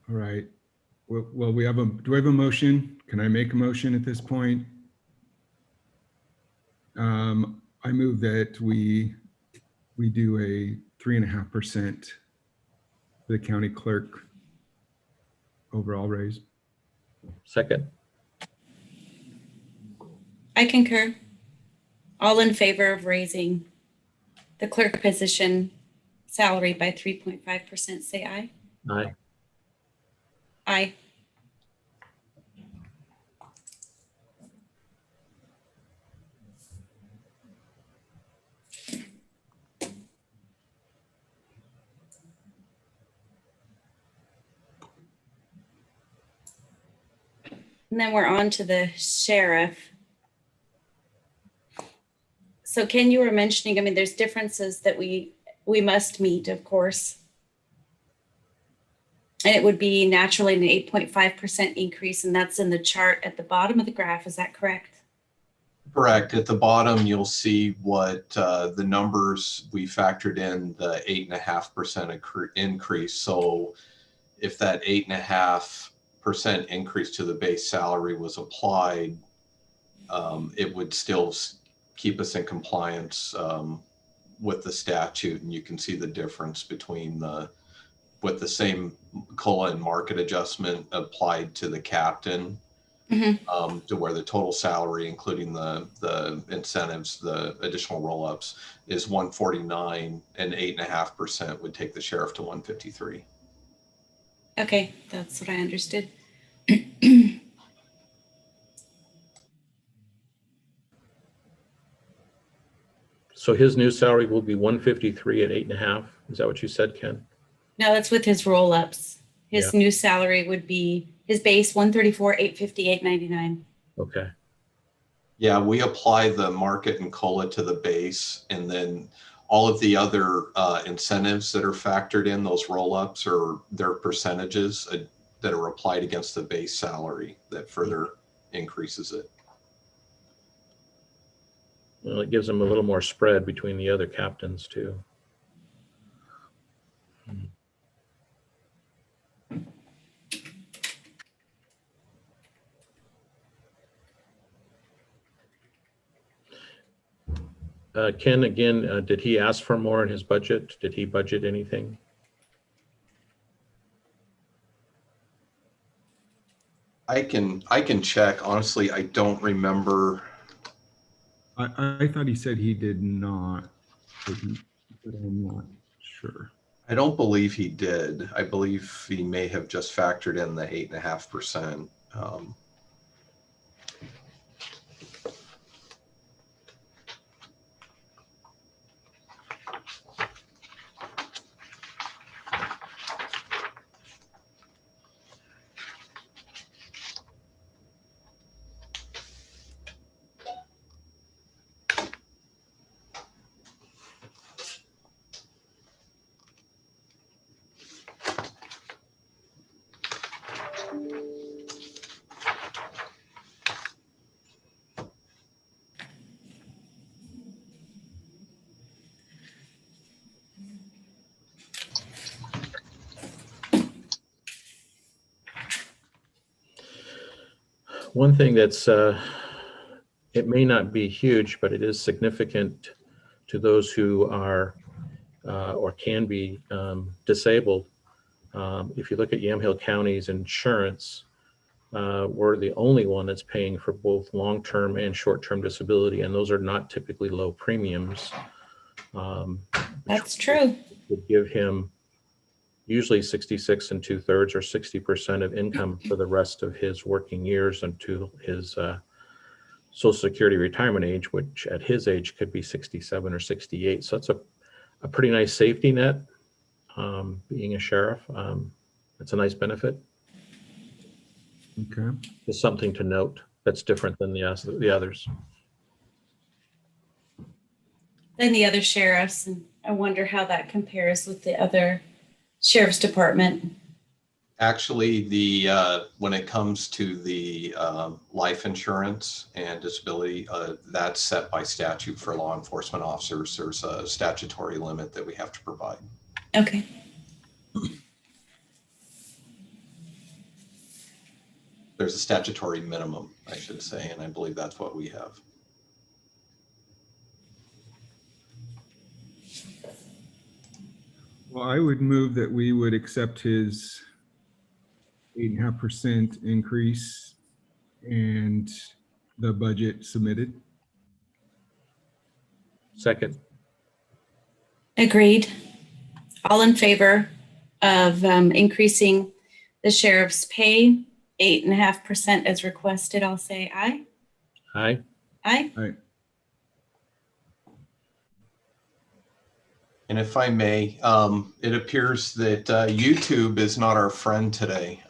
All right. Well, do we have a motion? Can I make a motion at this point? I move that we do a 3.5% for the county clerk overall raise. Second. I concur. All in favor of raising the clerk position salary by 3.5%, say aye. Aye. Aye. And then we're on to the sheriff. So Ken, you were mentioning, I mean, there's differences that we must meet, of course. And it would be naturally an 8.5% increase, and that's in the chart at the bottom of the graph. Is that correct? Correct. At the bottom, you'll see what the numbers we factored in, the 8.5% increase. So if that 8.5% increase to the base salary was applied, it would still keep us in compliance with the statute. And you can see the difference between with the same COLA and market adjustment applied to the captain, to where the total salary, including the incentives, the additional roll-ups, is 149, and 8.5% would take the sheriff to 153. Okay, that's what I understood. So his new salary will be 153 at 8.5. Is that what you said, Ken? No, that's with his roll-ups. His new salary would be his base 134, 858, 99. Okay. Yeah, we apply the market and COLA to the base, and then all of the other incentives that are factored in, those roll-ups, or their percentages that are applied against the base salary that further increases it. Well, it gives him a little more spread between the other captains too. Ken, again, did he ask for more in his budget? Did he budget anything? I can check. Honestly, I don't remember. I thought he said he did not, but I'm not sure. I don't believe he did. I believe he may have just factored in the 8.5%. One thing that's, it may not be huge, but it is significant to those who are or can be disabled. If you look at Yamhill County's insurance, we're the only one that's paying for both long-term and short-term disability, and those are not typically low premiums. That's true. Would give him usually 66 2/3 or 60% of income for the rest of his working years until his Social Security retirement age, which at his age could be 67 or 68. So it's a pretty nice safety net. Being a sheriff, it's a nice benefit. Okay. It's something to note that's different than the others. Than the other sheriffs, and I wonder how that compares with the other sheriff's department. Actually, when it comes to the life insurance and disability, that's set by statute for law enforcement officers. There's a statutory limit that we have to provide. Okay. there's a statutory minimum, I should say, and I believe that's what we have. Well, I would move that we would accept his 8.5% increase and the budget submitted. Second. Agreed. All in favor of increasing the sheriff's pay 8.5% as requested, I'll say aye. Aye. Aye. All right. And if I may, it appears that YouTube is not our friend today.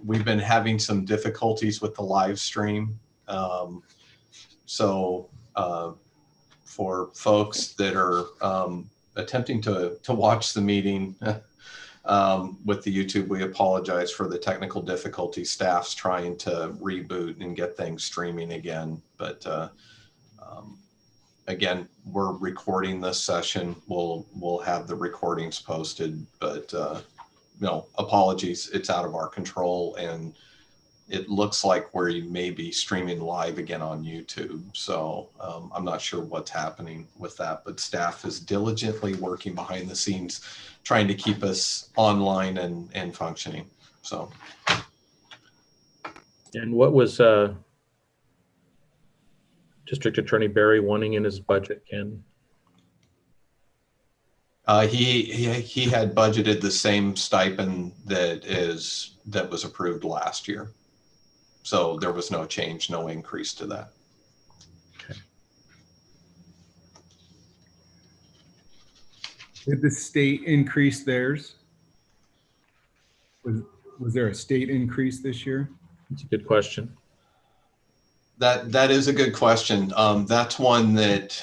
We've been having some difficulties with the live stream. So for folks that are attempting to watch the meeting with the YouTube, we apologize for the technical difficulties. Staff's trying to reboot and get things streaming again. But again, we're recording this session. We'll have the recordings posted, but no, apologies. It's out of our control, and it looks like we may be streaming live again on YouTube. So I'm not sure what's happening with that, but staff is diligently working behind the scenes, trying to keep us online and functioning. So. And what was District Attorney Barry wanting in his budget, Ken? He had budgeted the same stipend that was approved last year. So there was no change, no increase to that. Okay. Did the state increase theirs? Was there a state increase this year? That's a good question. That is a good question. That's one that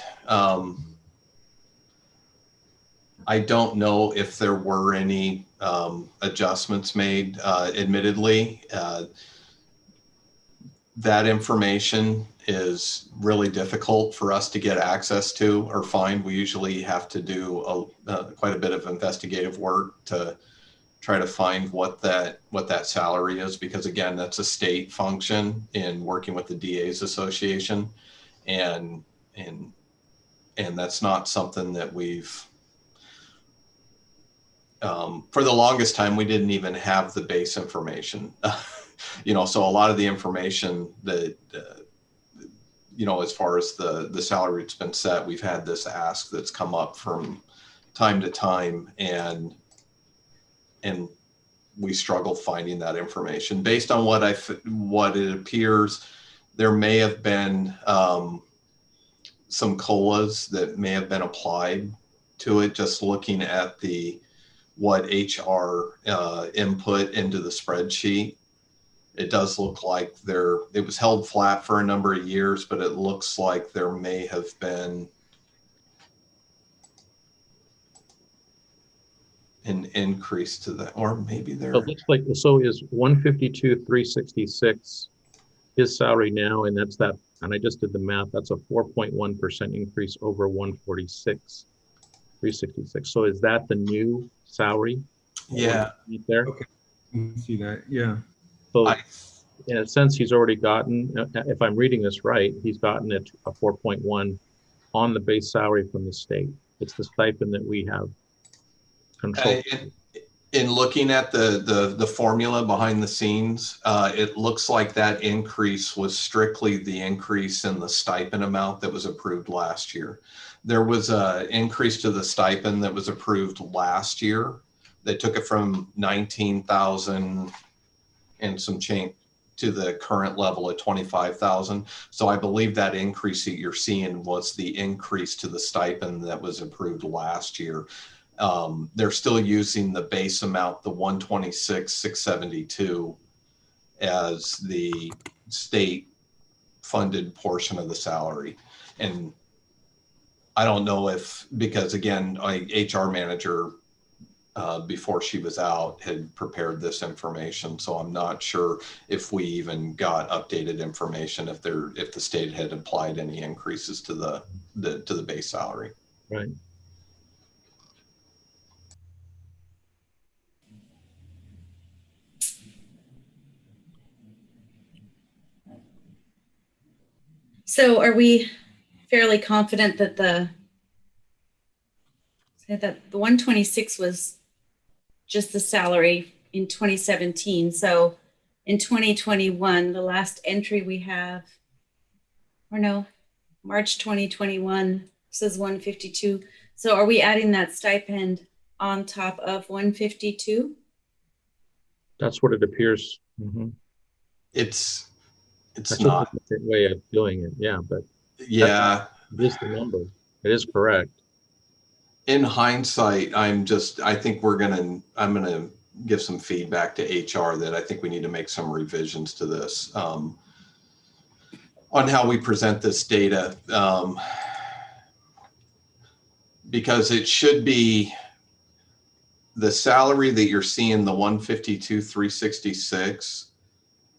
I don't know if there were any adjustments made. Admittedly, that information is really difficult for us to get access to or find. We usually have to do quite a bit of investigative work to try to find what that salary is, because again, that's a state function in working with the DA's Association, and that's not something that we've for the longest time we didn't even have the base information. So a lot of the information that as far as the salary that's been set, we've had this ask that's come up from time to time, and we struggle finding that information. Based on what it appears, there may have been some COLAs that may have been applied to it. Just looking at what HR input into the spreadsheet, it does look like it was held flat for a number of years, but it looks like there may have been an increase to that, or maybe there. So it looks like, so is 152,366 his salary now, and that's that. And I just did the math. That's a 4.1% increase over 146,366. So is that the new salary? Yeah. There. Okay. You can see that. Yeah. So in a sense, he's already gotten, if I'm reading this right, he's gotten a 4.1 on the base salary from the state. It's the stipend that we have control. In looking at the formula behind the scenes, it looks like that increase was strictly the increase in the stipend amount that was approved last year. There was an increase to the stipend that was approved last year that took it from 19,000 and some change to the current level at 25,000. So I believe that increase that you're seeing was the increase to the stipend that was approved last year. They're still using the base amount, the 126,672, as the state funded portion of the salary. And I don't know because again, HR manager before she was out had prepared this information, so I'm not sure if we even got updated information if the state had applied any increases to the base salary. Right. So are we fairly confident that the 126 was just the salary in 2017? So in 2021, the last entry we have, or no, March 2021 says 152. So are we adding that stipend on top of 152? That's what it appears. Mhm. It's That's just a not. different way of doing it. Yeah, but Yeah. it is the number. It is correct. In hindsight, I think I'm gonna give some feedback to HR that I think we need to make some revisions to this on how we present this data, because it should be the salary that you're seeing, the 152,366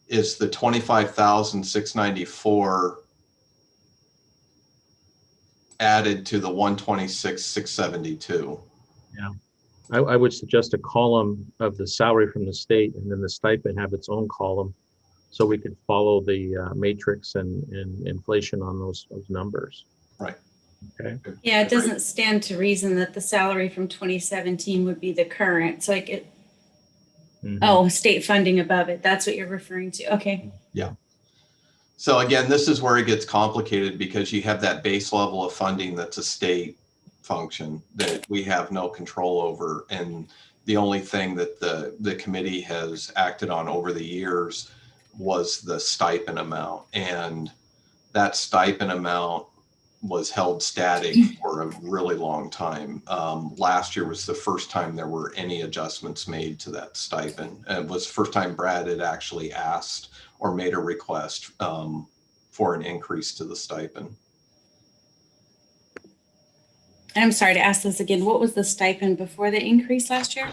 is the 25,694 added to the 126,672. Yeah. I would suggest a column of the salary from the state and then the stipend have its own column so we could follow the matrix and inflation on those numbers. Right. Okay. Yeah, it doesn't stand to reason that the salary from 2017 would be the current. So like it, oh, state funding above it. That's what you're referring to. Okay. Yeah. So again, this is where it gets complicated because you have that base level of funding that's a state function that we have no control over. And the only thing that the committee has acted on over the years was the stipend amount. And that stipend amount was held static for a really long time. Last year was the first time there were any adjustments made to that stipend. And it was the first time Brad had actually asked or made a request for an increase to the stipend. I'm sorry to ask this again. What was the stipend before the increase last year?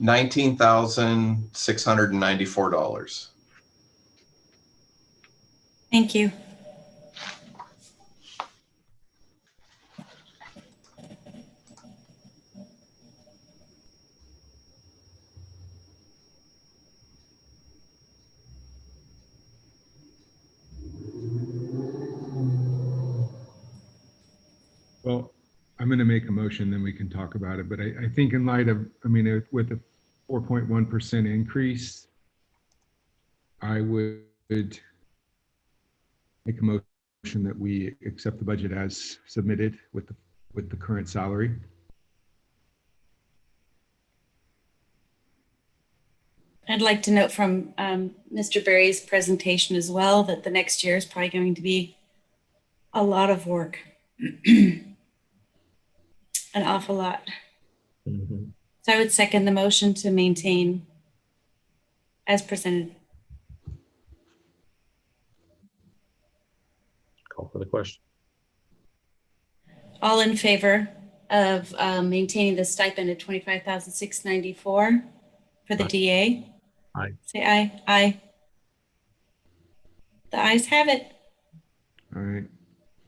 $19,694. Thank you. Well, I'm going to make a motion, then we can talk about it. But I think in light of, I mean, with a 4.1% increase, I would make a motion that we accept the budget as submitted with the current salary. I'd like to note from Mr. Berry's presentation as well that the next year is probably going to be a lot of work. An awful lot. Mm-hmm. So I would second the motion to maintain as presented. Call for the question. All in favor of maintaining the stipend at $25,694 for the Aye. DA? Aye. Say aye. Aye. The ayes have it. All right.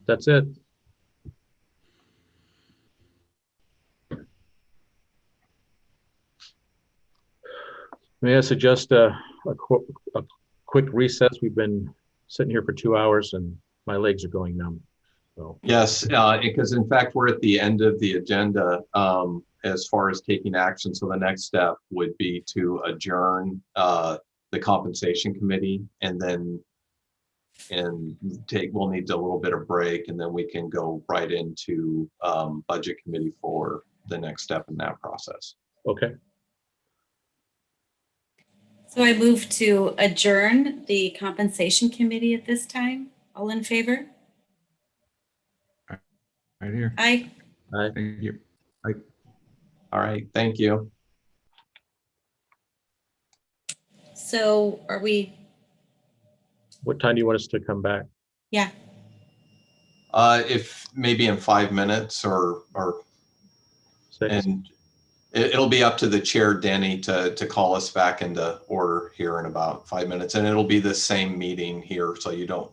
That's it. May I suggest a quick recess? We've been sitting here for 2 hours and my legs are going numb. So Yes, because in fact, we're at the end of the agenda as far as taking action. So the next step would be to adjourn the compensation committee and we'll need a little bit of break and then we can go right into budget committee for the next step in that process. okay. So I move to adjourn the compensation committee at this time. All in favor? Right here. Aye. Aye. Thank you. All right, thank you. So are we? What time do you want us to come back? Yeah. If maybe in 5 minutes or 6? and it'll be up to the chair, Denny, to call us back into order here in about 5 minutes. And it'll be the same meeting here. So you don't,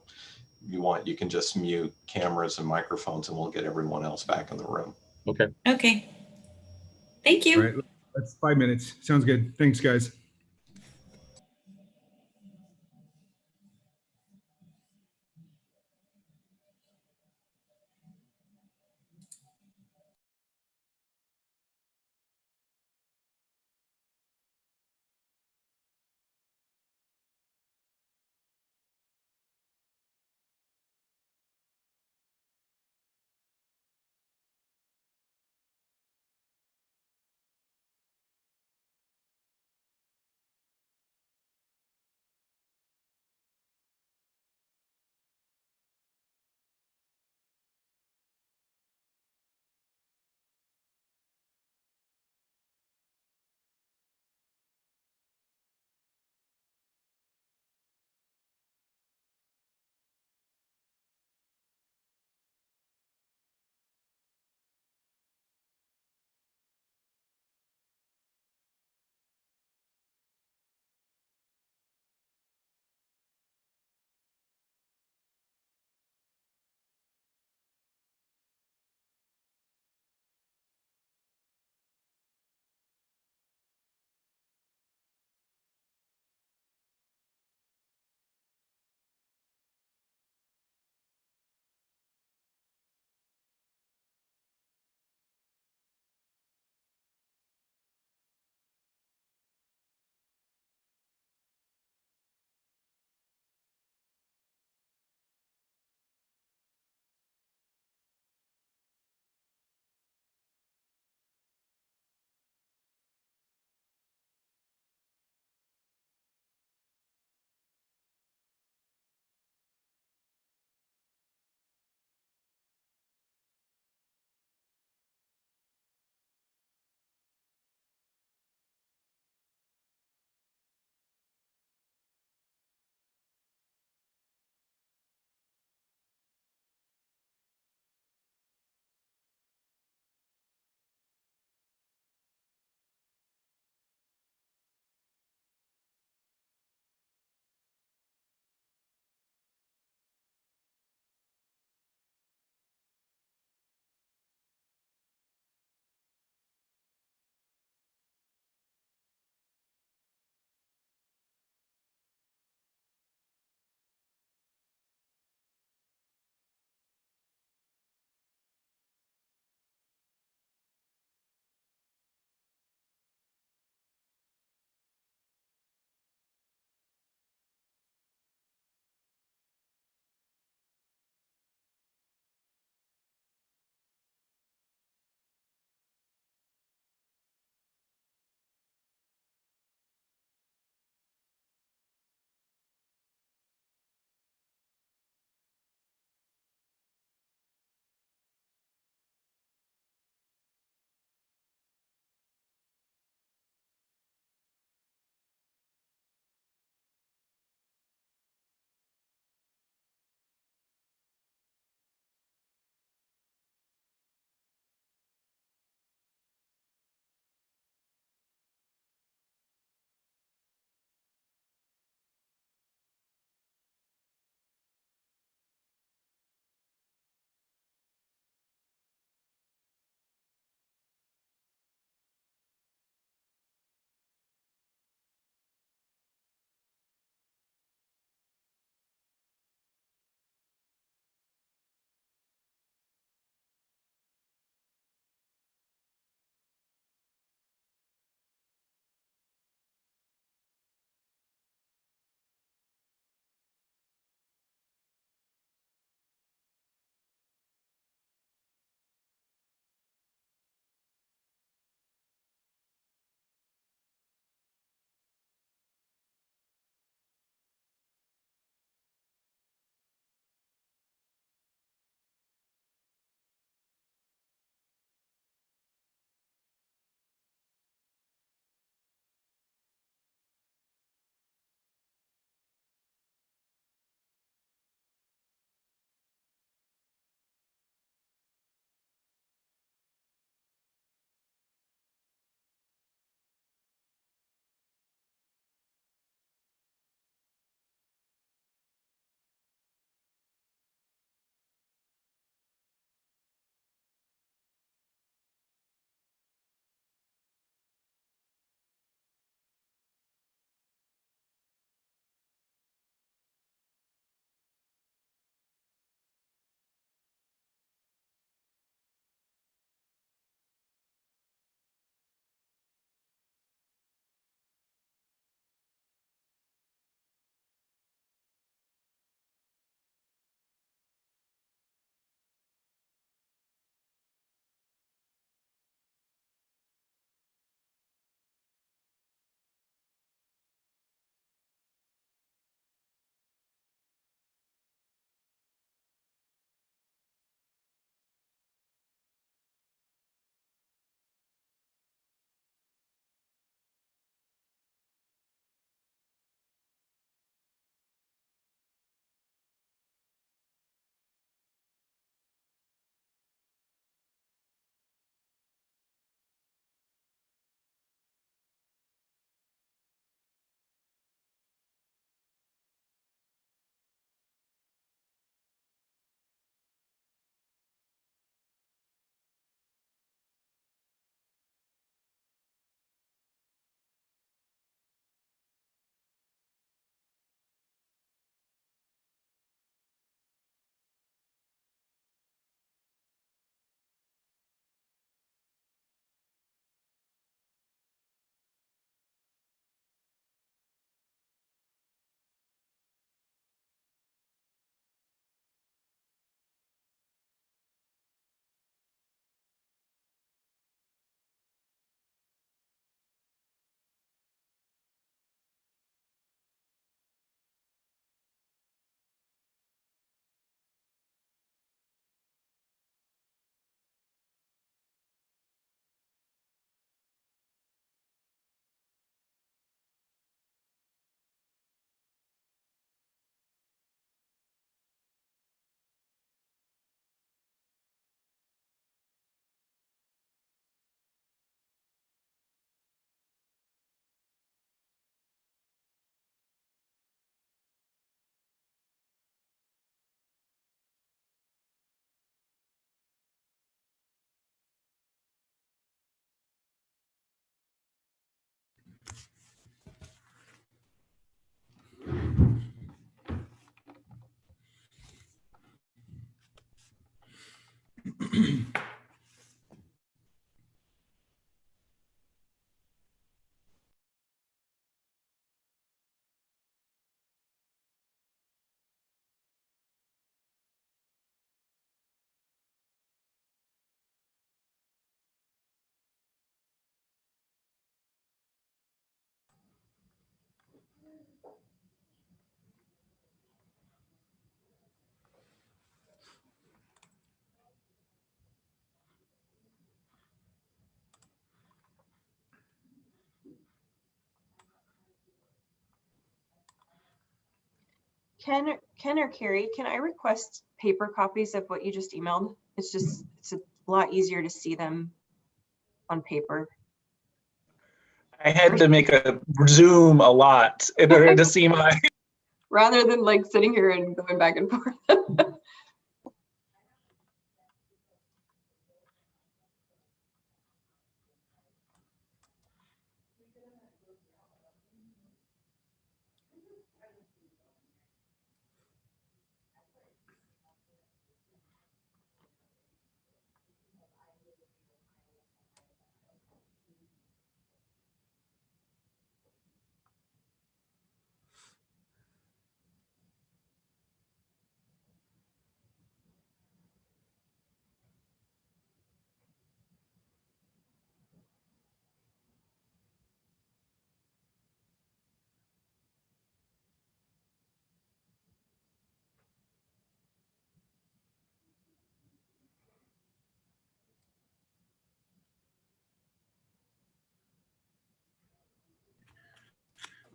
you want, you can just mute cameras and microphones and we'll get everyone else back in the room. Okay. Okay. Thank you. All right, that's 5 minutes. Sounds good. Thanks, guys. Ken or Carrie, can I request paper copies of what you just emailed? It's a lot easier to see them on paper. I had to make a Zoom a lot in order to see my. Rather than like sitting here and going back and forth.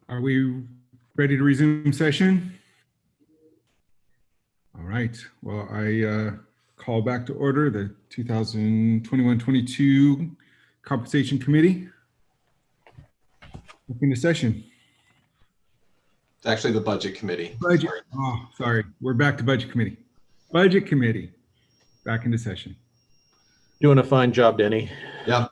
Are we ready to resume session? All right. Well, I call back to order the 2021-22 Compensation Committee. Open the session. It's actually the Budget Committee. Budget. Oh, sorry. We're back to Budget Committee. Budget Committee. Back into session. Doing a fine job, Denny. Yep.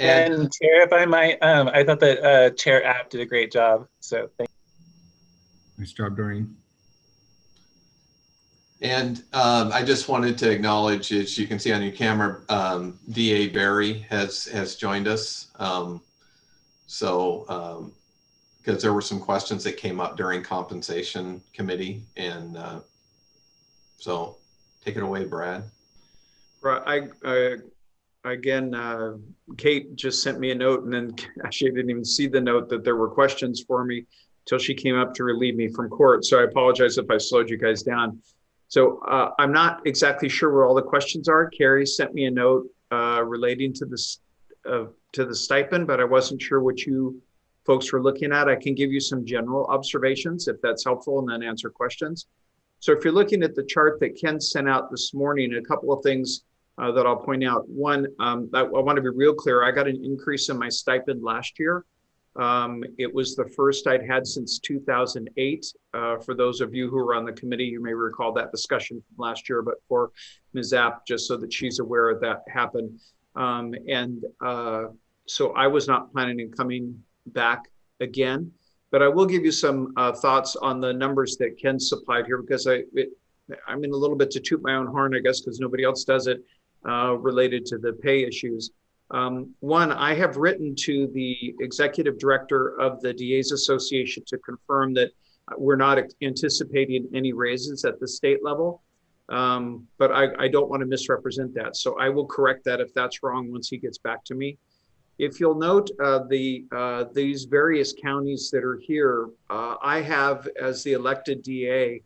And And Chair, if I might, I thought that Chair App did a great job. So thank Nice job, Doreen. I just wanted to acknowledge, as you can see on your camera, DA Barry has joined us. Because there were some questions that came up during Compensation Committee, and so take it away, Brad. Right. Again, Kate just sent me a note, and then actually I didn't even see the note that there were questions for me till she came up to relieve me from court. So I apologize if I slowed you guys down. So I'm not exactly sure where all the questions are. Carrie sent me a note relating to this to the stipend, but I wasn't sure what you folks were looking at. I can give you some general observations if that's helpful, and then answer questions. So if you're looking at the chart that Ken sent out this morning, a couple of things that I'll point out. One, I want to be real clear. I got an increase in my stipend last year. It was the first I'd had since 2008. For those of you who were on the committee, you may recall that discussion from last year, but for Ms. App, just so that she's aware of that happened. So I was not planning on coming back again, but I will give you some thoughts on the numbers that Ken supplied here, because I'm in a little bit to toot my own horn, I guess, because nobody else does it, related to the pay issues. One, I have written to the executive director of the DA's Association to confirm that we're not anticipating any raises at the state level, but I don't want to misrepresent that. So I will correct that if that's wrong once he gets back to me. If you'll note these various counties that are here, I have, as the elected DA,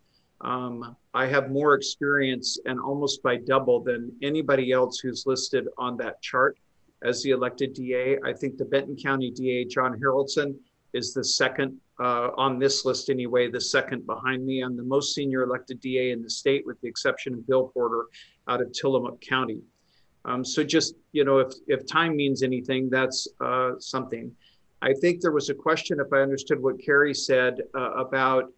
I have more experience, and almost by double, than anybody else who's listed on that chart as the elected DA. I think the Benton County DA, John Haroldson, is the second on this list anyway, the second behind me. I'm the most senior elected DA in the state, with the exception of Bill Porter out of Tillamook County. So just, if time means anything, that's something. I think there was a question, if I understood what Carrie said, about,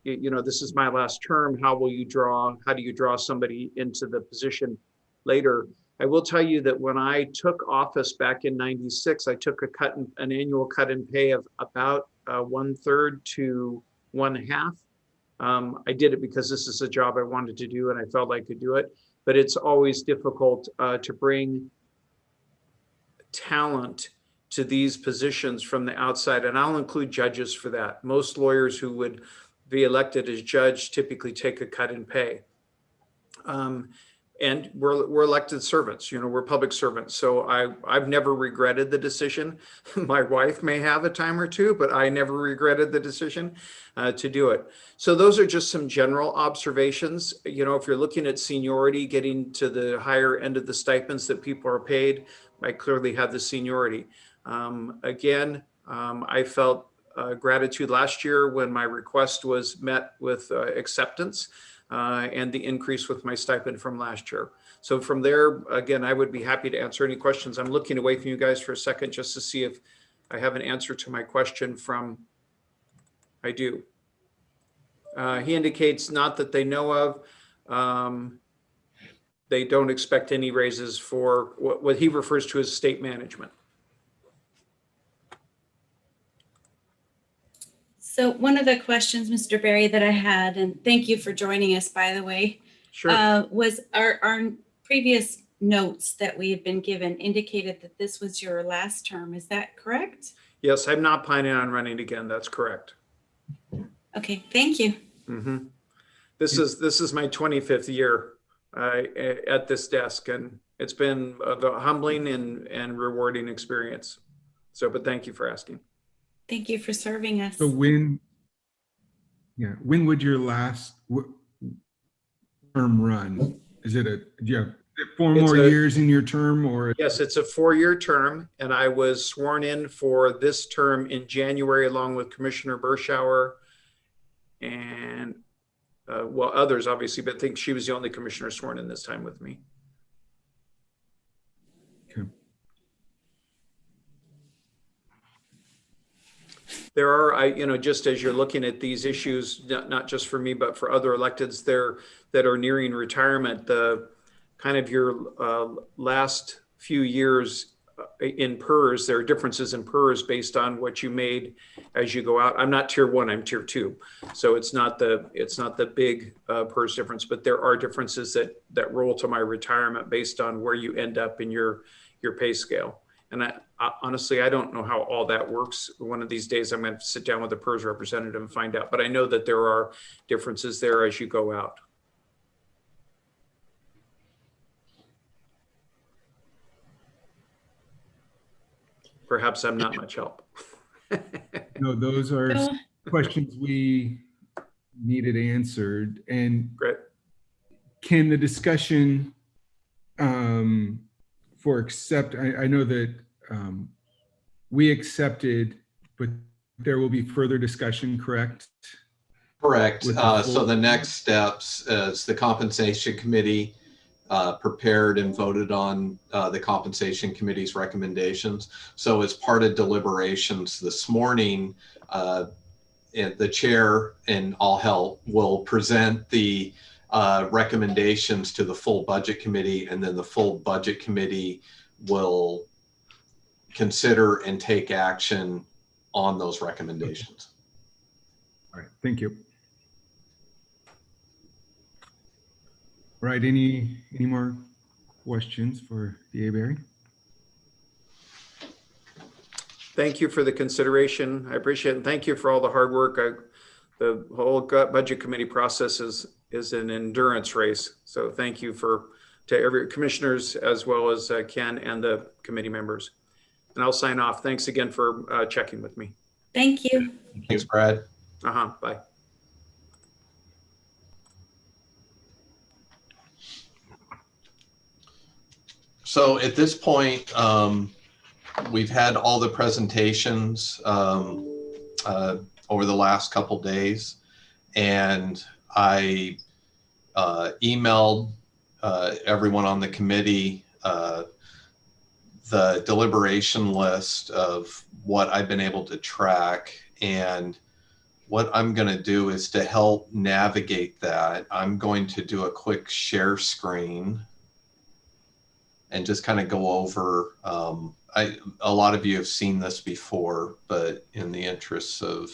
this is my last term. How do you draw somebody into the position later? I will tell you that when I took office back in '96, I took an annual cut in pay of about 1/3 to 1/2. I did it because this is a job I wanted to do and I felt I could do it. But it's always difficult to bring talent to these positions from the outside. And I'll include judges for that. Most lawyers who would be elected as judge typically take a cut in pay. And we're elected servants, we're public servants. So I've never regretted the decision. My wife may have a time or two, but I never regretted the decision to do it. So those are just some general observations. If you're looking at seniority, getting to the higher end of the stipends that people are paid, I clearly have the seniority. I felt gratitude last year when my request was met with acceptance, and the increase with my stipend from last year. So from there, again, I would be happy to answer any questions. I'm looking away from you guys for a second just to see if I have an answer to my question from, I do. He indicates not that they know of. They don't expect any raises for what he refers to as state management. So one of the questions, Mr. Berry, that I had, and thank you for joining us, by the way, Sure. was our previous notes that we have been given indicated that this was your last term. Is that correct? Yes, I'm not planning on running again. That's correct. Okay, thank you. Mm-hmm. This is my 25th year at this desk, and it's been a humbling and rewarding experience. So, but thank you for asking. Thank you for serving us. So when would your last term run? Is it do you have 4 more years in your term, or? Yes, it's a 4-year term, and I was sworn in for this term in January along with Commissioner Berschauer and well, others obviously, but I think she was the only commissioner sworn in this time with me. Okay. There are, just as you're looking at these issues, not just for me, but for other electeds there that are nearing retirement, the kind of your last few years in PERS, there are differences in PERS based on what you made as you go out. I'm not tier 1, I'm tier 2. So it's not the big PERS difference, but there are differences that roll to my retirement based on where you end up in your pay scale. And I honestly, I don't know how all that works. One of these days I'm going to sit down with a PERS representative and find out, but I know that there are differences there as you go out. Perhaps I'm not much help. No, those are No. questions we needed answered. And Great. can the discussion for I know that we accepted, but there will be further discussion, correct? Correct. With the So full- the next steps is the compensation committee prepared and voted on the compensation committee's recommendations. So as part of deliberations this morning, the chair and all help will present the recommendations to the full budget committee, and then the full budget committee will consider and take action on those recommendations. All right, thank you. All right, any more questions for DA Berry? Thank you for the consideration. I appreciate it. And thank you for all the hard work. The whole budget committee process is an endurance race. So thank you to every commissioners as well as Ken and the committee members. And I'll sign off. Thanks again for checking with me. Thank you. Thanks, Brad. Bye. So at this point, we've had all the presentations over the last couple days, and I emailed everyone on the committee the deliberation list of what I've been able to track. And what I'm going to do is to help navigate that, I'm going to do a quick share screen and just kind of go over, a lot of you have seen this before, but in the interests of,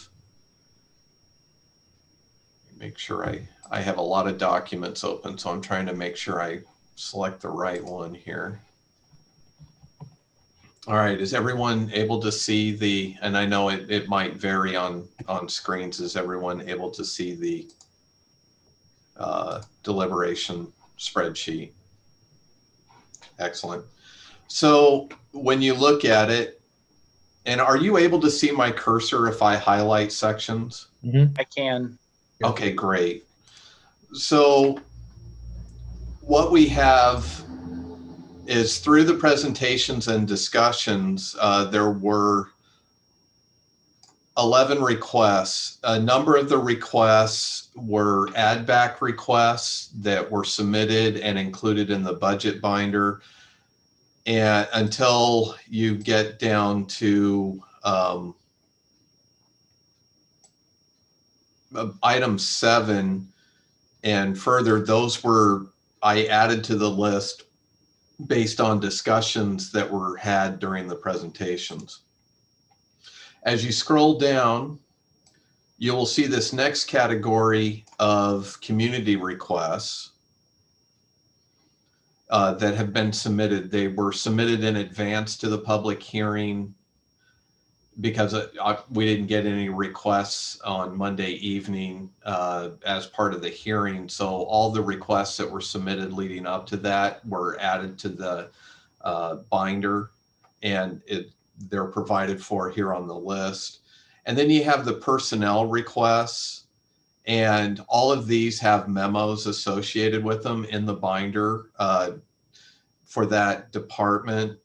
make sure I have a lot of documents open, so I'm trying to make sure I select the right one here. All right, is everyone able to see the, and I know it might vary on screens, is everyone able to see the deliberation spreadsheet? Excellent. So when you look at it, and are you able to see my cursor if I highlight sections? I can. Okay, great. So what we have is through the presentations and discussions, there were 11 requests. A number of the requests were add back requests that were submitted and included in the budget binder. And until you get down to item 7 and further, those were, I added to the list based on discussions that were had during the presentations. As you scroll down, you will see this next category of community requests that have been submitted. They were submitted in advance to the public hearing because we didn't get any requests on Monday evening as part of the hearing. So all the requests that were submitted leading up to that were added to the binder, and they're provided for here on the list. And then you have the personnel requests, and all of these have memos associated with them in the binder for that department.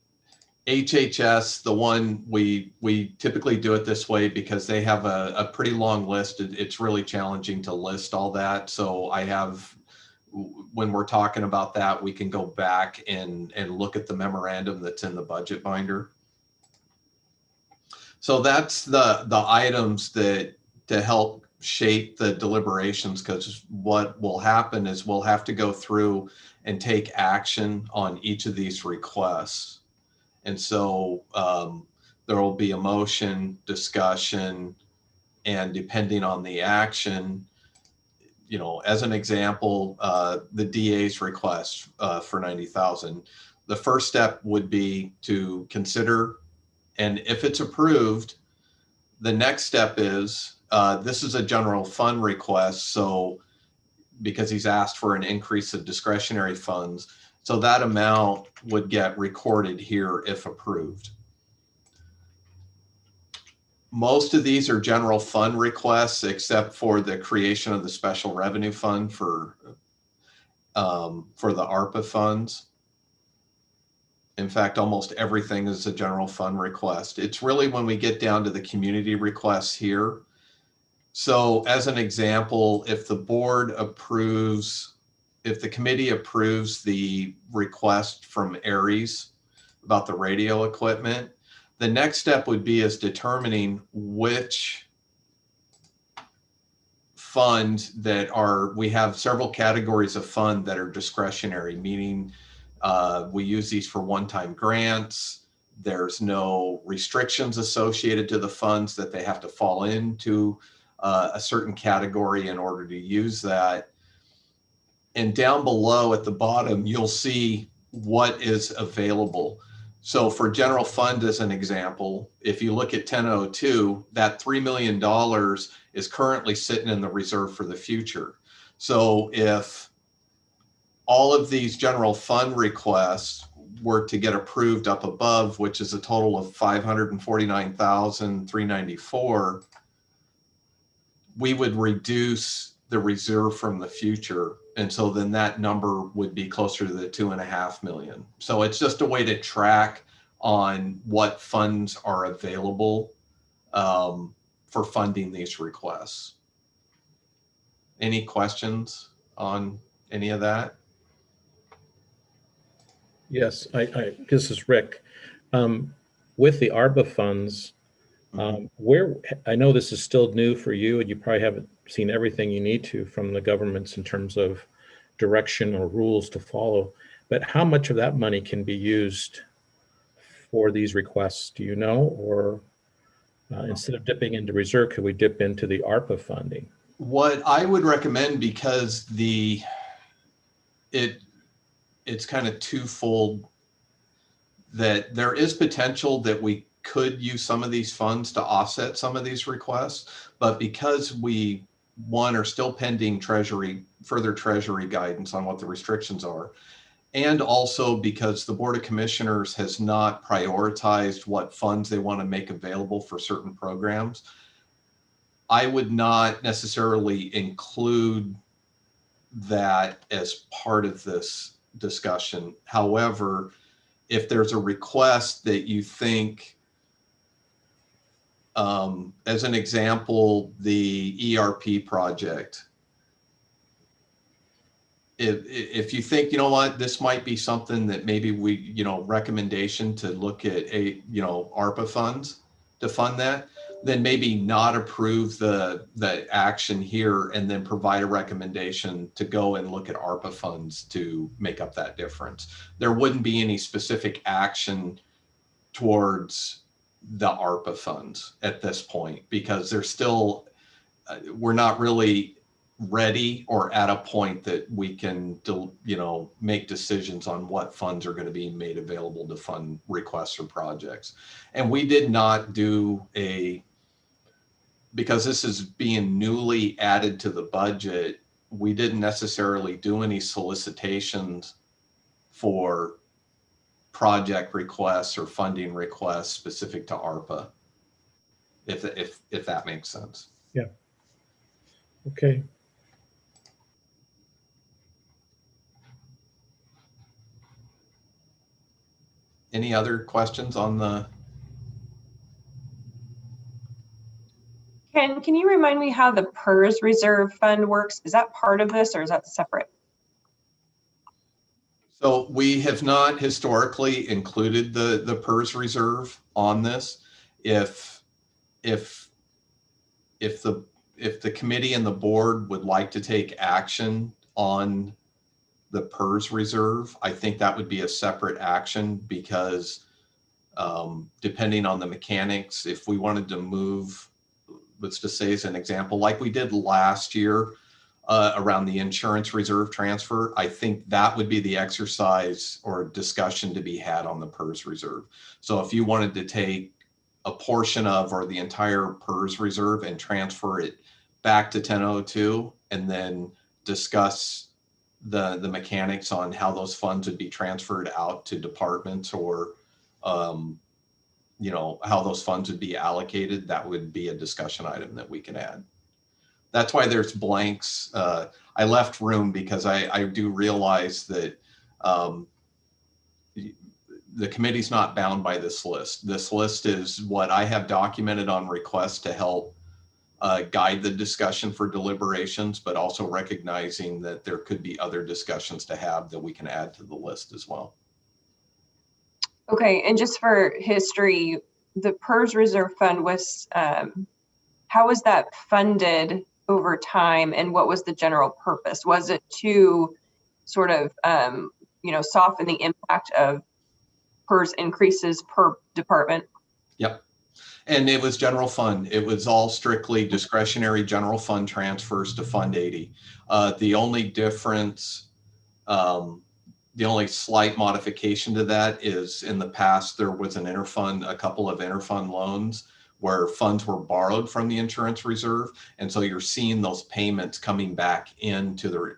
HHS, the one we typically do it this way because they have a pretty long list. It's really challenging to list all that. So I have, when we're talking about that, we can go back and look at the memorandum that's in the budget binder. So that's the items that to help shape the deliberations, because what will happen is we'll have to go through and take action on each of these requests. And so there will be a motion, discussion, and depending on the action, you know, as an example, the DA's request for 90,000. The first step would be to consider, and if it's approved, the next step is, this is a general fund request. So because he's asked for an increase of discretionary funds, so that amount would get recorded here if approved. Most of these are general fund requests, except for the creation of the special revenue fund for the ARPA funds. In fact, almost everything is a general fund request. It's really when we get down to the community requests here. So as an example, if the board approves, if the committee approves the request from Aries about the radio equipment, the next step would be is determining which fund that are, we have several categories of fund that are discretionary, meaning we use these for one-time grants. There's no restrictions associated to the funds that they have to fall into a certain category in order to use that. And down below at the bottom, you'll see what is available. So for general fund, as an example, if you look at 1002, that $3 million is currently sitting in the reserve for the future. So if all of these general fund requests were to get approved up above, which is a total of 549,394, we would reduce the reserve from the future. And so then that number would be closer to the 2.5 million. So it's just a way to track on what funds are available for funding these requests. Any questions on any of that? Yes, this is Rick. With the ARPA funds, where, I know this is still new for you and you probably haven't seen everything you need to from the governments in terms of direction or rules to follow, but how much of that money can be used for these requests? Do you know? Or instead of dipping into reserve, could we dip into the ARPA funding? What I would recommend, because it's kind of twofold, that there is potential that we could use some of these funds to offset some of these requests, but because we, one, are still pending further treasury guidance on what the restrictions are, and also because the Board of Commissioners has not prioritized what funds they want to make available for certain programs, I would not necessarily include that as part of this discussion. However, if there's a request that you think As an example, the ERP project. If you think, you know what, this might be something that maybe we, you know, recommendation to look at ARPA funds to fund that, then maybe not approve the action here and then provide a recommendation to go and look at ARPA funds to make up that difference. There wouldn't be any specific action towards the ARPA funds at this point because they're still, we're not really ready or at a point that we can, you know, make decisions on what funds are going to be made available to fund requests or projects. And we did not do because this is being newly added to the budget, we didn't necessarily do any solicitations for project requests or funding requests specific to ARPA, if that makes sense. Yeah. Okay. Any other questions on the? Can you remind me how the PERS reserve fund works? Is that part of this or is that separate? So we have not historically included the PERS reserve on this. If the committee and the board would like to take action on the PERS reserve, I think that would be a separate action because depending on the mechanics, if we wanted to move, let's just say as an example, like we did last year around the insurance reserve transfer, I think that would be the exercise or discussion to be had on the PERS reserve. So if you wanted to take a portion of or the entire PERS reserve and transfer it back to 1002 and then discuss the mechanics on how those funds would be transferred out to departments or you know, how those funds would be allocated, that would be a discussion item that we can add. That's why there's blanks. I left room because I do realize that the committee's not bound by this list. This list is what I have documented on request to help guide the discussion for deliberations, but also recognizing that there could be other discussions to have that we can add to the list as well. Okay, and just for history, the PERS reserve fund was, how was that funded over time and what was the general purpose? Was it to sort of, you know, soften the impact of PERS increases per department? Yep. And it was general fund. It was all strictly discretionary general fund transfers to Fund 80. The only difference, the only slight modification to that is in the past, there was a couple of interfund loans where funds were borrowed from the insurance reserve. And so you're seeing those payments coming back into the,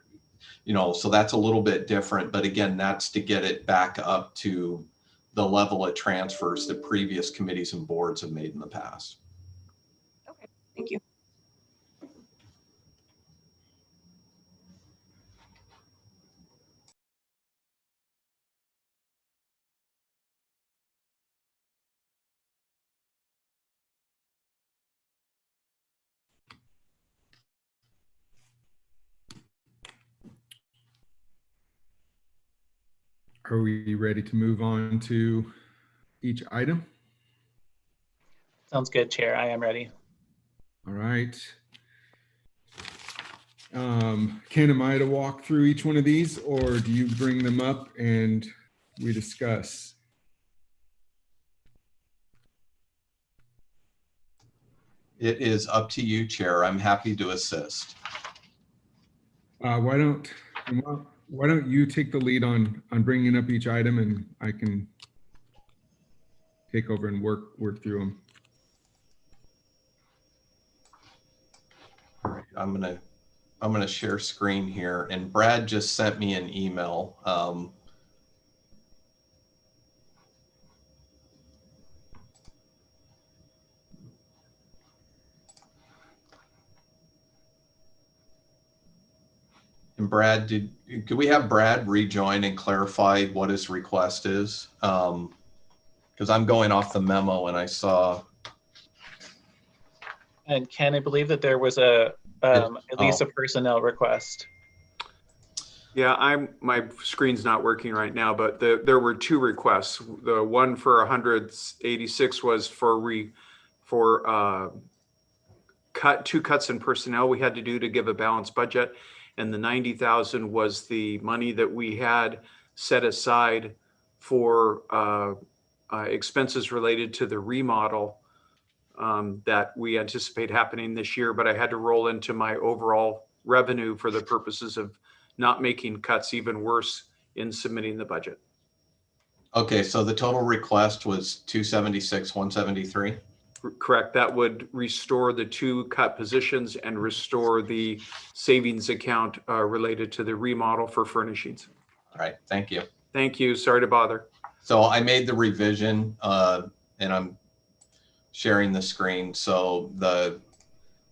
you know, so that's a little bit different. But again, that's to get it back up to the level of transfers that previous committees and boards have made in the past. Okay, thank you. Are we ready to move on to each item? Sounds good, Chair. I am ready. All right. Ken, am I to walk through each one of these or do you bring them up and we discuss? It is up to you, Chair. I'm happy to assist. Why don't you take the lead on bringing up each item and I can take over and work through them. All right, I'm gonna share screen here, and Brad just sent me an email. And Brad, could we have Brad rejoin and clarify what his request is? Because I'm going off the memo and I saw And Ken, I believe that there was at least a personnel request. Yeah, my screen's not working right now, but there were two requests. The one for 186 was for two cuts in personnel we had to do to give a balanced budget, and the 90,000 was the money that we had set aside for expenses related to the remodel that we anticipate happening this year. But I had to roll into my overall revenue for the purposes of not making cuts even worse in submitting the budget. Okay, so the total request was 276, 173. Correct. That would restore the two cut positions and restore the savings account related to the remodel for furnishings. All right, thank you. Thank you. Sorry to bother. So I made the revision and I'm sharing the screen. So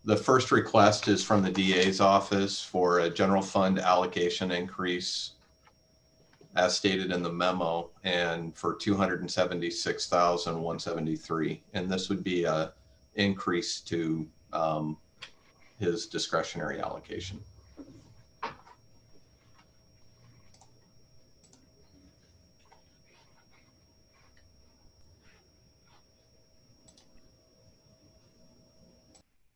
the first request is from the DA's office for a general fund allocation increase as stated in the memo, and for 276,173. And this would be a increase to his discretionary allocation.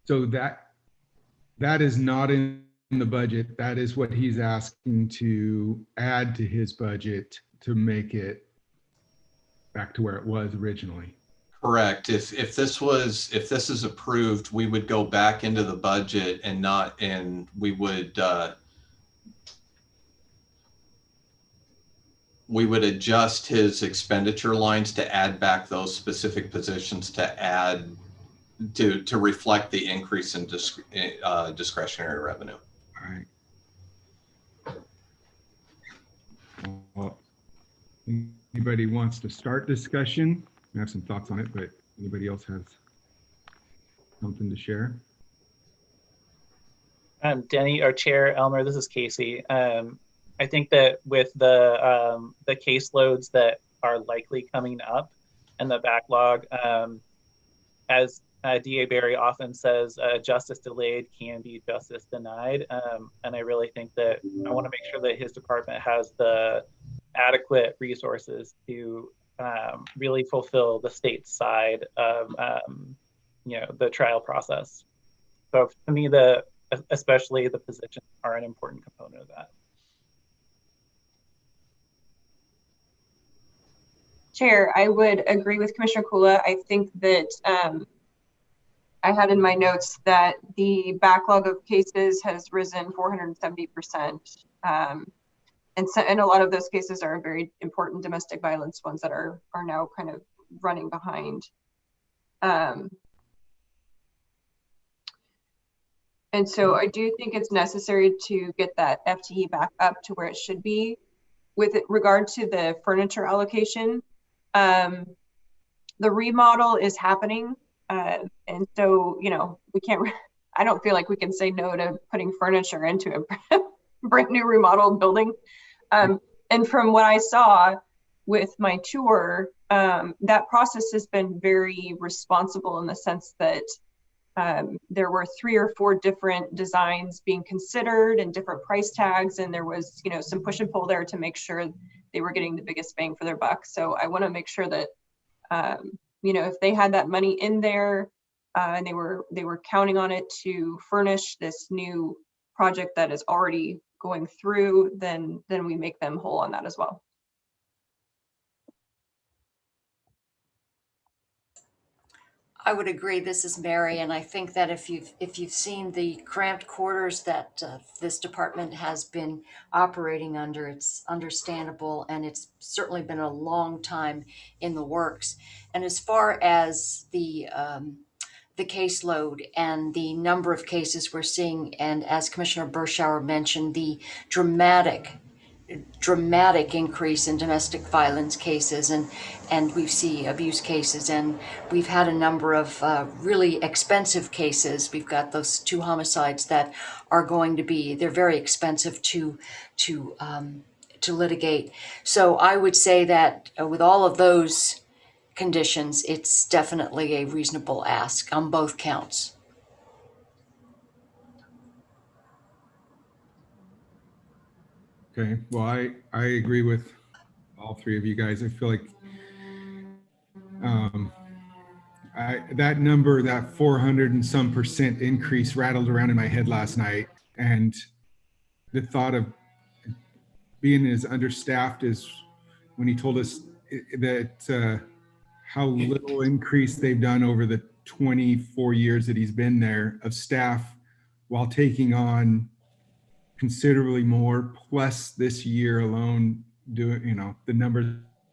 So that is not in the budget. That is what he's asking to add to his budget to make it back to where it was originally. Correct. If this is approved, we would go back into the budget and we would adjust his expenditure lines to add back those specific positions to reflect the increase in discretionary revenue. All right. Well, anybody wants to start discussion? I have some thoughts on it, but anybody else has something to share? Denny, our chair, Elmer, this is Casey. I think that with the caseloads that are likely coming up and the backlog, as DA Barry often says, justice delayed can be justice denied. And I really think that I want to make sure that his department has the adequate resources to really fulfill the state side of the trial process. So to me, especially the positions are an important component of that. Chair, I would agree with Commissioner Kula. I think that I had in my notes that the backlog of cases has risen 470%. And a lot of those cases are very important domestic violence ones that are now kind of running behind. And so I do think it's necessary to get that FTE back up to where it should be. With regard to the furniture allocation, the remodel is happening. And so, we can't, I don't feel like we can say no to putting furniture into a brand new remodeled building. And from what I saw with my tour, that process has been very responsible in the sense that there were 3 or 4 different designs being considered and different price tags. And there was, some push and pull there to make sure they were getting the biggest bang for their buck. So I want to make sure that, if they had that money in there and they were counting on it to furnish this new project that is already going through, then we make them whole on that as well. I would agree. This is Mary, and I think that if you've seen the cramped quarters that this department has been operating under, it's understandable, and it's certainly been a long time in the works. And as far as the caseload and the number of cases we're seeing, and as Commissioner Berschauer mentioned, the dramatic increase in domestic violence cases, and we see abuse cases, and we've had a number of really expensive cases. We've got those 2 homicides that are going to be, they're very expensive to litigate. So I would say that with all of those conditions, it's definitely a reasonable ask on both counts. Okay, well, I agree with all three of you guys. I feel like that number, that 400 and some percent increase rattled around in my head last night. And the thought of being as understaffed as when he told us that how little increase they've done over the 24 years that he's been there of staff while taking on considerably more, plus this year alone doing, the numbers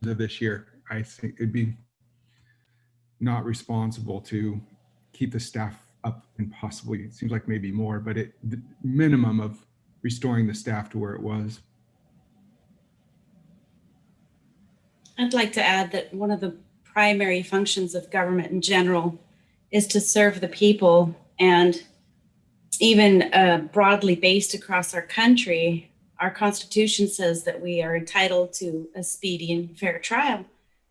of this year. I think it'd be not responsible to keep the staff up and possibly, it seems like maybe more, but the minimum of restoring the staff to where it was. I'd like to add that one of the primary functions of government in general is to serve the people, and even broadly based across our country, our Constitution says that we are entitled to a speedy and fair trial.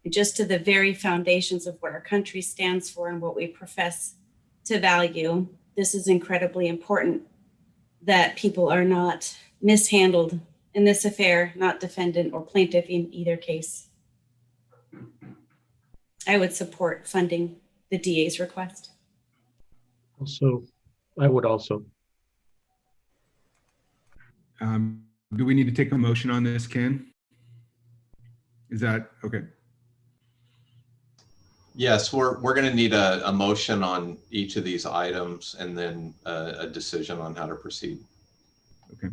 Just to the very foundations of what our country stands for and what we profess to value, this is incredibly important that people are not mishandled in this affair, not defendant or plaintiff in either case. I would support funding the DA's request. Also, I would also. Do we need to take a motion on this, Ken? Is that okay? Yes, we're going to need a motion on each of these items and then a decision on how to proceed. Okay.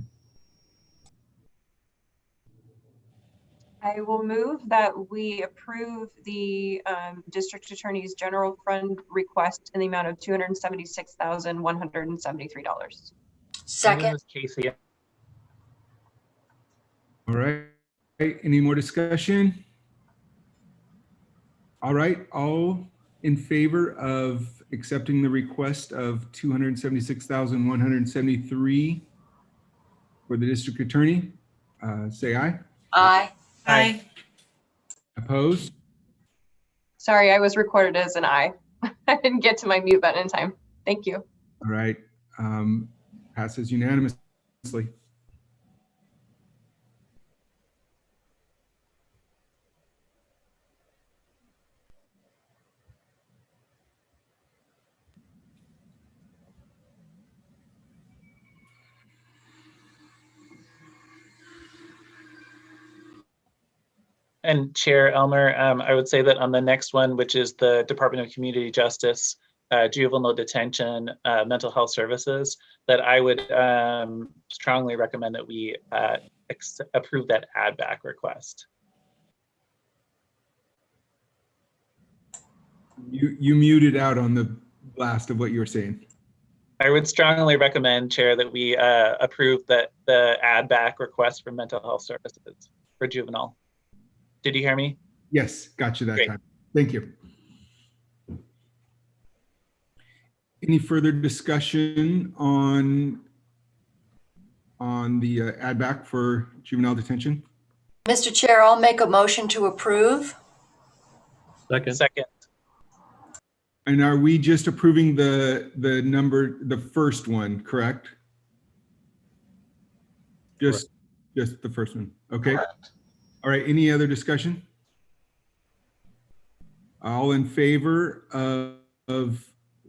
I will move that we approve the district attorney's general fund request in the amount of $276,173. Second. This is Casey. All right. Any more discussion? All right. All in favor of accepting the request of $276,173 for the district attorney, say aye. Aye. Aye. Opposed? Sorry, I was recorded as an aye. I didn't get to my mute button in time. Thank you. All right. Passes unanimously. And Chair Elmer, I would say that on the next one, which is the Department of Community Justice, Juvenile Detention, Mental Health Services, that I would strongly recommend that we approve that add back request. You muted out on the last of what you were saying. I would strongly recommend, Chair, that we approve the add back request for mental health services for juvenile. Did you hear me? Yes, got you that Great. time. Thank you. Any further discussion on the add back for juvenile detention? Mr. Chair, I'll make a motion to approve. Second. Second. And are we just approving the number, the first one, correct? Just the first one. Okay. Correct. All right. Any other discussion? All in favor of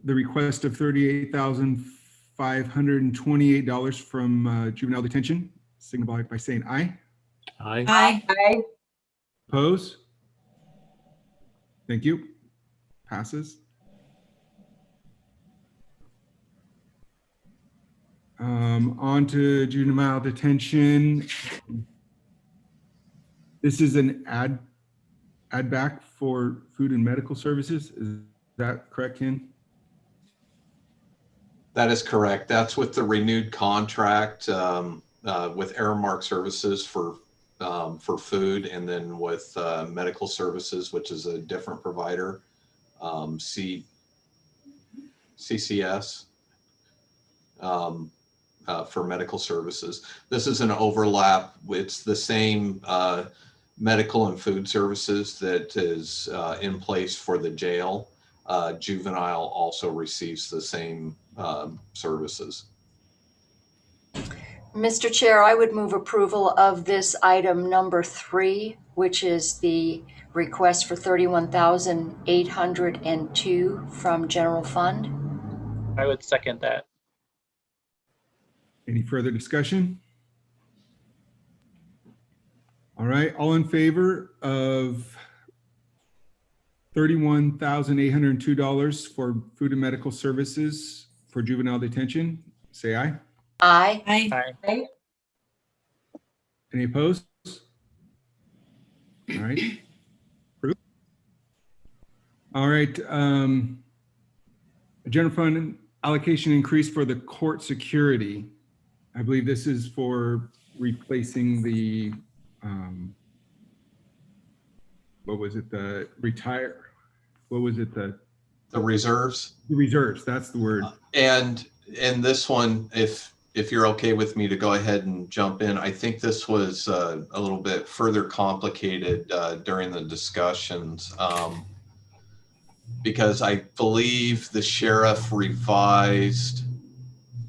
the request of $38,528 from juvenile detention, signify by saying aye. Aye. Aye. Aye. Oppose? Thank you. Passes. On to juvenile detention. This is an add back for food and medical services. Is that correct, Ken? That is correct. That's with the renewed contract with Aramark Services for food, and then with medical services, which is a different provider, CCS. For medical services. This is an overlap. It's the same medical and food services that is in place for the jail. Juvenile also receives the same services. Mr. Chair, I would move approval of this item number 3, which is the request for $31,802 from general fund. I would second that. Any further discussion? All right, all in favor of $31,802 for food and medical services for juvenile detention, say aye. Aye. Aye. Aye. Any opposed? All right. Approved. All right. General fund allocation increase for the court security. I believe this is for replacing the, what was it? The retire, what was it? The reserves. reserves, that's the word. And this one, if you're okay with me to go ahead and jump in, I think this was a little bit further complicated during the discussions, because I believe the sheriff revised,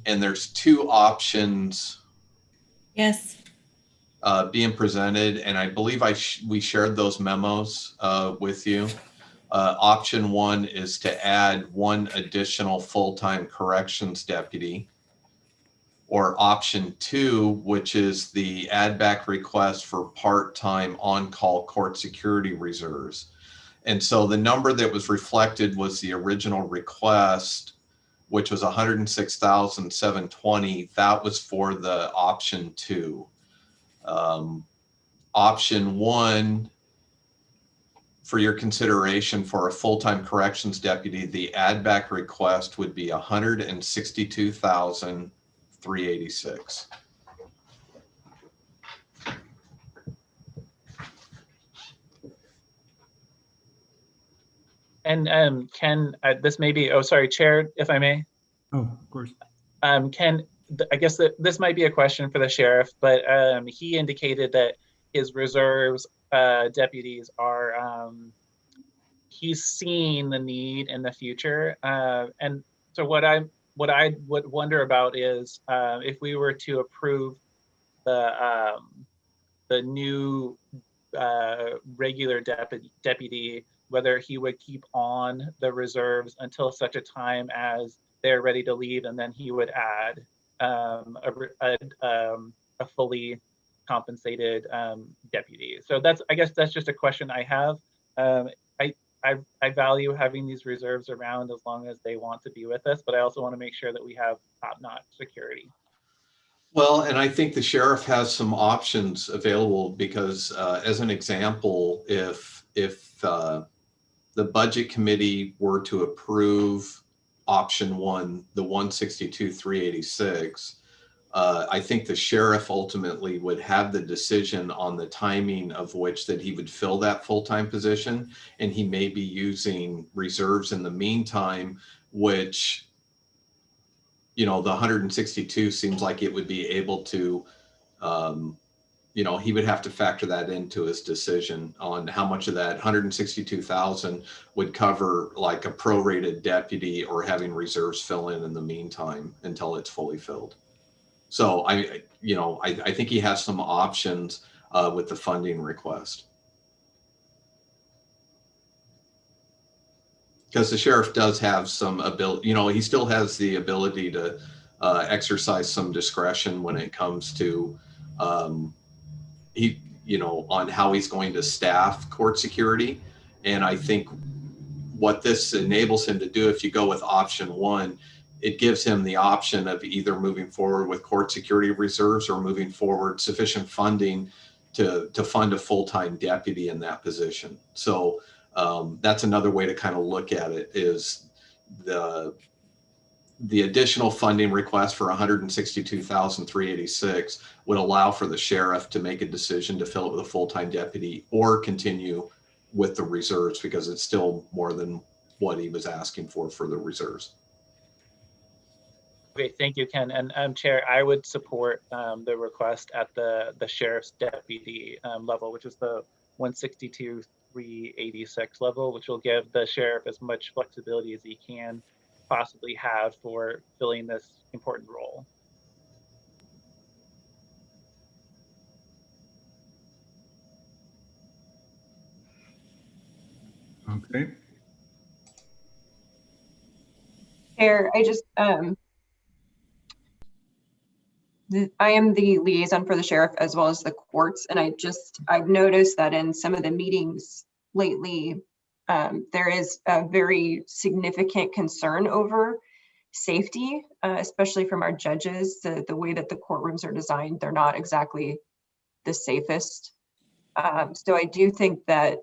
and there's two options Yes. being presented, and I believe we shared those memos with you. Option 1 is to add 1 additional full-time corrections deputy, or option 2, which is the add back request for part-time on-call court security reserves. And so the number that was reflected was the original request, which was $106,720. That was for the option 2. Option 1, for your consideration, for a full-time corrections deputy, the add back request would be $162,386. And Ken, this may be, oh, sorry, Chair, if I may. Oh, of course. Ken, I guess that this might be a question for the sheriff, but he indicated that his reserves deputies are, he's seeing the need in the future. And so what I would wonder about is if we were to approve the new regular deputy, whether he would keep on the reserves until such a time as they're ready to leave, and then he would add a fully compensated deputy. So I guess that's just a question I have. I value having these reserves around as long as they want to be with us, but I also want to make sure that we have top-notch security. Well, and I think the sheriff has some options available because, as an example, if the budget committee were to approve option 1, the 162,386, I think the sheriff ultimately would have the decision on the timing of which that he would fill that full-time position, and he may be using reserves in the meantime, which, the 162 seems like it would be able to, he would have to factor that into his decision on how much of that 162,000 would cover like a prorated deputy or having reserves fill in the meantime until it's fully filled. So I think he has some options with the funding request. Because the sheriff does have some ability, he still has the ability to exercise some discretion when it comes to on how he's going to staff court security. And I think what this enables him to do, if you go with option 1, it gives him the option of either moving forward with court security reserves or moving forward sufficient funding to fund a full-time deputy in that position. So that's another way to kind of look at it, is the additional funding request for 162,386 would allow for the sheriff to make a decision to fill it with a full-time deputy or continue with the reserves, because it's still more than what he was asking for the reserves. Okay, thank you, Ken. And Chair, I would support the request at the sheriff's deputy level, which is the 162,386 level, which will give the sheriff as much flexibility as he can possibly have for filling this important role. Okay. Chair, I am the liaison for the sheriff as well as the courts, and I've noticed that in some of the meetings lately, there is a very significant concern over safety, especially from our judges. The way that the courtrooms are designed, they're not exactly the safest. So I do think that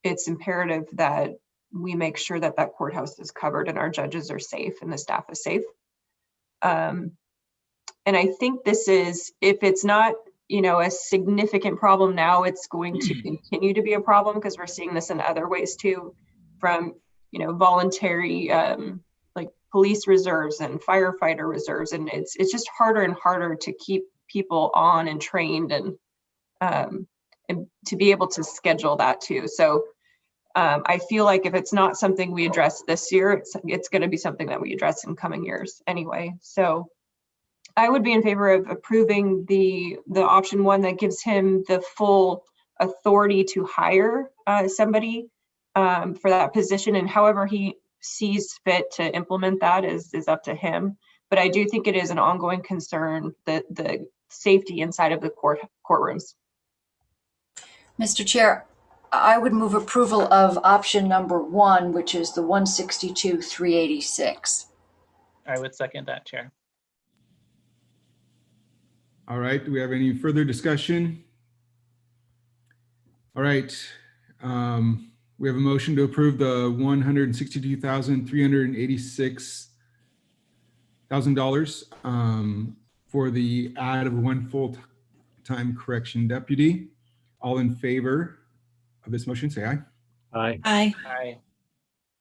it's imperative that we make sure that that courthouse is covered and our judges are safe and the staff is safe. And I think this is, if it's not, a significant problem now, it's going to continue to be a problem because we're seeing this in other ways too, from, voluntary, like police reserves and firefighter reserves. And it's just harder and harder to keep people on and trained and to be able to schedule that too. So I feel like if it's not something we address this year, it's going to be something that we address in coming years anyway. So I would be in favor of approving the option one that gives him the full authority to hire somebody for that position, and however he sees fit to implement that is up to him. But I do think it is an ongoing concern that the safety inside of the courtrooms. Mr. Chair, I would move approval of option number 1, which is the 162,386. I would second that, Chair. All right. Do we have any further discussion? All right. We have a motion to approve the $162,386,000 for the add of 1 full-time correction deputy. All in favor of this motion, say aye. Aye. Aye. Aye.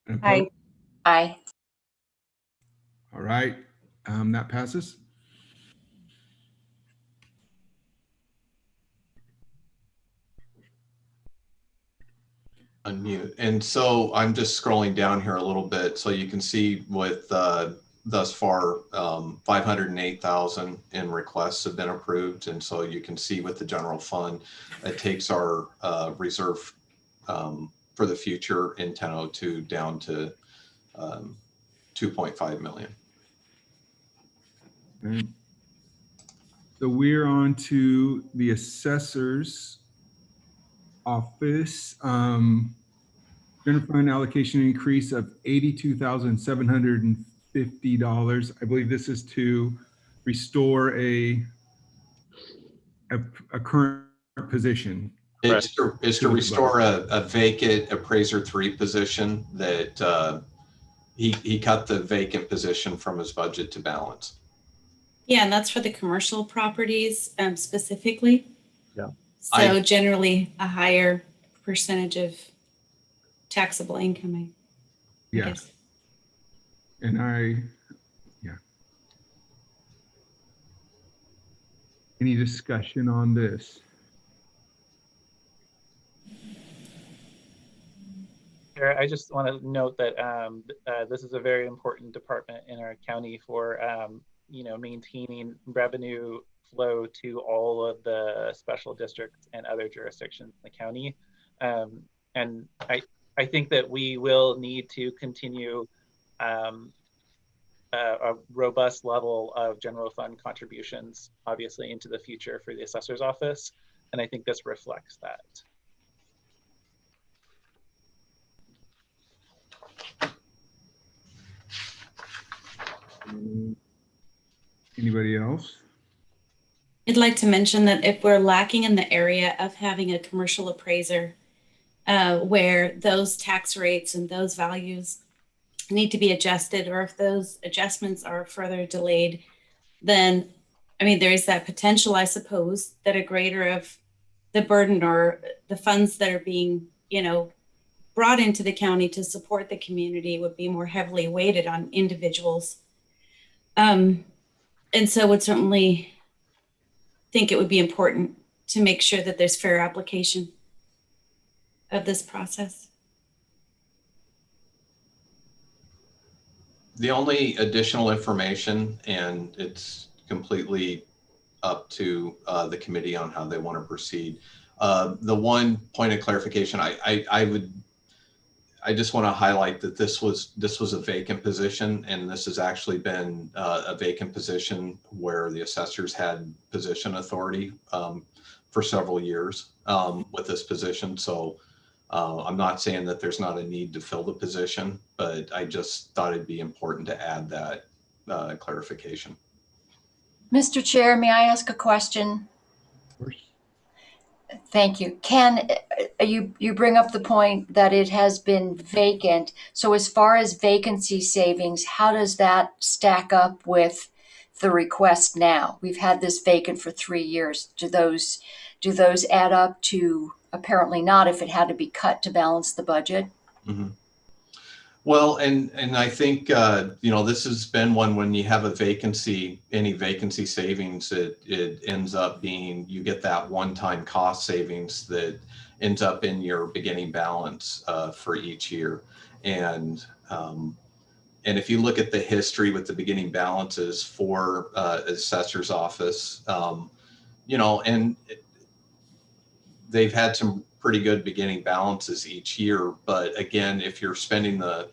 And Aye. opposed? Aye. All right. That passes. Unmute. And so I'm just scrolling down here a little bit so you can see with thus far 508,000 in requests have been approved. And so you can see with the general fund, it takes our reserve for the future in 1002 down to 2.5 million. Okay. So we're on to the assessor's office. General fund allocation increase of $82,750. I believe this is to restore a current position. It's to restore a vacant appraiser 3 position that he cut the vacant position from his budget to balance. Yeah, and that's for the commercial properties specifically. Yeah. So generally a higher percentage of taxable income, I Yeah. guess. And any discussion on this? I just want to note that this is a very important department in our county for maintaining revenue flow to all of the special districts and other jurisdictions in the county. And I think that we will need to continue a robust level of general fund contributions, obviously, into the future for the assessor's office. And I think this reflects that. Anybody else? I'd like to mention that if we're lacking in the area of having a commercial appraiser where those tax rates and those values need to be adjusted, or if those adjustments are further delayed, then, there is that potential, I suppose, that a greater of the burden or the funds that are being, brought into the county to support the community would be more heavily weighted on individuals. And so would certainly think it would be important to make sure that there's fair application of this process. The only additional information, and it's completely up to the committee on how they want to proceed. The one point of clarification, just want to highlight that this was a vacant position, and this has actually been a vacant position where the assessors had position authority for several years with this position. So I'm not saying that there's not a need to fill the position, but I just thought it'd be important to add that clarification. Mr. Chair, may I ask a question? Thank you. Ken, you bring up the point that it has been vacant. So as far as vacancy savings, how does that stack up with the request now? We've had this vacant for 3 years. Do those add up to? Apparently not, if it had to be cut to balance the budget. Mm-hmm. Well, and I think, this has been one when you have a vacancy, any vacancy savings, it ends up being, you get that one-time cost savings that ends up in your beginning balance for each year. And if you look at the history with the beginning balances for assessor's office, and they've had some pretty good beginning balances each year. But again, if you're spending the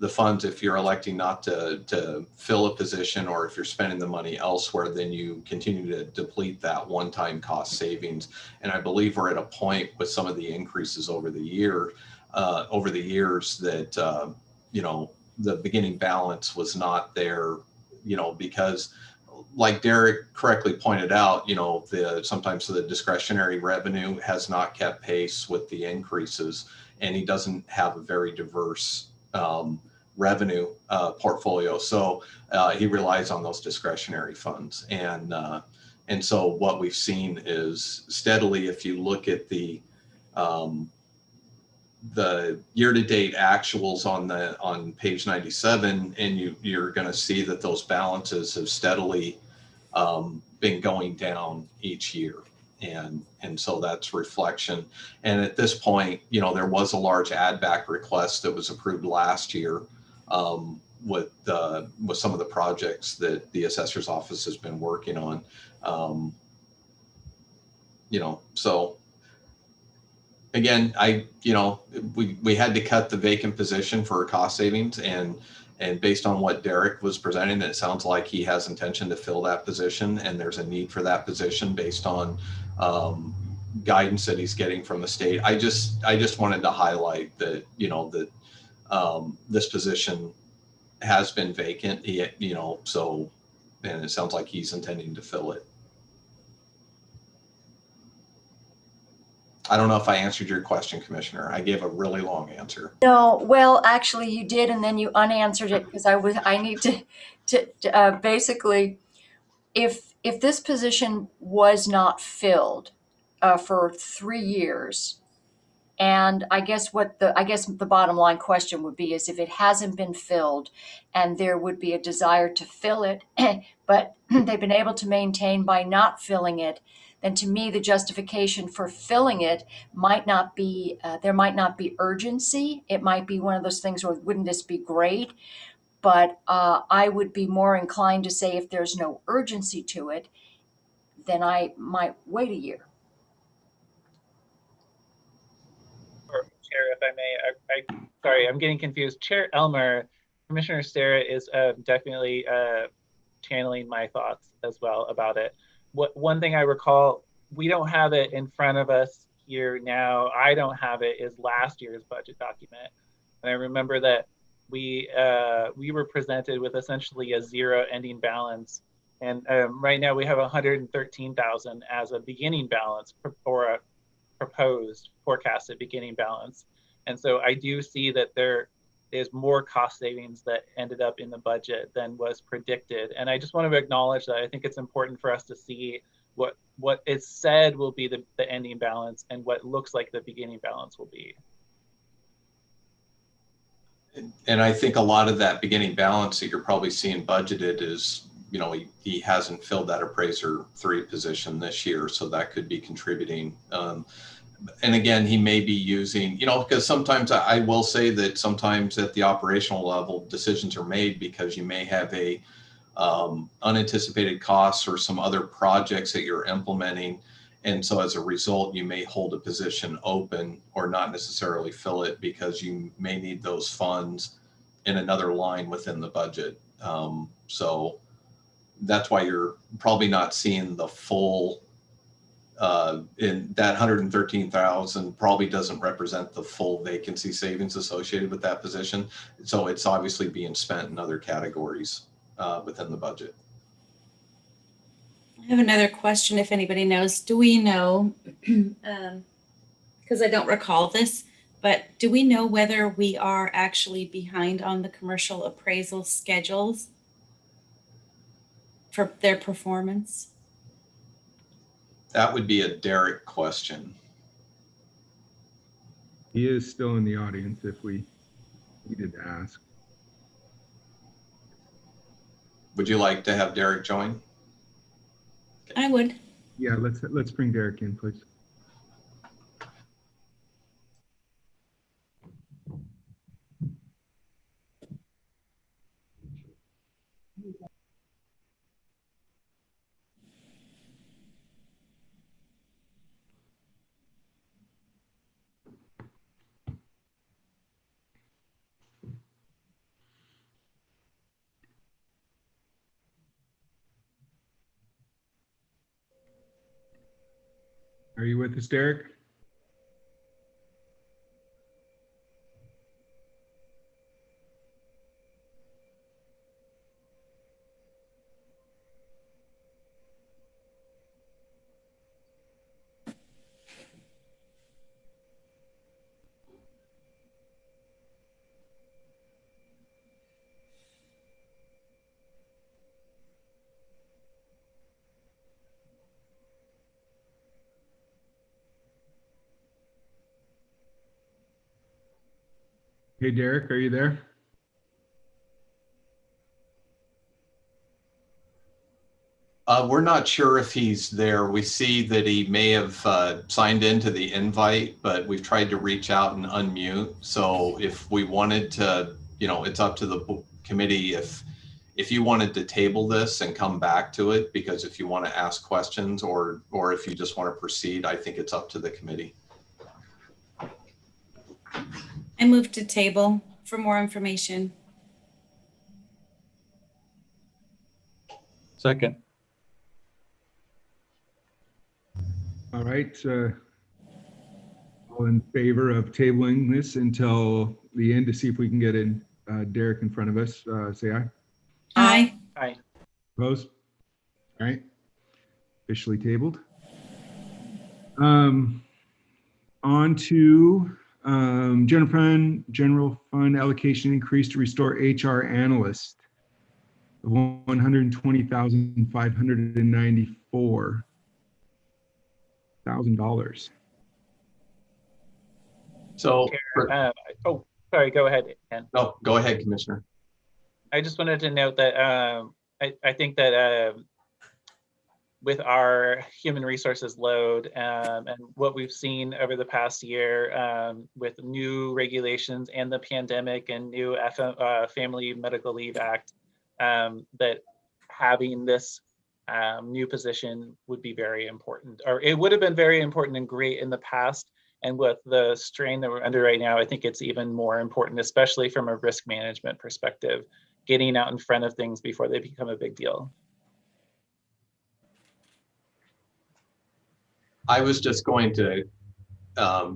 funds, if you're electing not to fill a position, or if you're spending the money elsewhere, then you continue to deplete that one-time cost savings. And I believe we're at a point with some of the increases over the years that, the beginning balance was not there, because like Derek correctly pointed out, sometimes the discretionary revenue has not kept pace with the increases, and he doesn't have a very diverse revenue portfolio. So he relies on those discretionary funds. And so what we've seen is steadily, if you look at the year-to-date actuals on page 97, and you're going to see that those balances have steadily been going down each year. And so that's reflection. And at this point, there was a large add back request that was approved last year with some of the projects that the assessor's office has been working on. So again, we had to cut the vacant position for cost savings, and based on what Derek was presenting, it sounds like he has intention to fill that position, and there's a need for that position based on guidance that he's getting from the state. I just wanted to highlight that, that this position has been vacant, and it sounds like he's intending to fill it. I don't know if I answered your question, Commissioner. I gave a really long answer. No, well, actually you did, and then you unanswered it, because I need to basically, if this position was not filled for 3 years, and I guess the bottom line question would be is if it hasn't been filled and there would be a desire to fill it, but they've been able to maintain by not filling it, then to me the justification for filling it might not be, there might not be urgency. It might be one of those things where wouldn't this be great? But I would be more inclined to say if there's no urgency to it, then I might wait a year. Chair, if I may, sorry, I'm getting confused. Chair Elmer, Commissioner Starrett is definitely channeling my thoughts as well about it. One thing I recall, we don't have it in front of us here now. I don't have it, is last year's budget document. And I remember that we were presented with essentially a zero ending balance. And right now we have 113,000 as a beginning balance, or a proposed forecasted beginning balance. And so I do see that there is more cost savings that ended up in the budget than was predicted. And I just want to acknowledge that I think it's important for us to see what is said will be the ending balance and what looks like the beginning balance will be. And I think a lot of that beginning balance that you're probably seeing budgeted is, he hasn't filled that appraiser 3 position this year, so that could be contributing. And again, he may be using, because sometimes I will say that sometimes at the operational level, decisions are made because you may have unanticipated costs or some other projects that you're implementing. And so as a result, you may hold a position open or not necessarily fill it because you may need those funds in another line within the budget. So that's why you're probably not seeing the full, in that 113,000 probably doesn't represent the full vacancy savings associated with that position. So it's obviously being spent in other categories within the budget. I have another question if anybody knows. Do we know, because I don't recall this, but do we know whether we are actually behind on the commercial appraisal schedules for their performance? That would be a Derek question. He is still in the audience if we needed to ask. Would you like to have Derek join? I would. Yeah, let's bring Derek in, please. Are you with us, Derek? Hey, Derek, are you there? We're not sure if he's there. We see that he may have signed into the invite, but we've tried to reach out and unmute. So if we wanted to, it's up to the committee if you wanted to table this and come back to it, because if you want to ask questions or if you just want to proceed, I think it's up to the committee. I moved to table for more information. Second. All right. All in favor of tabling this until the end to see if we can get in Derek in front of us, say aye. Aye. Aye. Opposed? All right. Officially tabled. On to general fund allocation increase to restore HR analyst of $120,594. So, Oh, sorry, go ahead, Ken. no, go ahead, Commissioner. I just wanted to note that I think that with our human resources load and what we've seen over the past year with new regulations and the pandemic and new Family Medical Leave Act, that having this new position would be very important, or it would have been very important and great in the past. And with the strain that we're under right now, I think it's even more important, especially from a risk management perspective, getting out in front of things before they become a big deal. I was just going to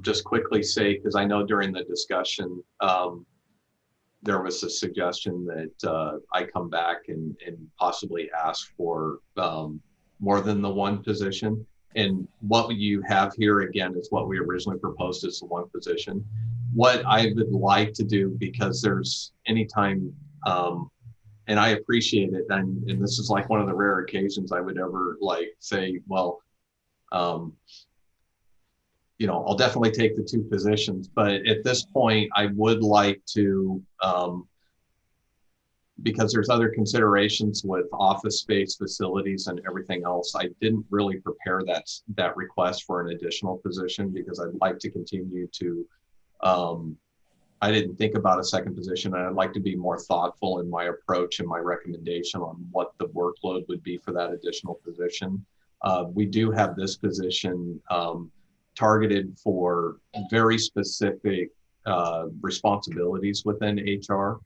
just quickly say, because I know during the discussion, there was a suggestion that I come back and possibly ask for more than the one position. And what you have here again is what we originally proposed as the one position. What I would like to do, because there's anytime, and I appreciate it, and this is like one of the rare occasions I would ever like say, well, I'll definitely take the two positions, but at this point, I would like to, because there's other considerations with office space, facilities, and everything else. I didn't really prepare that request for an additional position because I'd like to continue to. I didn't think about a second position, and I'd like to be more thoughtful in my approach and my recommendation on what the workload would be for that additional position. We do have this position targeted for very specific responsibilities within HR.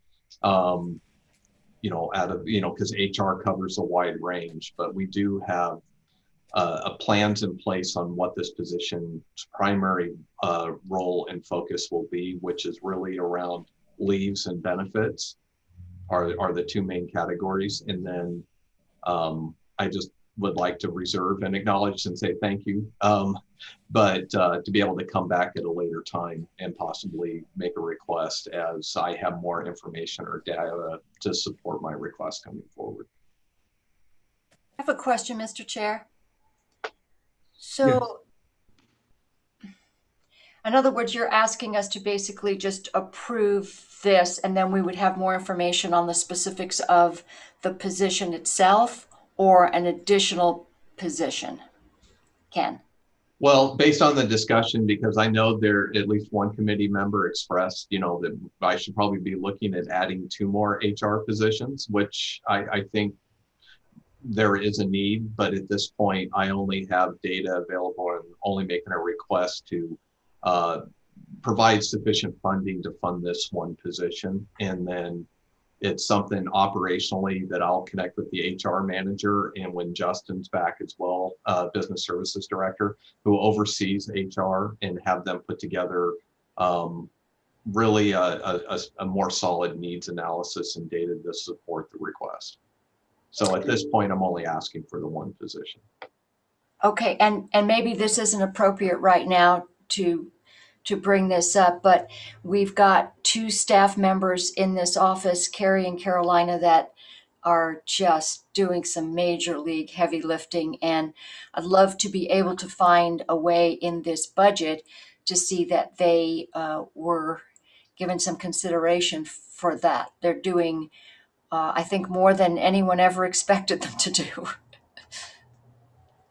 Because HR covers a wide range, but we do have plans in place on what this position's primary role and focus will be, which is really around leaves and benefits are the two main categories. And then I just would like to reserve and acknowledge and say thank you. But to be able to come back at a later time and possibly make a request as I have more information or data to support my request coming forward. I have a question, Mr. Chair. So, in other words, you're asking us to basically just approve this, and then we would have more information on the specifics of the position itself or an additional position. Ken? Well, based on the discussion, because I know there at least one committee member expressed, that I should probably be looking at adding 2 more HR positions, which I think there is a need, but at this point, I only have data available and only making a request to provide sufficient funding to fund this one position. And then it's something operationally that I'll connect with the HR manager, and when Justin's back as well, business services director, who oversees HR, and have them put together really a more solid needs analysis and data to support the request. So at this point, I'm only asking for the one position. Okay, and maybe this isn't appropriate right now to bring this up, but we've got 2 staff members in this office, Carrie and Carolina, that are just doing some major league heavy lifting. And I'd love to be able to find a way in this budget to see that they were given some consideration for that. They're doing, I think, more than anyone ever expected them to do.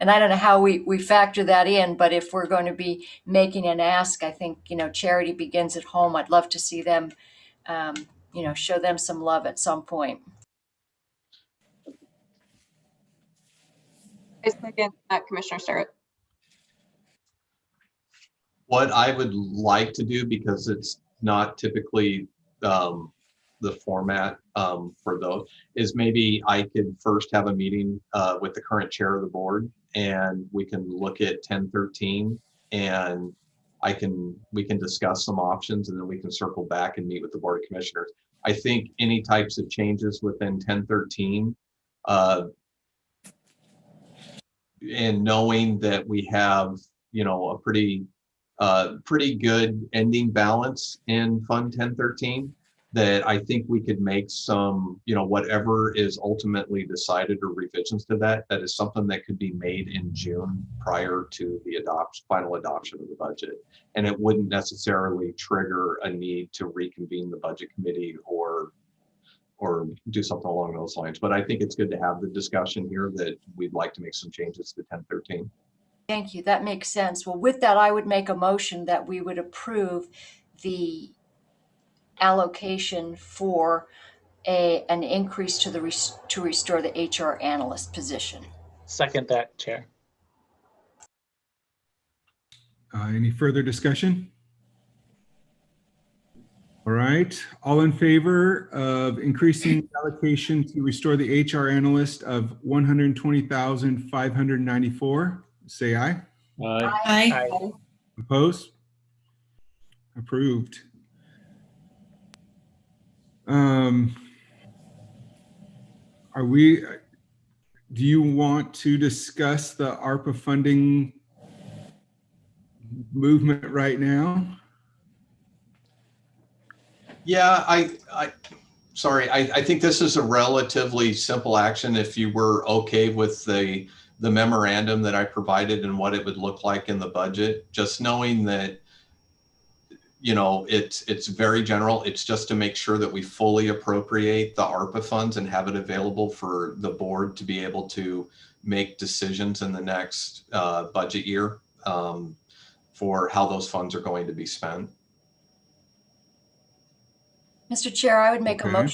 And I don't know how we factor that in, but if we're going to be making an ask, I think, charity begins at home. I'd love to see them, show them some love at some point. I second that, Commissioner Sterrett. What I would like to do, because it's not typically the format for those, is maybe I could first have a meeting with the current chair of the board, and we can look at 1013, and we can discuss some options, and then we can circle back and meet with the board of commissioners. I think any types of changes within 1013, and knowing that we have a pretty good ending balance in Fund 1013, that I think we could make some, whatever is ultimately decided or revisions to that is something that could be made in June prior to the final adoption of the budget. And it wouldn't necessarily trigger a need to reconvene the budget committee or do something along those lines. But I think it's good to have the discussion here that we'd like to make some changes to 1013. Thank you. That makes sense. Well, with that, I would make a motion that we would approve the allocation for an increase to restore the HR analyst position. Second that, Chair. Any further discussion? All right, all in favor of increasing the allocation to restore the HR analyst of $120,594, say aye. Aye. Opposed? Approved. Do you want to discuss the ARPA funding movement right now? Yeah, I think this is a relatively simple action. If you were okay with the memorandum that I provided and what it would look like in the budget, just knowing that, it's very general. It's just to make sure that we fully appropriate the ARPA funds and have it available for the board to be able to make decisions in the next budget year for how those funds are going to be spent. Mr. Chair, I would make a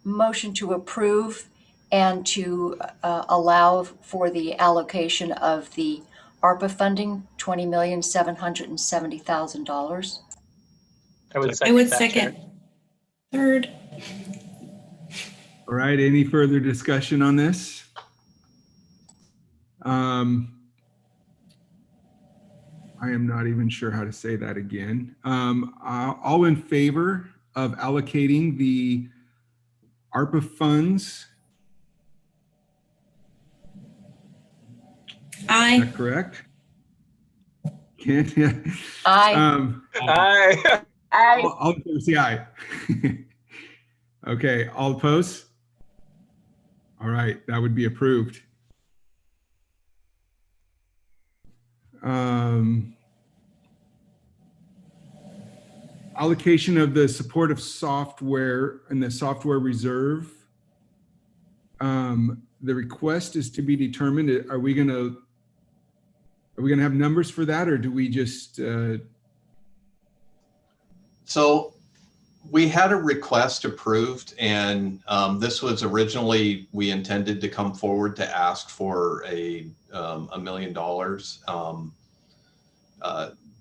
motion to approve and to allow for the allocation of the ARPA funding, $20,770,000. I would I second would that, Chair. second. Third. All right, any further discussion on this? I am not even sure how to say that again. All in favor of allocating the ARPA funds? Is Aye. that correct? Can't, yeah. Aye. Aye. All in favor, say aye. Okay, all opposed? All right, that would be approved. Allocation of the supportive software and the software reserve. The request is to be determined. Are we gonna have numbers for that, or do we just? So we had a request approved, and this was originally, we intended to come forward to ask for $1 million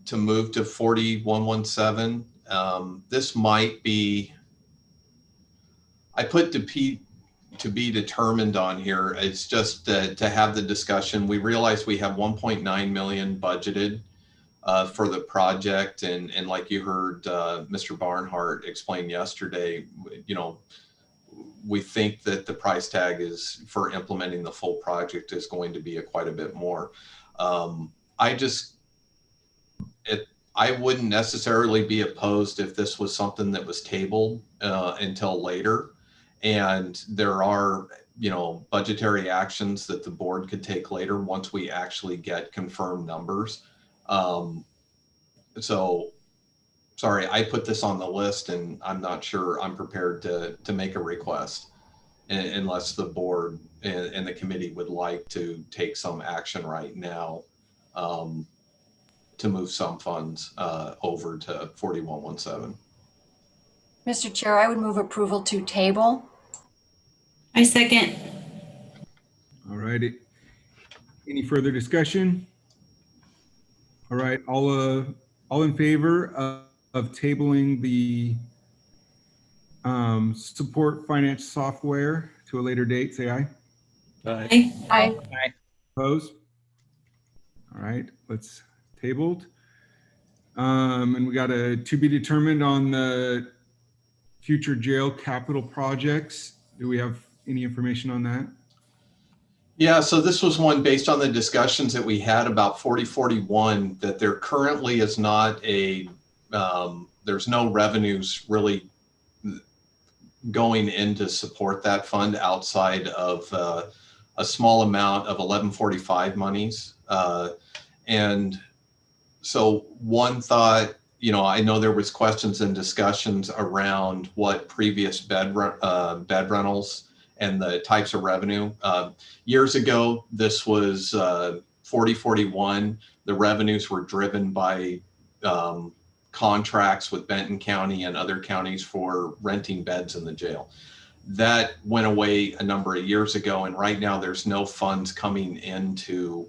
to move to 4117. This might be, I put to be determined on here. It's just to have the discussion. We realize we have 1.9 million budgeted for the project, and like you heard Mr. Barnhart explain yesterday, you know, we think that the price tag is for implementing the full project is going to be quite a bit more. I wouldn't necessarily be opposed if this was something that was tabled until later. And there are, you know, budgetary actions that the board could take later once we actually get confirmed numbers. So, sorry, I put this on the list, and I'm not sure I'm prepared to make a request unless the board and the committee would like to take some action right now to move some funds over to 4117. Mr. Chair, I would move approval to table. I second. All righty. Any further discussion? All right, all in favor of tabling the support finance software to a later date, say aye. Aye. Aye. Aye. Opposed? All right, let's tabled. And we got a to be determined on the future jail capital projects. Do we have any information on that? Yeah, so this was one based on the discussions that we had about 4041, that there currently is not there's no revenues really going in to support that fund outside of a small amount of 1145 monies. And so one thought, you know, I know there was questions and discussions around what previous bed rentals and the types of revenue. Years ago, this was 4041. The revenues were driven by contracts with Benton County and other counties for renting beds in the jail. That went away a number of years ago, and right now there's no funds coming into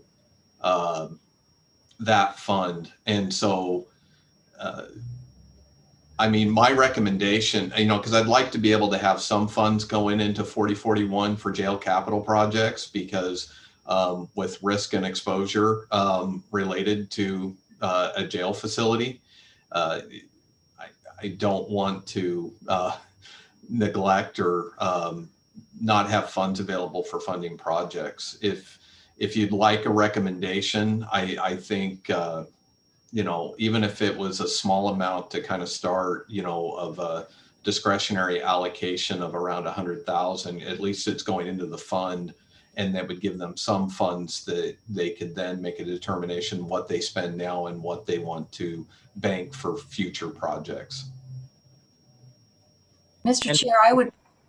that fund. And so, I mean, my recommendation, you know, because I'd like to be able to have some funds going into 4041 for jail capital projects, because with risk and exposure related to a jail facility, I don't want to neglect or not have funds available for funding projects. If you'd like a recommendation, I think, you know, even if it was a small amount to kind of start, you know, of a discretionary allocation of around 100,000, at least it's going into the fund, and that would give them some funds that they could then make a determination what they spend now and what they want to bank for future projects. Mr. Chair,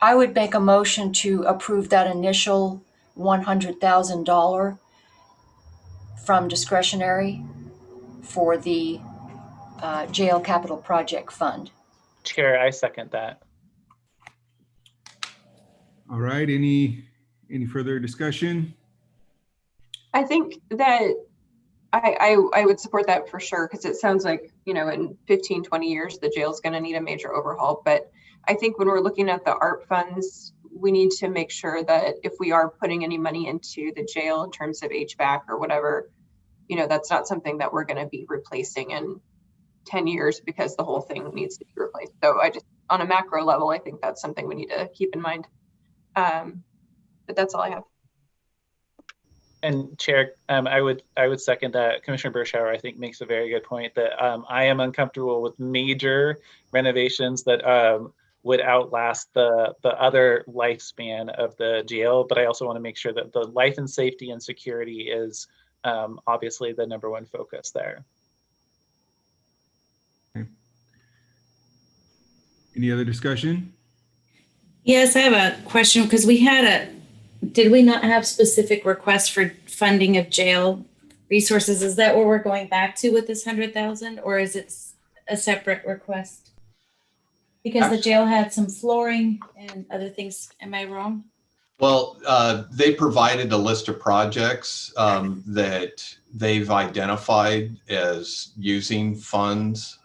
I would make a motion to approve that initial $100,000 from discretionary for the jail capital project fund. Chair, I second that. All right, any any further discussion? I think that I would support that for sure, because it sounds like, you know, in 15, 20 years, the jail's going to need a major overhaul. But I think when we're looking at the art funds, we need to make sure that if we are putting any money into the jail in terms of HVAC or whatever, you know, that's not something that we're going to be replacing in 10 years because the whole thing needs to be replaced. So I just, on a macro level, I think that's something we need to keep in mind. But that's all I have. And Chair, I would second that. Commissioner Bershauer, I think, makes a very good point that I am uncomfortable with major renovations that would outlast the other lifespan of the jail. But I also want to make sure that the life and safety and security is obviously the #1 focus there. Okay. Any other discussion? Yes, I have a question because did we not have specific requests for funding of jail resources? Is that what we're going back to with this 100,000, or is it a separate request? Because the jail had some flooring and other things. Am I wrong? Well, they provided a list of projects that they've identified as using funds,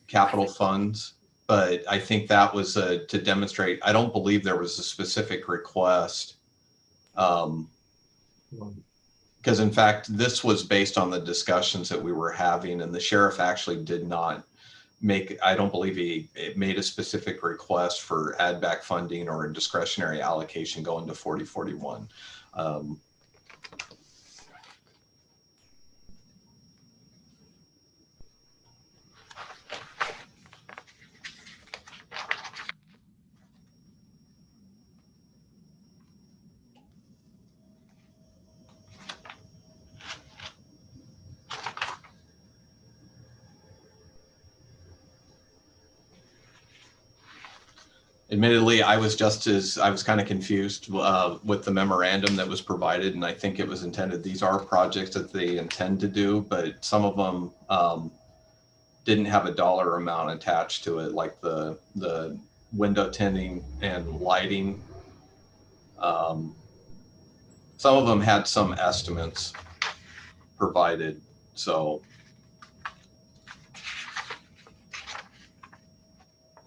capital funds. But I think that was to demonstrate. I don't believe there was a specific request. Because in fact, this was based on the discussions that we were having, and the sheriff actually did not make, I don't believe he made a specific request for add back funding or a discretionary allocation going to 4041. Admittedly, I was kind of confused with the memorandum that was provided, and I think it was intended, these are projects that they intend to do, but some of them didn't have a dollar amount attached to it, like the window tinting and lighting. Some of them had some estimates provided, so.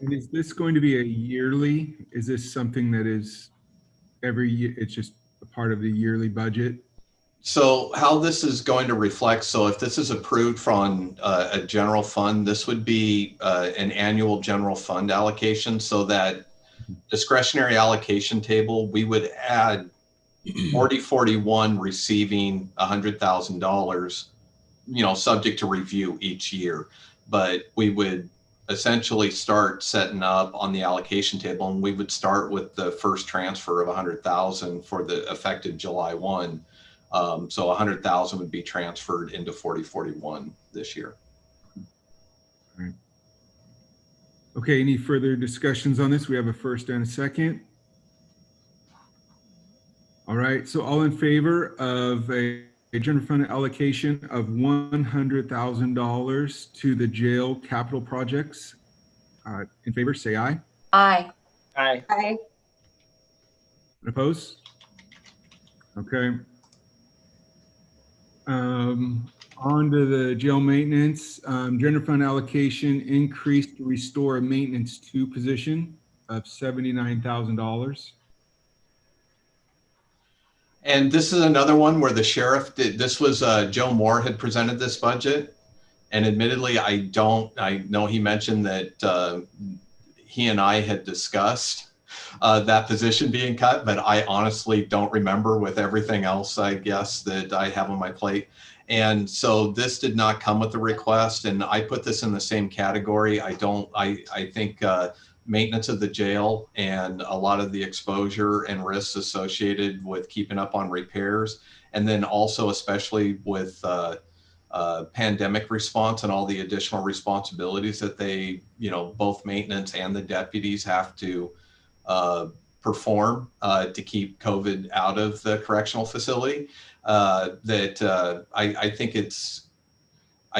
And is this going to be a yearly? Is this something that is every year? It's just a part of the yearly budget? So how this is going to reflect, so if this is approved from a general fund, this would be an annual general fund allocation. So that discretionary allocation table, we would add 4041 receiving $100,000, you know, subject to review each year. But we would essentially start setting up on the allocation table, and we would start with the first transfer of 100,000 for the effective July 1. So 100,000 would be transferred into 4041 this year. All right. Okay, any further discussions on this? We have a first and a second. All right, so all in favor of a general fund allocation of $100,000 to the jail capital projects, in favor, say aye. Aye. Aye. Aye. Opposed? Okay. On to the jail maintenance, general fund allocation increased to restore a maintenance 2 position of $79,000. And this is another one where the sheriff did, this was Joe Moore had presented this budget. And admittedly, I know he mentioned that he and I had discussed that position being cut, but I honestly don't remember with everything else, I guess, that I have on my plate. And so this did not come with the request, and I put this in the same category. I think maintenance of the jail and a lot of the exposure and risks associated with keeping up on repairs, and then also especially with pandemic response and all the additional responsibilities that they, you know, both maintenance and the deputies have to perform to keep COVID out of the correctional facility. I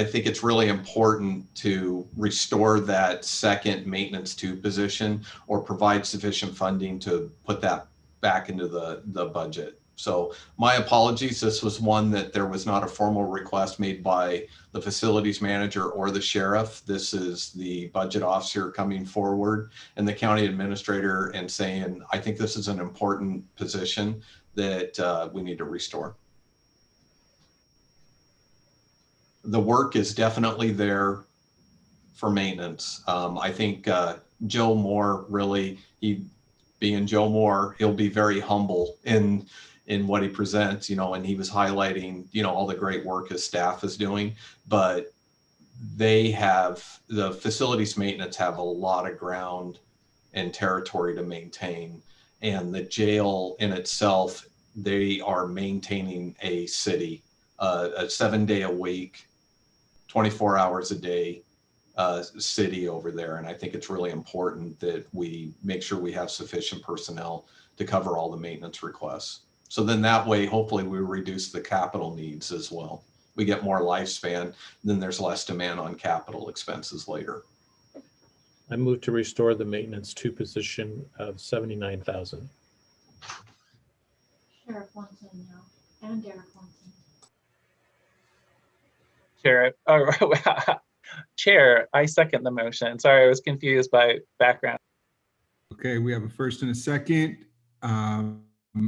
think it's really important to restore that second maintenance 2 position or provide sufficient funding to put that back into the budget. So my apologies. This was one that there was not a formal request made by the facilities manager or the sheriff. This is the budget officer coming forward and the county administrator and saying, I think this is an important position that we need to restore. The work is definitely there for maintenance. I think Joe Moore really, being Joe Moore, he'll be very humble in what he presents, and he was highlighting, all the great work his staff is doing, but the facilities maintenance have a lot of ground and territory to maintain. And the jail in itself, they are maintaining a city, a 7-day a week, 24 hours a day city over there. And I think it's really important that we make sure we have sufficient personnel to cover all the maintenance requests. So then that way, hopefully we reduce the capital needs as well. We get more lifespan, then there's less demand on capital expenses later. I move to restore the maintenance 2 position of $79,000. Sheriff wants in now, and Derek wants in. Chair, I second the motion. Sorry, I was confused by background. Okay, we have a first and a second.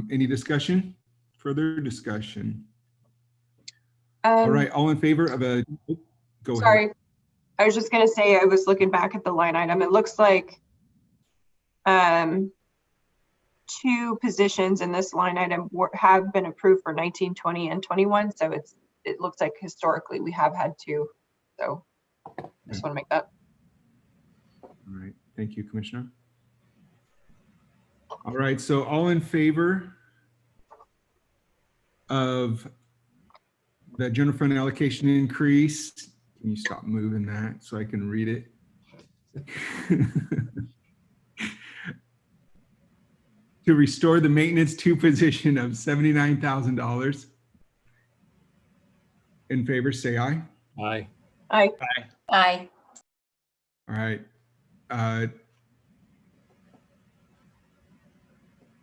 Any discussion? Further discussion? All right, all in favor of a, go ahead. Sorry, I was just gonna say, I was looking back at the line item. It looks like 2 positions in this line item have been approved for 19, 20, and 21. So it looks like historically we have had 2. So I just want to make that. All right, thank you, Commissioner. All right, so all in favor of the general fund allocation increase? Can you stop moving that so I can read it? To restore the maintenance 2 position of $79,000. In favor, say aye. Aye. Aye. Aye. All right.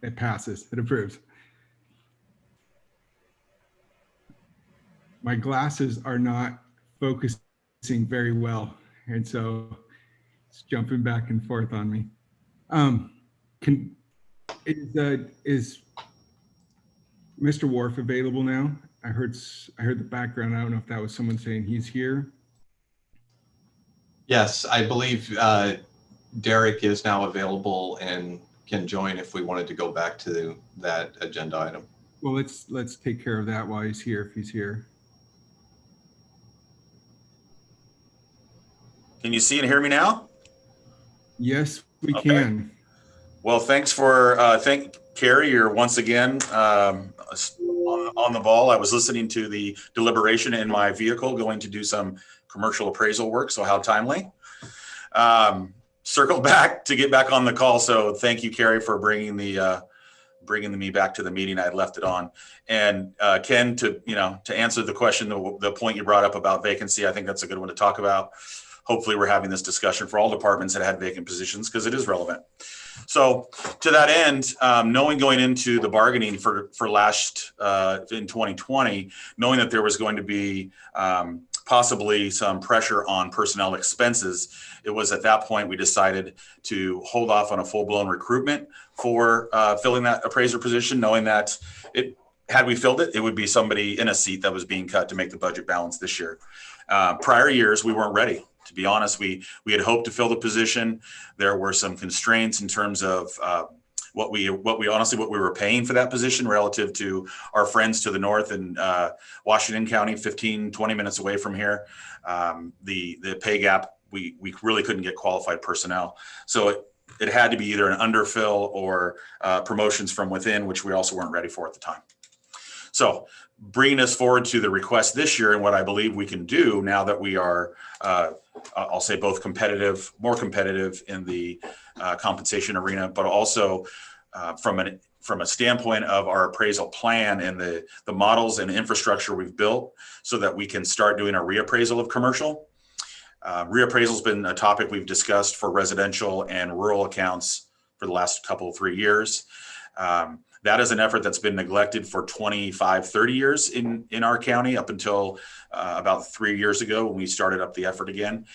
It passes. It approves. My glasses are not focusing very well, and so it's jumping back and forth on me. Is Mr. Wharf available now? I heard the background. I don't know if that was someone saying he's here. Yes, I believe Derek is now available and can join if we wanted to go back to that agenda item. Well, let's take care of that while he's here, if he's here. Can you see and hear me now? Yes, we Okay. can. Well, thanks for, thank Carrie, you're once again on the ball. I was listening to the deliberation in my vehicle going to do some commercial appraisal work, so how timely. Circle back to get back on the call, so thank you, Carrie, for bringing me back to the meeting. I had left it on. And Ken, to answer the question, the point you brought up about vacancy, I think that's a good one to talk about. Hopefully we're having this discussion for all departments that had vacant positions because it is relevant. So to that end, knowing going into the bargaining for last in 2020, knowing that there was going to be possibly some pressure on personnel expenses, it was at that point we decided to hold off on a full-blown recruitment for filling that appraiser position, knowing that had we filled it, it would be somebody in a seat that was being cut to make the budget balance this year. Prior years, we weren't ready. To be honest, we had hoped to fill the position. There were some constraints in terms of what we were paying for that position relative to our friends to the north in Washington County, 15, 20 minutes away from here. The pay gap, we really couldn't get qualified personnel. So it had to be either an underfill or promotions from within, which we also weren't ready for at the time. So bringing us forward to the request this year and what I believe we can do now that we are, I'll say both more competitive in the compensation arena, but also from a standpoint of our appraisal plan and the models and infrastructure we've built so that we can start doing a reappraisal of commercial. Reappraisal has been a topic we've discussed for residential and rural accounts for the last 3 years. That is an effort that's been neglected for 25, 30 years in our county up until about 3 years ago when we started up the effort again.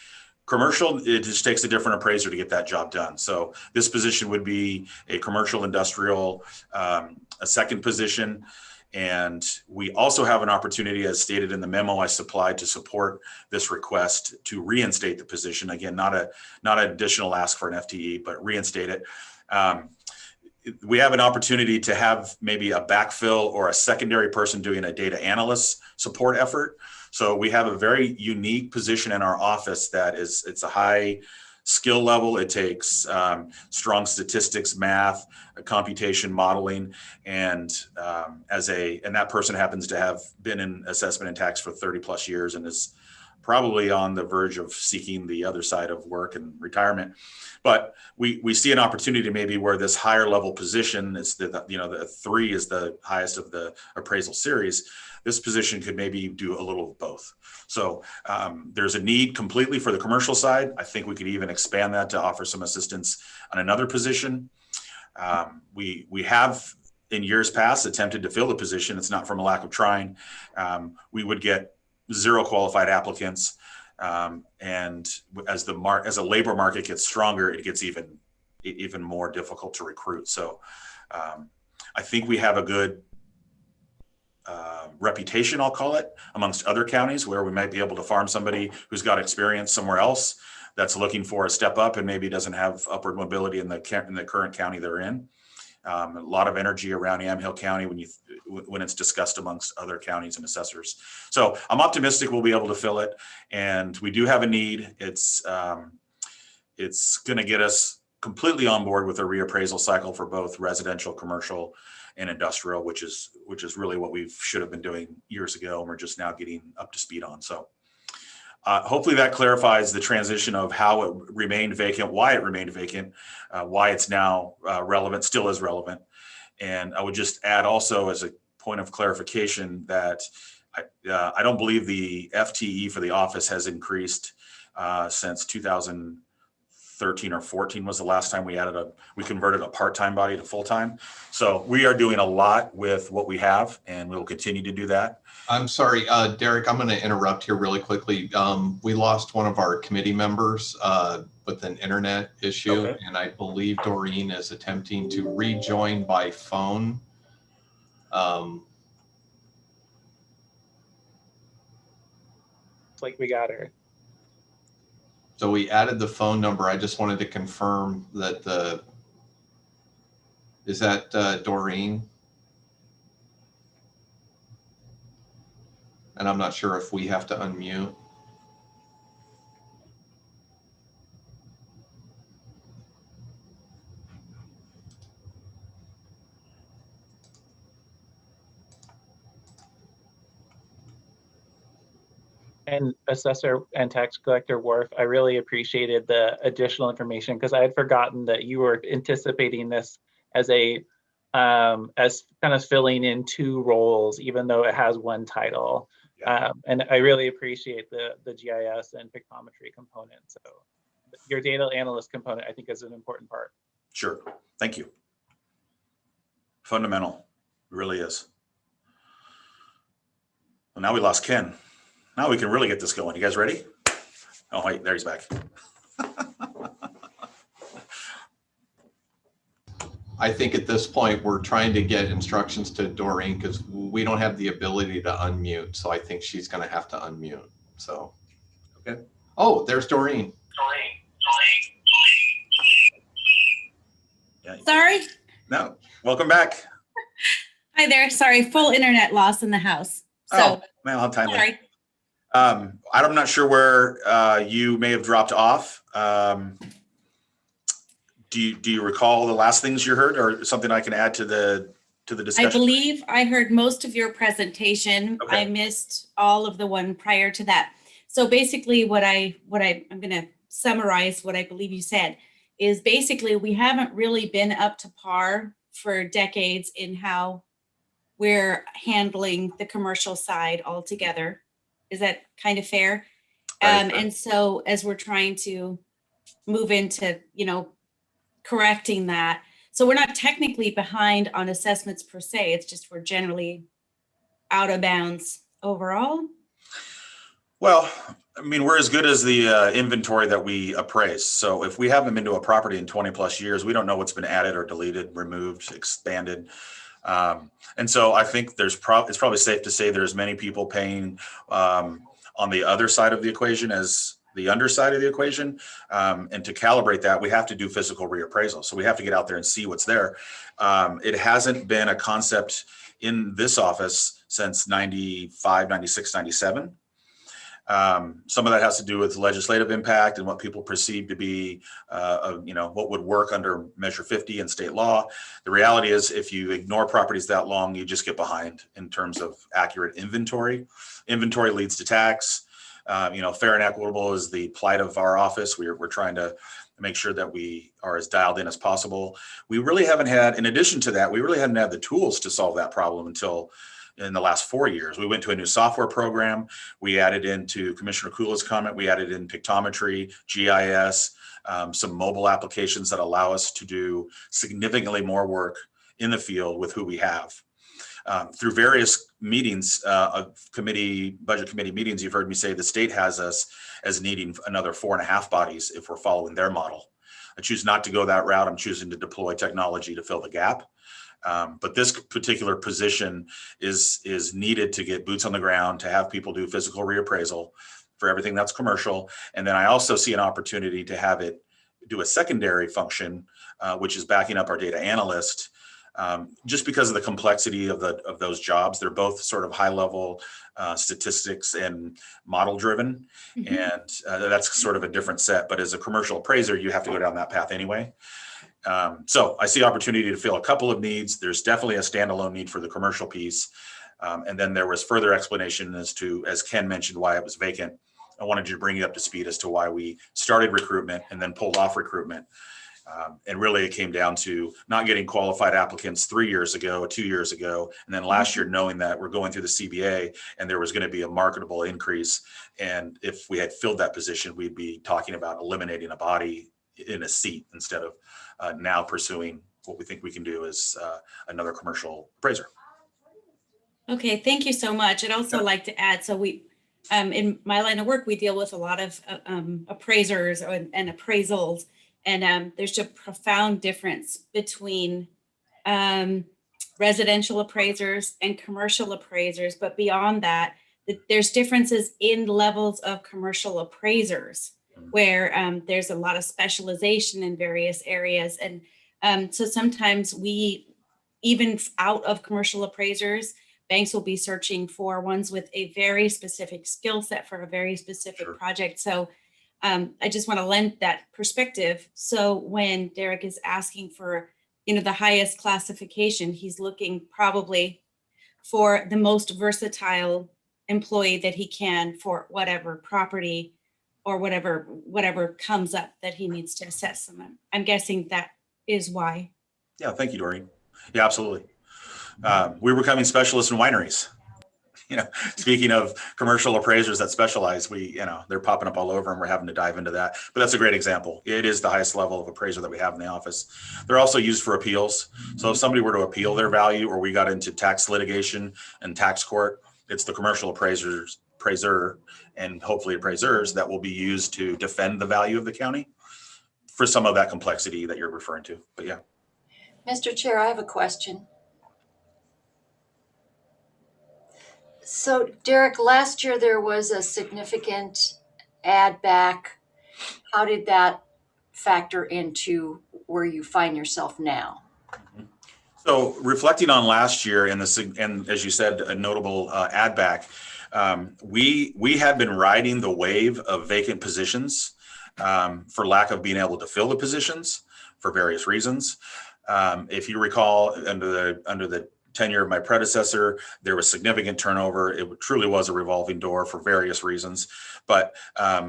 Commercial, it just takes a different appraiser to get that job done. So this position would be a commercial industrial, a second position. And we also have an opportunity, as stated in the memo I supplied, to support this request to reinstate the position. Again, not an additional ask for an FTE, but reinstate it. We have an opportunity to have maybe a backfill or a secondary person doing a data analyst support effort. So we have a very unique position in our office that it's a high skill level. It takes strong statistics, math, computation, modeling, and that person happens to have been in assessment and tax for 30 plus years and is probably on the verge of seeking the other side of work and retirement. But we see an opportunity maybe where this higher level position is the 3 is the highest of the appraisal series. This position could maybe do a little of both. So there's a need completely for the commercial side. I think we could even expand that to offer some assistance on another position. We have in years past attempted to fill the position. It's not from a lack of trying. We would get 0 qualified applicants. And as a labor market gets stronger, it gets even more difficult to recruit. So I think we have a good reputation, I'll call it, amongst other counties where we might be able to farm somebody who's got experience somewhere else that's looking for a step up and maybe doesn't have upward mobility in the current county they're in. A lot of energy around Yamhill County when it's discussed amongst other counties and assessors. So I'm optimistic we'll be able to fill it, and we do have a need. It's going to get us completely on board with a reappraisal cycle for both residential, commercial, and industrial, which is really what we should have been doing years ago, and we're just now getting up to speed on. So hopefully that clarifies the transition of how it remained vacant, why it remained vacant, why it's now relevant, still is relevant. And I would just add also as a point of clarification that I don't believe the FTE for the office has increased since 2013 or 14 was the last time we converted a part-time body to full-time. So we are doing a lot with what we have, and we will continue to do that. I'm sorry, Derek, I'm going to interrupt here really quickly. We lost one of our committee members with an internet issue, okay. And I believe Doreen is attempting to rejoin by phone. It's like we got her. So we added the phone number. I just wanted to confirm that is that Doreen? And I'm not sure if we have to unmute. And Assessor and Tax Collector Worf, I really appreciated the additional information because I had forgotten that you were anticipating this as as kind of filling in 2 roles, even though it has 1 title. Yeah. And I really appreciate the GIS and pictometry component. So your data analyst component, I think, is an important part. Sure. Thank you. Fundamental. It really is. Well, now we lost Ken. Now we can really get this going. You guys ready? Oh, wait, there he's back. I think at this point, we're trying to get instructions to Doreen because we don't have the ability to unmute. So I think she's going to have to unmute. So, okay. Oh, there's Doreen. Yeah. Sorry. No, welcome back. Hi there. Sorry, full internet loss in the house. So, oh, man, how timely. Sorry. I'm not sure where you may have dropped off. Do you recall the last things you heard, or something I can add to the discussion? I believe I heard most of your presentation. Okay. I missed all of the one prior to that. So basically, what I'm going to summarize what I believe you said is basically we haven't really been up to par for decades in how we're handling the commercial side altogether. Is that kind of fair? And so as we're trying to move into, correcting that. So we're not technically behind on assessments per se. It's just we're generally out of bounds overall. Well, I mean, we're as good as the inventory that we appraise. So if we haven't been to a property in 20 plus years, we don't know what's been added or deleted, removed, expanded. And so I think it's probably safe to say there's many people paying on the other side of the equation as the underside of the equation. And to calibrate that, we have to do physical reappraisal. So we have to get out there and see what's there. It hasn't been a concept in this office since 95, 96, 97. Some of that has to do with legislative impact and what people perceive to be, what would work under Measure 50 and state law. The reality is, if you ignore properties that long, you just get behind in terms of accurate inventory. Inventory leads to tax. Fair and equitable is the plight of our office. We're trying to make sure that we are as dialed in as possible. We really haven't had, in addition to that, we really haven't had the tools to solve that problem until in the last 4 years. We went to a new software program. We added into Commissioner Kula's comment, we added in pictometry, GIS, some mobile applications that allow us to do significantly more work in the field with who we have. Through various meetings, budget committee meetings, you've heard me say the state has us as needing another 4.5 bodies if we're following their model. I choose not to go that route. I'm choosing to deploy technology to fill the gap. But this particular position is needed to get boots on the ground, to have people do physical reappraisal for everything that's commercial. And then I also see an opportunity to have it do a secondary function, which is backing up our data analyst, just because of the complexity of those jobs. They're both sort of high level statistics and model driven. Mm-hmm. And that's sort of a different set. But as a commercial appraiser, you have to go down that path anyway. So I see opportunity to fill a couple of needs. There's definitely a standalone need for the commercial piece. And then there was further explanation as Ken mentioned, why it was vacant. I wanted to bring you up to speed as to why we started recruitment and then pulled off recruitment. And really it came down to not getting qualified applicants 3 years ago, 2 years ago. And then last year, knowing that we're going through the CBA and there was going to be a marketable increase. And if we had filled that position, we'd be talking about eliminating a body in a seat instead of now pursuing what we think we can do as another commercial appraiser. Okay, thank you so much. I'd also like to add, so we, in my line of work, we deal with a lot of appraisers and appraisals, and there's a profound difference between residential appraisers and commercial appraisers. But beyond that, there's differences in levels of commercial appraisers, where there's a lot of specialization in various areas. And so sometimes we, even out of commercial appraisers, banks will be searching for ones with a very specific skill set for a very specific project. So I just want to lend that perspective. So when Derek is asking for, the highest classification, he's looking probably for the most versatile employee that he can for whatever property or whatever comes up that he needs to assess them. I'm guessing that is why. Yeah, thank you, Doreen. Yeah, absolutely. We're becoming specialists in wineries. Speaking of commercial appraisers that specialize, they're popping up all over and we're having to dive into that. But that's a great example. It is the highest level of appraiser that we have in the office. They're also used for appeals. So if somebody were to appeal their value, or we got into tax litigation and tax court, it's the commercial appraiser and hopefully appraisers that will be used to defend the value of the county for some of that complexity that you're referring to. But yeah. Mr. Chair, I have a question. So Derek, last year there was a significant add back. How did that factor into where you find yourself now? So reflecting on last year and as you said, a notable add back, we had been riding the wave of vacant positions for lack of being able to fill the positions for various reasons. If you recall, under the tenure of my predecessor, there was significant turnover. It truly was a revolving door for various reasons, but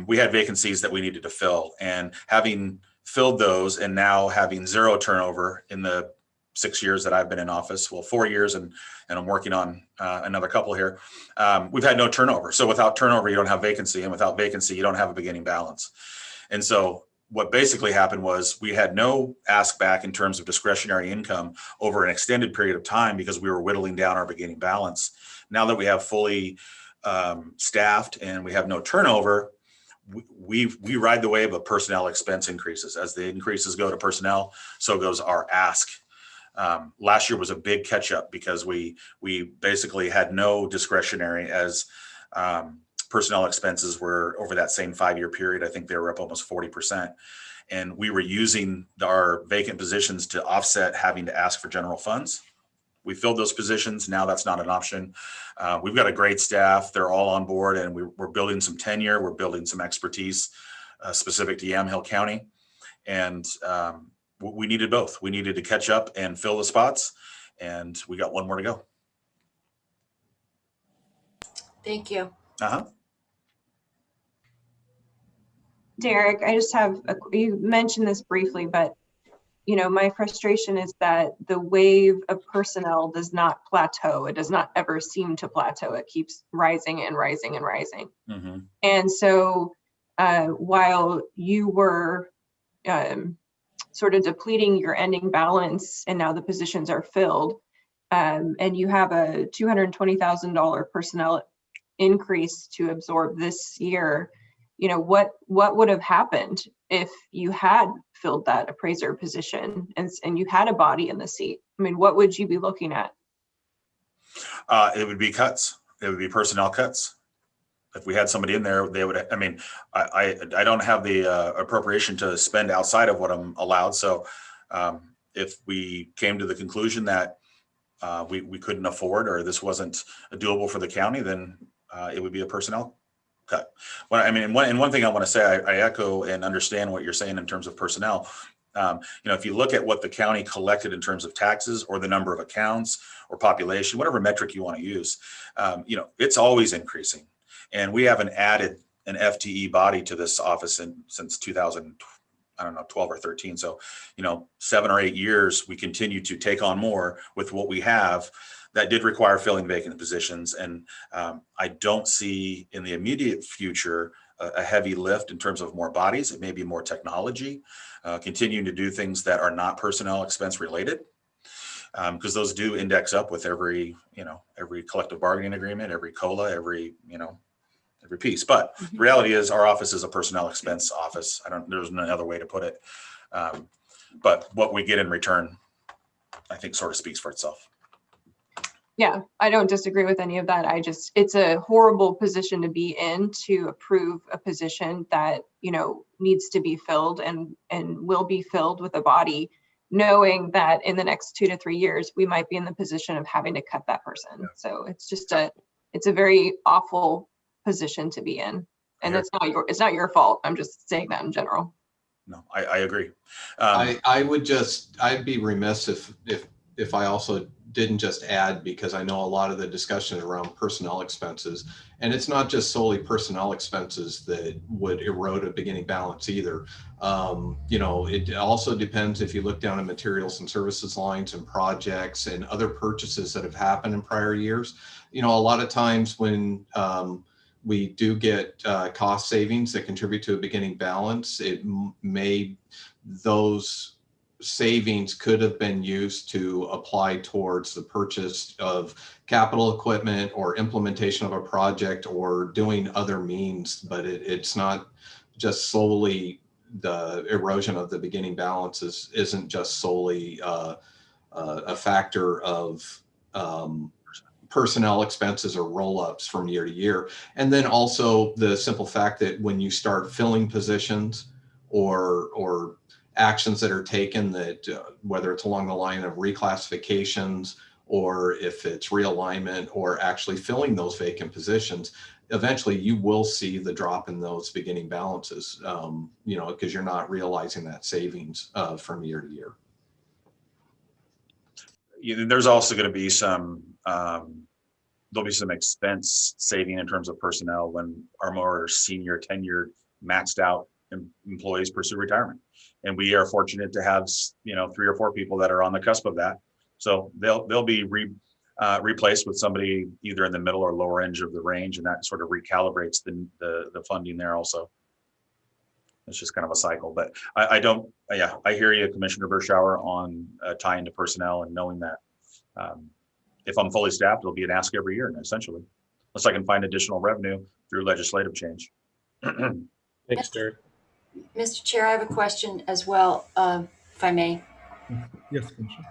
we had vacancies that we needed to fill, and having filled those and now having zero turnover in the 6 years that I've been in office, 4 years, and I'm working on another couple here. We've had no turnover. So without turnover, you don't have vacancy, and without vacancy, you don't have a beginning balance. And so what basically happened was we had no ask back in terms of discretionary income over an extended period of time because we were whittling down our beginning balance. Now that we have fully staffed and we have no turnover, we ride the wave of personnel expense increases. As the increases go to personnel, so goes our ask. Last year was a big catch up because we basically had no discretionary as personnel expenses were over that same 5-year period. I think they were up almost 40%. And we were using our vacant positions to offset having to ask for general funds. We filled those positions. Now that's not an option. We've got a great staff. They're all on board, and we're building some tenure. We're building some expertise specific to Yamhill County. And we needed both. We needed to catch up and fill the spots, and we got one more to go. Thank you. Derek, I just have, you mentioned this briefly, but my frustration is that the wave of personnel does not plateau. It does not ever seem to plateau. It keeps rising and rising and rising. Mm-hmm. And so while you were sort of depleting your ending balance and now the positions are filled, and you have a $220,000 personnel increase to absorb this year, what would have happened if you had filled that appraiser position and you had a body in the seat? I mean, what would you be looking at? It would be cuts. It would be personnel cuts. If we had somebody in there, they would, I mean, I don't have the appropriation to spend outside of what I'm allowed. So if we came to the conclusion that we couldn't afford, or this wasn't doable for the county, then it would be a personnel cut. Well, I mean, and one thing I want to say, I echo and understand what you're saying in terms of personnel. If you look at what the county collected in terms of taxes or the number of accounts or population, whatever metric you want to use, it's always increasing. And we haven't added an FTE body to this office since 2012 or 13. So, 7 or 8 years, we continue to take on more with what we have. That did require filling vacant positions. And I don't see in the immediate future a heavy lift in terms of more bodies. It may be more technology, continuing to do things that are not personnel expense related. Because those do index up with every collective bargaining agreement, every COLA, every piece. But the reality is our office is a personnel expense office. There's no other way to put it. But what we get in return, I think, sort of speaks for itself. Yeah, I don't disagree with any of that. It's a horrible position to be in, to approve a position that, needs to be filled and will be filled with a body, knowing that in the next 2 to 3 years, we might be in the position of having to cut that person. Yeah. So it's just it's a very awful position to be in. And it's not your fault. I'm just saying that in general. No, I agree. I'd be remiss if I also didn't just add, because I know a lot of the discussion around personnel expenses, and it's not just solely personnel expenses that would erode a beginning balance either. It also depends if you look down at materials and services lines and projects and other purchases that have happened in prior years. A lot of times when we do get cost savings that contribute to a beginning balance, those savings could have been used to apply towards the purchase of capital equipment or implementation of a project or doing other means, but it's not just solely the erosion of the beginning balance isn't just solely a factor of personnel expenses or roll-ups from year to year. And then also the simple fact that when you start filling positions or actions that are taken that whether it's along the line of reclassifications or if it's realignment or actually filling those vacant positions, eventually you will see the drop in those beginning balances, because you're not realizing that savings from year to year. There's also going to be there'll be some expense saving in terms of personnel when our more senior tenured maxed out employees pursue retirement. And we are fortunate to have, 3 or 4 people that are on the cusp of that. So they'll be replaced with somebody either in the middle or lower end of the range, and that sort of recalibrates the funding there also. It's just kind of a cycle, but I don't, yeah, I hear you, Commissioner Bershauer, on tying to personnel and knowing that if I'm fully staffed, it'll be an ask every year, essentially, unless I can find additional revenue through legislative change. Thanks, Derek. Mr. Chair, I have a question as well, if I may. Yes, Commissioner.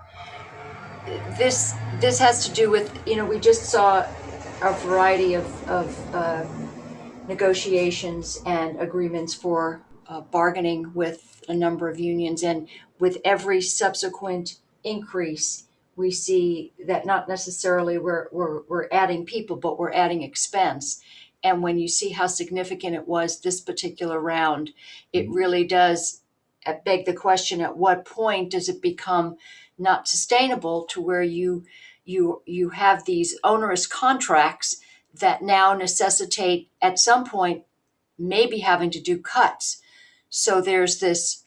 This has to do with, we just saw a variety of negotiations and agreements for bargaining with a number of unions. And with every subsequent increase, we see that not necessarily we're adding people, but we're adding expense. And when you see how significant it was this particular round, it really does beg the question, at what point does it become not sustainable to where you have these onerous contracts that now necessitate at some point maybe having to do cuts. So there's this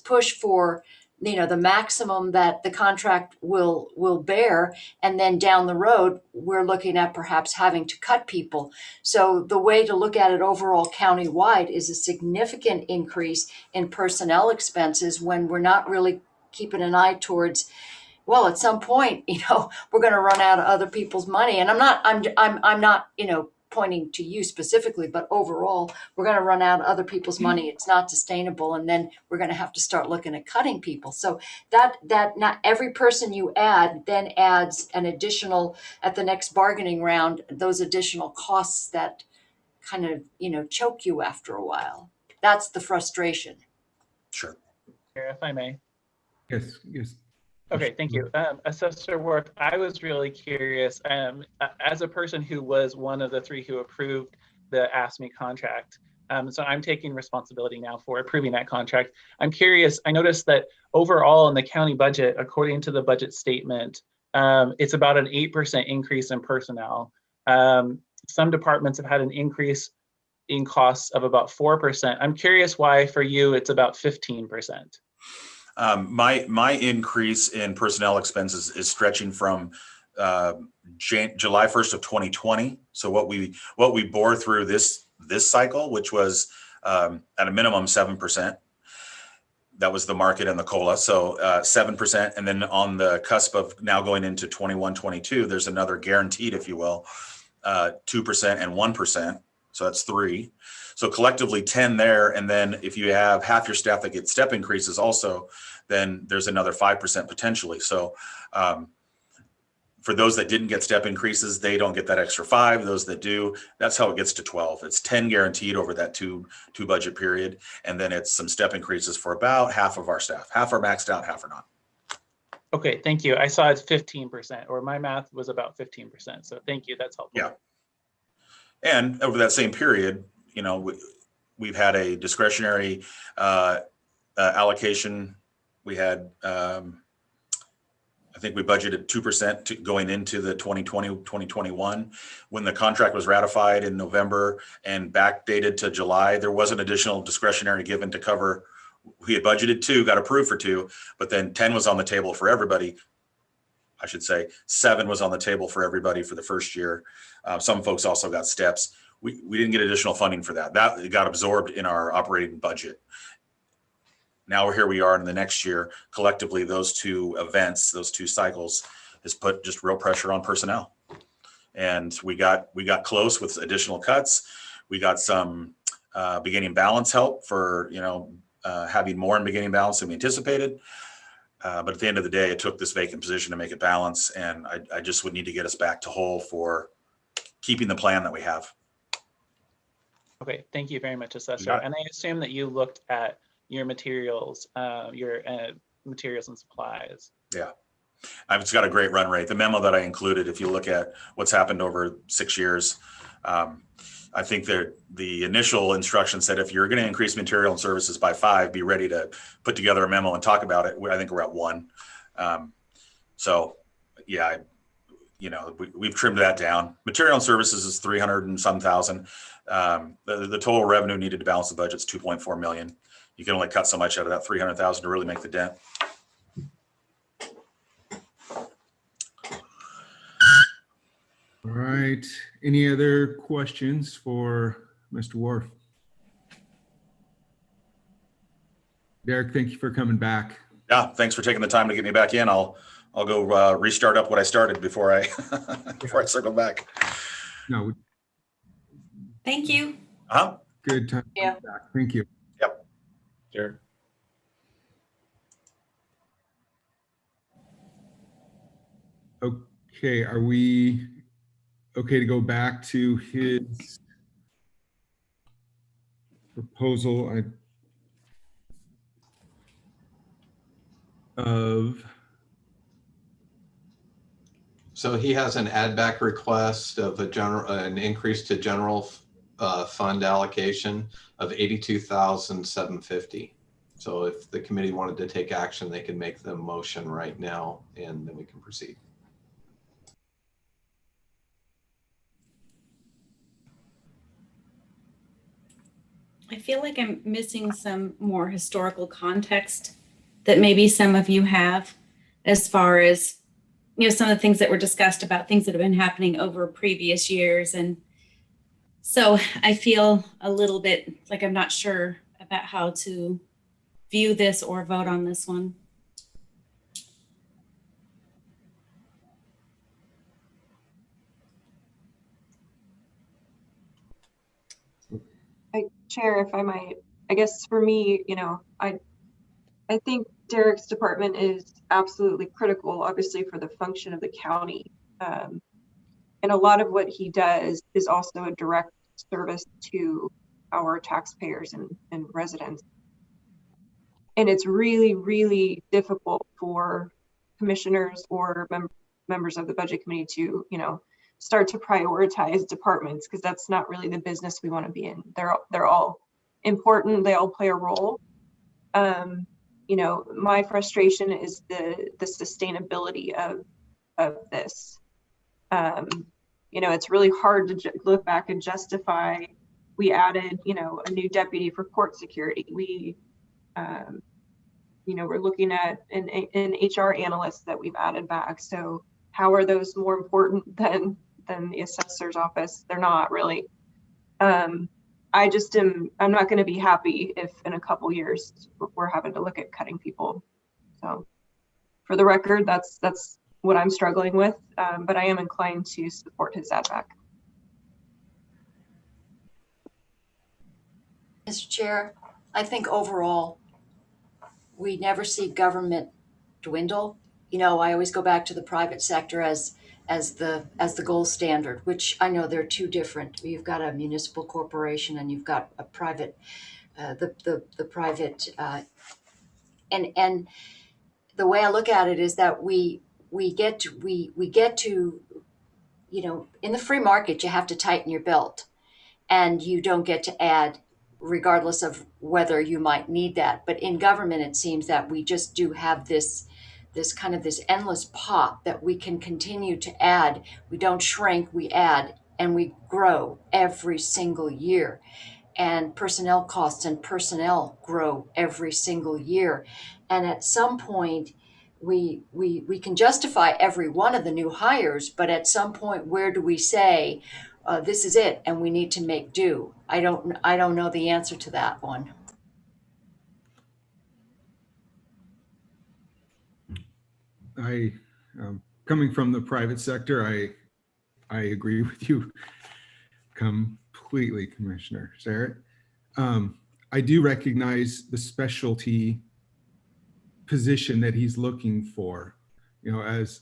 push for the maximum that the contract will bear, and then down the road we're looking at perhaps having to cut people. So the way to look at it overall countywide is a significant increase in personnel expenses when we're not really keeping an eye towards, well, at some point, we're going to run out of other people's money. And I'm not, pointing to you specifically, but overall, we're going to run out of other people's money. It's not sustainable. And then we're going to have to start looking at cutting people. So that not every person you add then adds an additional, at the next bargaining round, those additional costs that kind of, choke you after a while. That's the frustration. Sure. If I may. Yes, yes. Okay, thank you. Assessor Worth, I was really curious, as a person who was one of the three who approved the ASME contract, so I'm taking responsibility now for approving that contract. I'm curious, I noticed that overall in the county budget, according to the budget statement, it's about an 8% increase in personnel. Some departments have had an increase in costs of about 4%. I'm curious why for you it's about 15%. My increase in personnel expenses is stretching from July 1st of 2020. So what we bore through this cycle, which was at a minimum 7%. That was the market and the COLA. So 7%. And then on the cusp of now going into 21, 22, there's another guaranteed, if you will, 2% and 1%. So that's 3. So collectively 10 there. And then if you have half your staff that get step increases also, then there's another 5% potentially. So for those that didn't get step increases, they don't get that extra 5. Those that do, that's how it gets to 12. It's 10 guaranteed over that two budget period. And then it's some step increases for about half of our staff. Half are maxed out, half are not. Okay, thank you. I saw it's 15%, or my math was about 15%. So thank you, that's helpful. Yeah. And over that same period, we've had a discretionary allocation. We had, I think we budgeted 2% going into the 2020, 2021. When the contract was ratified in November and backdated to July, there was an additional discretionary given to cover. We had budgeted 2, got approved for 2, but then 10 was on the table for everybody. I should say 7 was on the table for everybody for the first year. Some folks also got steps. We didn't get additional funding for that. That got absorbed in our operating budget. Now here we are in the next year. Collectively, those 2 events, those 2 cycles, has put just real pressure on personnel. And we got close with additional cuts. We got some beginning balance help for having more in beginning balance than we anticipated. But at the end of the day, it took this vacant position to make it balance. And I just would need to get us back to whole for keeping the plan that we have. Okay, thank you very much, Assessor. And I assume that you looked at your materials and supplies. Yeah, it's got a great run rate. The memo that I included, if you look at what's happened over 6 years, I think that the initial instruction said if you're going to increase material and services by 5, be ready to put together a memo and talk about it. I think we're at 1. So yeah, we've trimmed that down. Material and services is 300 and some thousand. The total revenue needed to balance the budget is 2.4 million. You can only cut so much out of that 300,000 to really make the dent. All right. Any other questions for Mr. Worth? Derek, thank you for coming back. Yeah, thanks for taking the time to get me back in. I'll go restart up what I started before I before I circle back. No, Thank you. good time. Yeah. Back. Thank you. Yep. Sure. Okay, are we okay to go back to his proposal of, So he has an add back request of an increase to general fund allocation of 82,750. So if the committee wanted to take action, they can make the motion right now and then we can proceed. I feel like I'm missing some more historical context that maybe some of you have, as far as, some of the things that were discussed about things that have been happening over previous years. And so I feel a little bit like I'm not sure about how to view this or vote on this one. Chair, if I might, I guess for me, I think Derek's department is absolutely critical, obviously, for the function of the county. And a lot of what he does is also a direct service to our taxpayers and residents. And it's really, really difficult for commissioners or members of the budget committee to, start to prioritize departments, because that's not really the business we want to be in. They're all important. They all play a role. My frustration is the sustainability of this. It's really hard to look back and justify. We added, a new deputy for court security. We're looking at an HR analyst that we've added back. So how are those more important than the assessor's office? They're not really. I'm not going to be happy if in a couple years we're having to look at cutting people. So for the record, that's what I'm struggling with, but I am inclined to support his add back. Mr. Chair, I think overall, we never see government dwindle. I always go back to the private sector as the gold standard, which I know they're two different. You've got a municipal corporation and you've got a private, the private, and the way I look at it is that we get to, in the free market, you have to tighten your belt, and you don't get to add regardless of whether you might need that. But in government, it seems that we just do have this endless pot that we can continue to add. We don't shrink, we add, and we grow every single year. And personnel costs and personnel grow every single year. And at some point, we can justify every one of the new hires, but at some point, where do we say, this is it, and we need to make do? I don't know the answer to that one. Coming from the private sector, I agree with you completely, Commissioner Sarrett. I do recognize the specialty position that he's looking for. As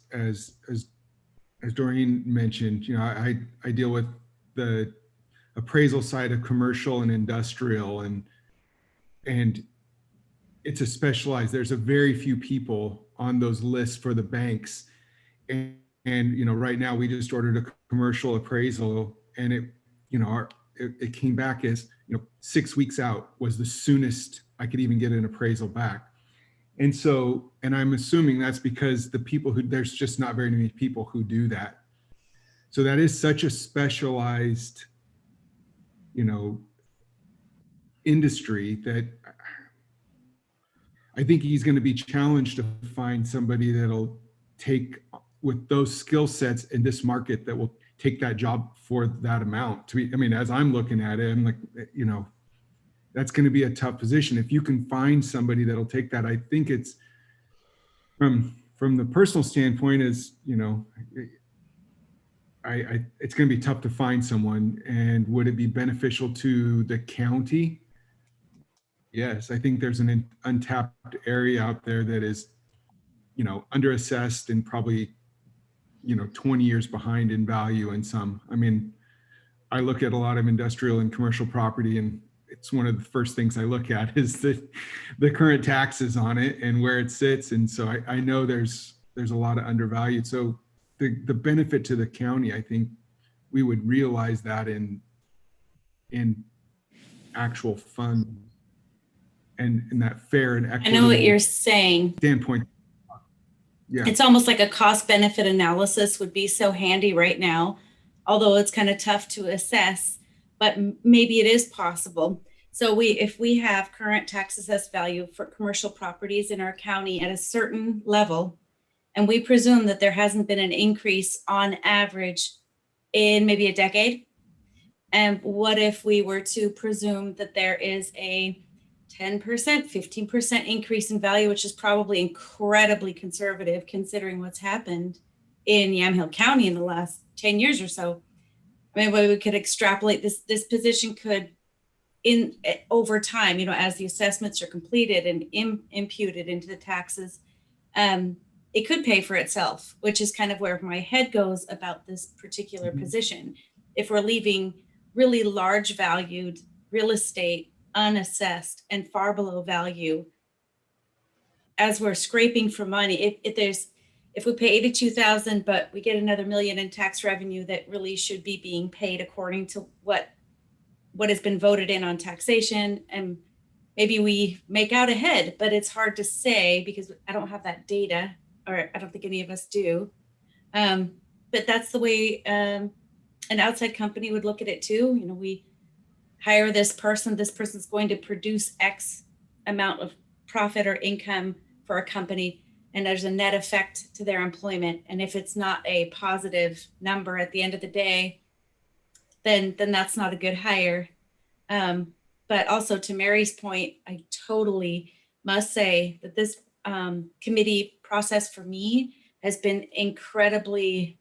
Doreen mentioned, I deal with the appraisal side of commercial and industrial, and it's a specialized. There's a very few people on those lists for the banks, and right now we just ordered a commercial appraisal, and it came back as 6 weeks out was the soonest I could even get an appraisal back. And so, and I'm assuming that's because there's just not very many people who do that. So that is such a specialized, industry that I think he's going to be challenged to find somebody that'll take with those skill sets in this market that will take that job for that amount. As I'm looking at it, I'm like, that's going to be a tough position. If you can find somebody that'll take that, I think it's from the personal standpoint is, you know, it's going to be tough to find someone. And would it be beneficial to the county? Yes, I think there's an untapped area out there that is, you know, underassessed and probably, you know, 20 years behind in value in some. I mean, I look at a lot of industrial and commercial property, and it's one of the first things I look at is the current taxes on it and where it sits. And so I know there's a lot of undervalued. So the benefit to the county, I think we would realize that in actual fund and that fair and I equitable know what you're saying. standpoint. Yeah. It's almost like a cost benefit analysis would be so handy right now, although it's kind of tough to assess, but maybe it is possible. So if we have current tax assessed value for commercial properties in our county at a certain level, and we presume that there hasn't been an increase on average in maybe a decade, and what if we were to presume that there is a 10%, 15% increase in value, which is probably incredibly conservative considering what's happened in Yamhill County in the last 10 years or so. I mean, we could extrapolate this position could over time, you know, as the assessments are completed and imputed into the taxes, it could pay for itself, which is kind of where my head goes about this particular position. If we're leaving really large valued real estate unassessed and far below value, as we're scraping for money, if we pay 82,000 but we get another $1 million in tax revenue that really should be being paid according to what has been voted in on taxation, and maybe we make out ahead, but it's hard to say because I don't have that data, or I don't think any of us do. But that's the way an outside company would look at it too. You know, we hire this person's going to produce X amount of profit or income for a company, and there's a net effect to their employment. And if it's not a positive number at the end of the day, then that's not a good hire. But also to Mary's point, I totally must say that this committee process for me has been incredibly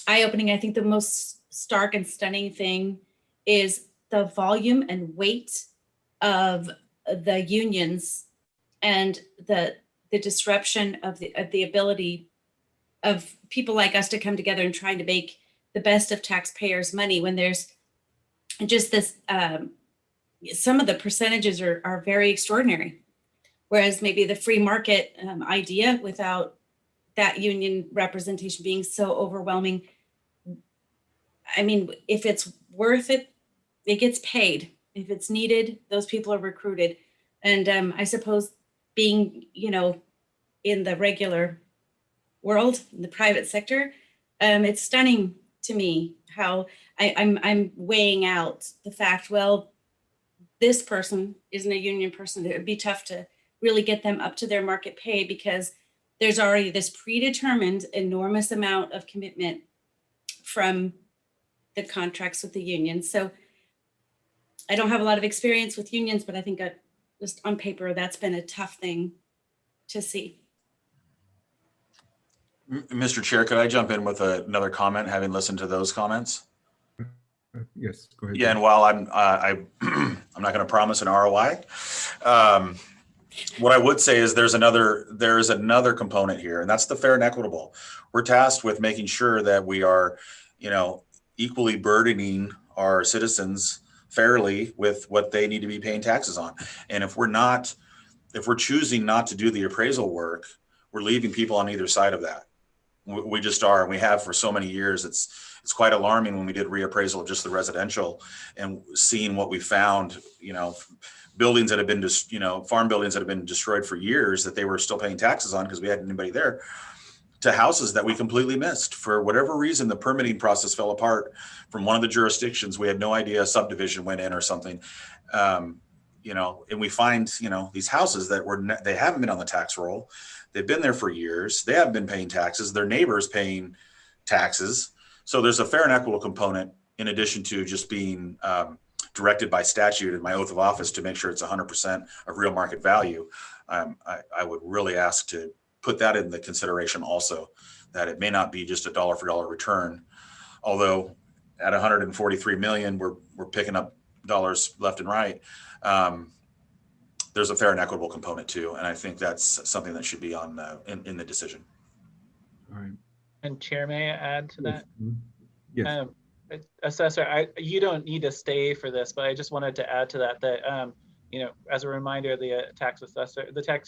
eye-opening. I think the most stark and stunning thing is the volume and weight of the unions and the disruption of the ability of people like us to come together and trying to make the best of taxpayers' money when there's just this, some of the percentages are very extraordinary. Whereas maybe the free market idea without that union representation being so overwhelming, I mean, if it's worth it, it gets paid. If it's needed, those people are recruited. And I suppose being, you know, in the regular world, in the private sector, it's stunning to me how I'm weighing out the fact, well, this person isn't a union person. It would be tough to really get them up to their market pay because there's already this predetermined enormous amount of commitment from the contracts with the union. So I don't have a lot of experience with unions, but I think just on paper, that's been a tough thing to see. Mr. Chair, could I jump in with another comment, having listened to those comments? Yes, go ahead. Yeah, and while I'm not going to promise an ROI, what I would say is there's another component here, and that's the fair and equitable. We're tasked with making sure that we are, you know, equally burdening our citizens fairly with what they need to be paying taxes on. And if we're choosing not to do the appraisal work, we're leaving people on either side of that. We just are, and we have for so many years. It's quite alarming when we did reappraisal of just the residential and seeing what we found, you know, buildings that have been just, you know, farm buildings that have been destroyed for years that they were still paying taxes on because we had anybody there, to houses that we completely missed. For whatever reason, the permitting process fell apart from one of the jurisdictions. We had no idea a subdivision went in or something. You know, and we find, you know, these houses that they haven't been on the tax roll. They've been there for years. They haven't been paying taxes. Their neighbors paying taxes. So there's a fair and equitable component in addition to just being directed by statute in my oath of office to make sure it's 100% of real market value. I would really ask to put that in the consideration also, that it may not be just a dollar for dollar return. Although at 143 million, we're picking up dollars left and right. There's a fair and equitable component too, and I think that's something that should be on in the decision. All right. And Chair, may I add to that? Yes. Assessor, you don't need to stay for this, but I just wanted to add to that, you know, as a reminder, the tax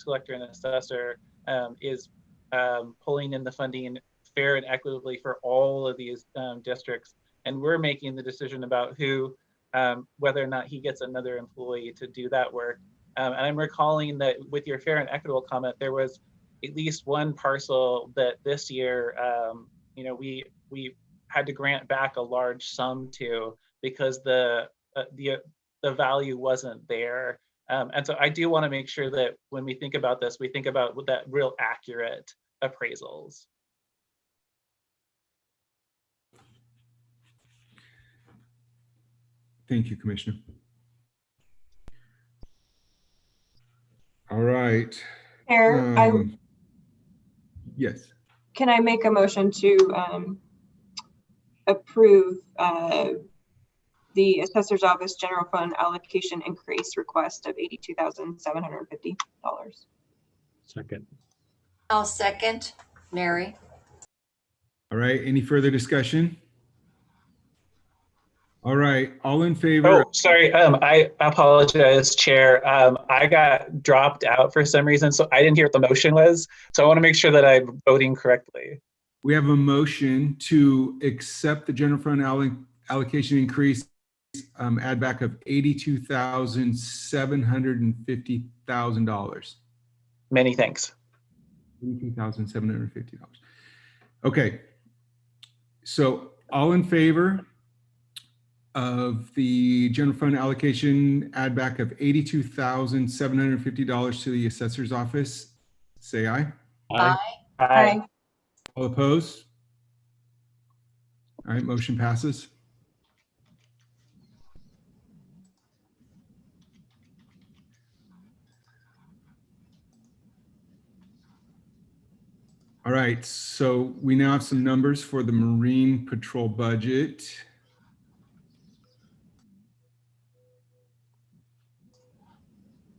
collector and assessor is pulling in the funding fair and equitably for all of these districts. And we're making the decision about who, whether or not he gets another employee to do that work. And I'm recalling that with your fair and equitable comment, there was at least one parcel that this year, you know, we had to grant back a large sum to because the value wasn't there. And so I do want to make sure that when we think about this, we think about that real accurate appraisals. Thank you, Commissioner. All right. Chair, Yes. can I make a motion to approve the assessor's office general fund allocation increase request of $82,750? Second. I'll second. Mary? All right. Any further discussion? All right. All in favor? Oh, sorry. I apologize, Chair. I got dropped out for some reason, so I didn't hear what the motion was. So I want to make sure that I'm voting correctly. We have a motion to accept the general fund allocation increase, add back of $82,750,000. Many thanks. $82,750. Okay. So all in favor of the general fund allocation add back of $82,750 to the assessor's office, say aye. Aye. Aye. All opposed? All right, motion passes. All right, so we now have some numbers for the Marine Patrol budget.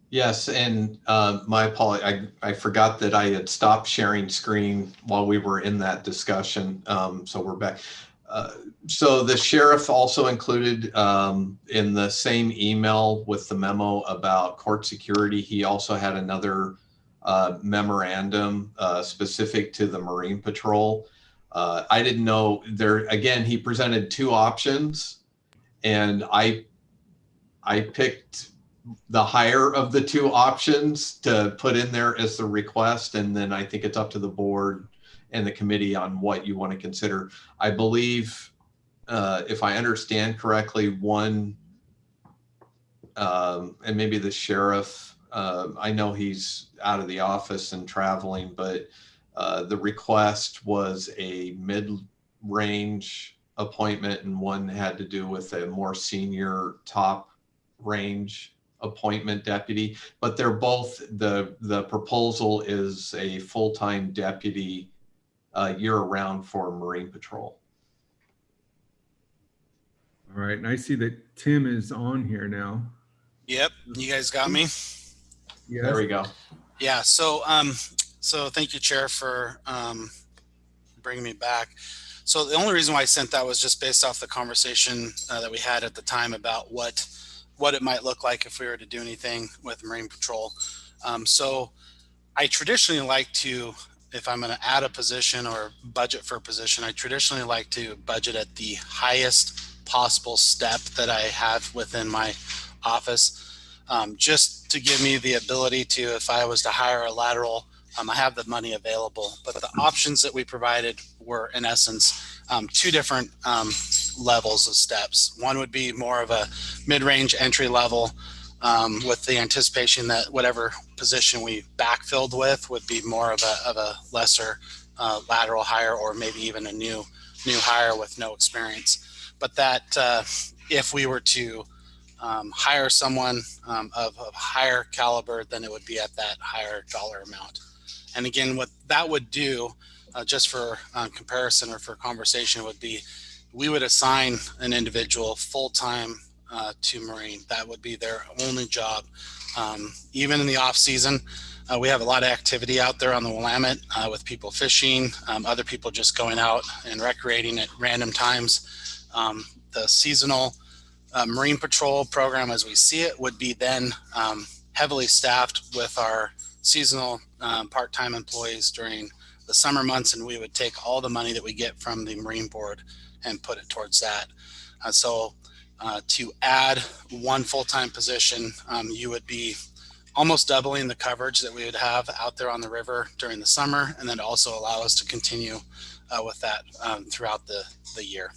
Yes, and my apology, I forgot that I had stopped sharing screen while we were in that discussion. So we're back. So the sheriff also included in the same email with the memo about court security, he also had another memorandum specific to the Marine Patrol. I didn't know there, again, he presented two options and I picked the higher of the two options to put in there as the request. And then I think it's up to the board and the committee on what you want to consider. I believe, if I understand correctly, one, and maybe the sheriff, I know he's out of the office and traveling, but the request was a mid-range appointment and one had to do with a more senior top range appointment deputy, but they're both, the proposal is a full-time deputy year-round for Marine Patrol. All right, and I see that Tim is on here now. Yep, you guys got me. Yes. There we go. Yeah, so thank you, Chair, for bringing me back. So the only reason why I sent that was just based off the conversation that we had at the time about what it might look like if we were to do anything with Marine Patrol. So I traditionally like to, if I'm going to add a position or budget for a position, I traditionally like to budget at the highest possible step that I have within my office, just to give me the ability to, if I was to hire a lateral, I have the money available. But the options that we provided were, in essence, two different levels of steps. One would be more of a mid-range entry level, with the anticipation that whatever position we backfilled with would be more of a lesser lateral hire, or maybe even a new hire with no experience. But that if we were to hire someone of higher caliber, then it would be at that higher dollar amount. And again, what that would do, just for comparison or for conversation, would be we would assign an individual full-time to Marine. That would be their only job. Even in the off season, we have a lot of activity out there on the Willamette with people fishing, other people just going out and recreating at random times. The seasonal Marine Patrol program, as we see it, would be then heavily staffed with our seasonal part-time employees during the summer months, and we would take all the money that we get from the Marine Board and put it towards that. So to add one full-time position, you would be almost doubling the coverage that we would have out there on the river during the summer, and then also allow us to continue with that throughout the year.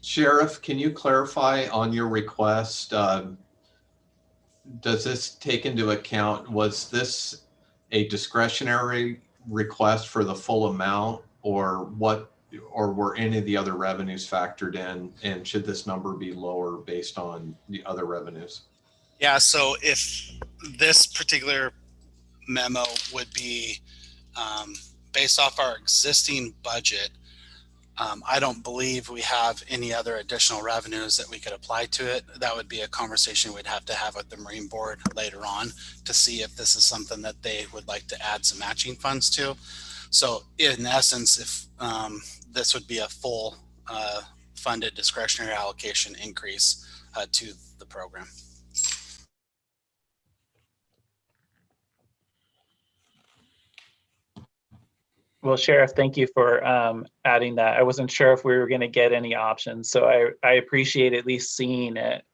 Sheriff, can you clarify on your request? Does this take into account, was this a discretionary request for the full amount, or what, or were any of the other revenues factored in? And should this number be lower based on the other revenues? Yeah, so if this particular memo would be based off our existing budget, I don't believe we have any other additional revenues that we could apply to it. That would be a conversation we'd have to have with the Marine Board later on to see if this is something that they would like to add some matching funds to. So in essence, if this would be a full funded discretionary allocation increase to the program. Well, Sheriff, thank you for adding that. I wasn't sure if we were going to get any options, so I appreciate at least seeing it.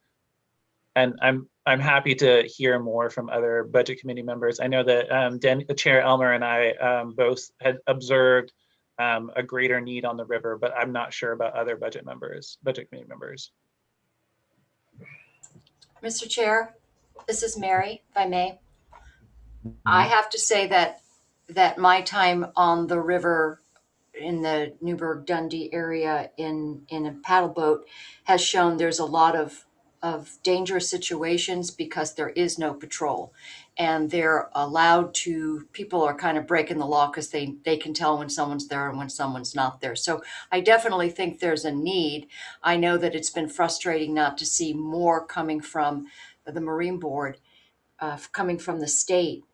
And I'm happy to hear more from other budget committee members. I know that Chair Elmer and I both had observed a greater need on the river, but I'm not sure about other budget committee members. Mr. Chair, this is Mary, if I may. I have to say that my time on the river in the Newburgh Dundee area in a paddle boat has shown there's a lot of dangerous situations because there is no patrol, and they're allowed to, people are kind of breaking the law because they can tell when someone's there and when someone's not there. So I definitely think there's a need. I know that it's been frustrating not to see more coming from the Marine Board, coming from the state,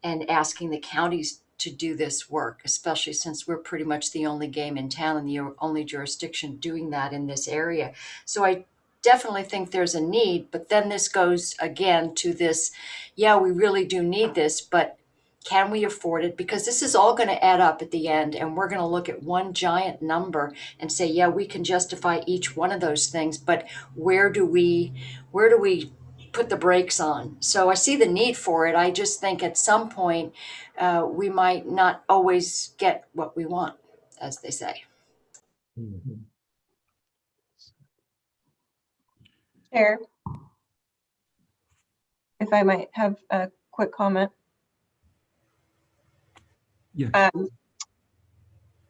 and asking the counties to do this work, especially since we're pretty much the only game in town and the only jurisdiction doing that in this area. So I definitely think there's a need, but then this goes again to this, yeah, we really do need this, but can we afford it? Because this is all going to add up at the end, and we're going to look at one giant number and say, yeah, we can justify each one of those things, but where do we put the brakes on? So I see the need for it. I just think at some point we might not always get what we want, as they say. Mhm. Chair, if I might have a quick comment. Yes.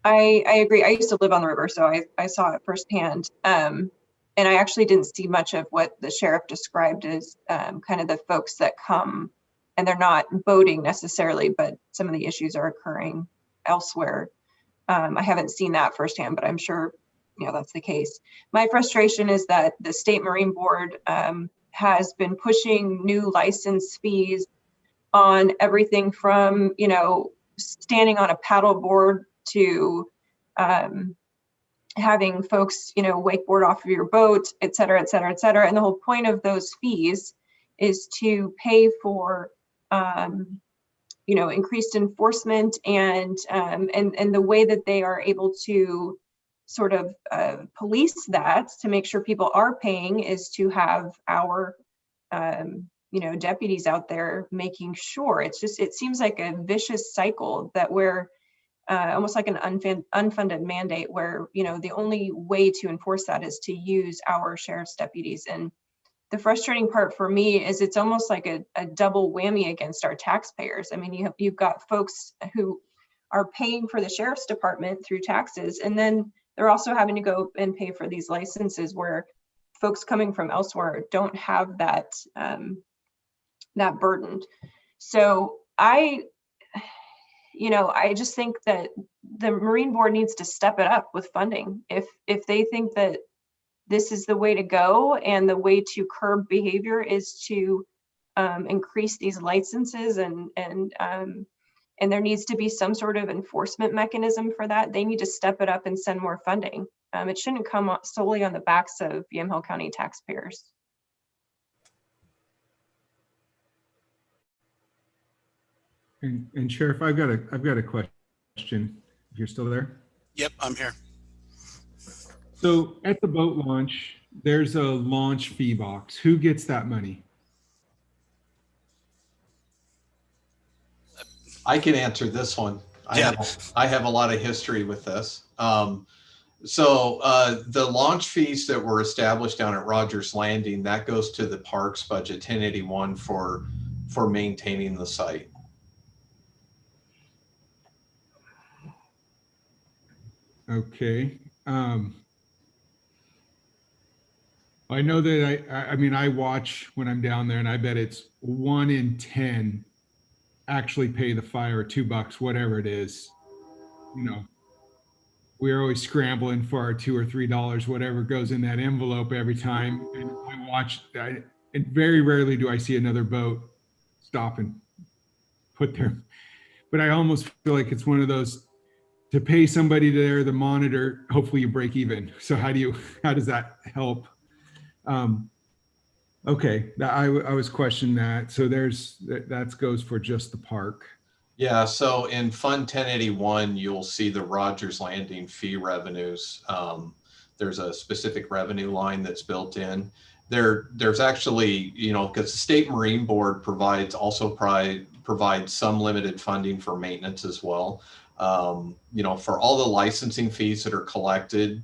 I agree. I used to live on the river, so I saw it firsthand. And I actually didn't see much of what the sheriff described as kind of the folks that come, and they're not boating necessarily, but some of the issues are occurring elsewhere. I haven't seen that firsthand, but I'm sure that's the case. My frustration is that the State Marine Board has been pushing new license fees on everything from standing on a paddle board to having folks wakeboard off of your boat, et cetera, et cetera, et cetera. And the whole point of those fees is to pay for increased enforcement and the way that they are able to sort of police that to make sure people are paying is to have our deputies out there making sure. It seems like a vicious cycle that we're almost like an unfunded mandate where the only way to enforce that is to use our sheriff's deputies. And the frustrating part for me is it's almost like a double whammy against our taxpayers. I mean, you've got folks who are paying for the sheriff's department through taxes, and then they're also having to go and pay for these licenses where folks coming from elsewhere don't have that that burden. So I just think that the Marine Board needs to step it up with funding. If they think that this is the way to go and the way to curb behavior is to increase these licenses and there needs to be some sort of enforcement mechanism for that, they need to step it up and send more funding. It shouldn't come solely on the backs of Yamhill County taxpayers. And Sheriff, I've got a question. If you're still there. Yep, I'm here. So at the boat launch, there's a launch fee box. Who gets that money? I can answer this one. I have a lot of history with this. So the launch fees that were established down at Rogers Landing, that goes to the parks budget 1081 for maintaining the site. Okay. I know that I mean, I watch when I'm down there, and I bet it's 1 in 10 actually pay the fire $2, whatever it is. You know, we're always scrambling for our $2 or $3, whatever goes in that envelope every time. And I watch, and very rarely do I see another boat stop and put their, but I almost feel like it's one of those, to pay somebody there, the monitor, hopefully you break even. So how does that help? Okay, I was questioning that. So that goes for just the park. Yeah, so in Fund 1081, you'll see the Rogers Landing fee revenues. There's a specific revenue line that's built in. There's actually, because the State Marine Board provides some limited funding for maintenance as well. For all the licensing fees that are collected,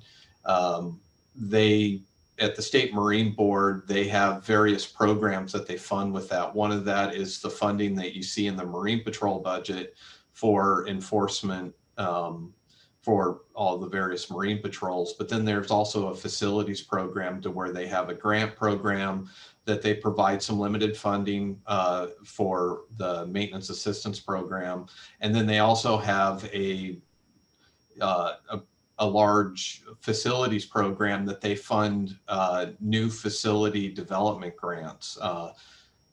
at the State Marine Board, they have various programs that they fund with that. One of that is the funding that you see in the Marine Patrol budget for enforcement for all the various Marine patrols. But then there's also a facilities program to where they have a grant program that they provide some limited funding for the maintenance assistance program. And then they also have a large facilities program that they fund new facility development grants.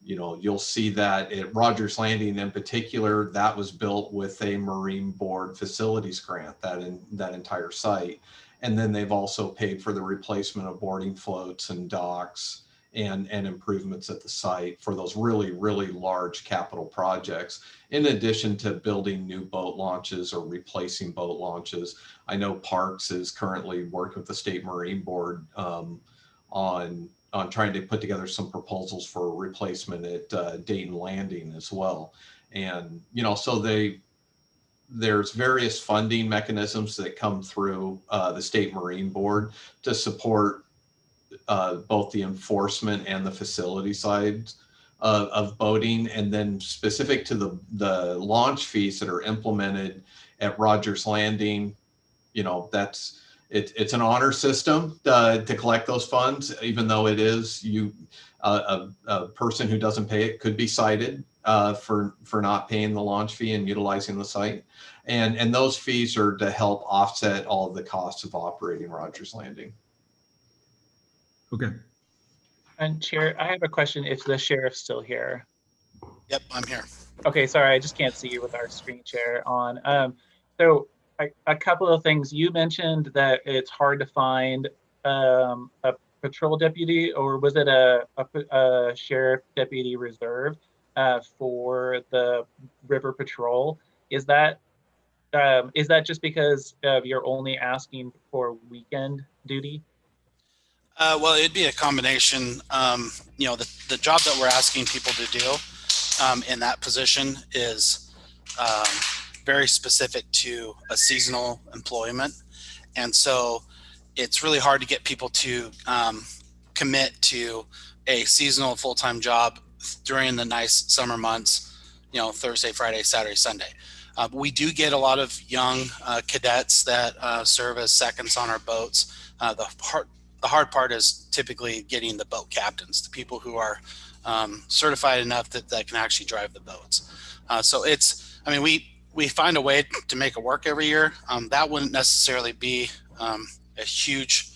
You'll see that at Rogers Landing in particular, that was built with a Marine Board facilities grant, that entire site. And then they've also paid for the replacement of boarding floats and docks and improvements at the site for those really, really large capital projects, in addition to building new boat launches or replacing boat launches. I know Parks is currently working with the State Marine Board on trying to put together some proposals for replacement at Dayton Landing as well. And, so there's various funding mechanisms that come through the State Marine Board to support both the enforcement and the facility sides of boating. And then specific to the launch fees that are implemented at Rogers Landing, it's an honor system to collect those funds, even though it is a person who doesn't pay it could be cited for not paying the launch fee and utilizing the site. And those fees are to help offset all of the costs of operating Rogers Landing. Okay. And Chair, I have a question if the sheriff's still here. Yep, I'm here. Okay, sorry, I just can't see you with our screen share on. So a couple of things. You mentioned that it's hard to find a patrol deputy, or was it a sheriff deputy reserve for the river patrol? Is that just because you're only asking for weekend duty? Well, it'd be a combination. The job that we're asking people to do in that position is very specific to a seasonal employment. And so it's really hard to get people to commit to a seasonal full-time job during the nice summer months, Thursday, Friday, Saturday, Sunday. We do get a lot of young cadets that serve as seconds on our boats. The the hard part is typically getting the boat captains, the people who are certified enough that can actually drive the boats. So it's, I mean, we find a way to make it work every year. That wouldn't necessarily be a huge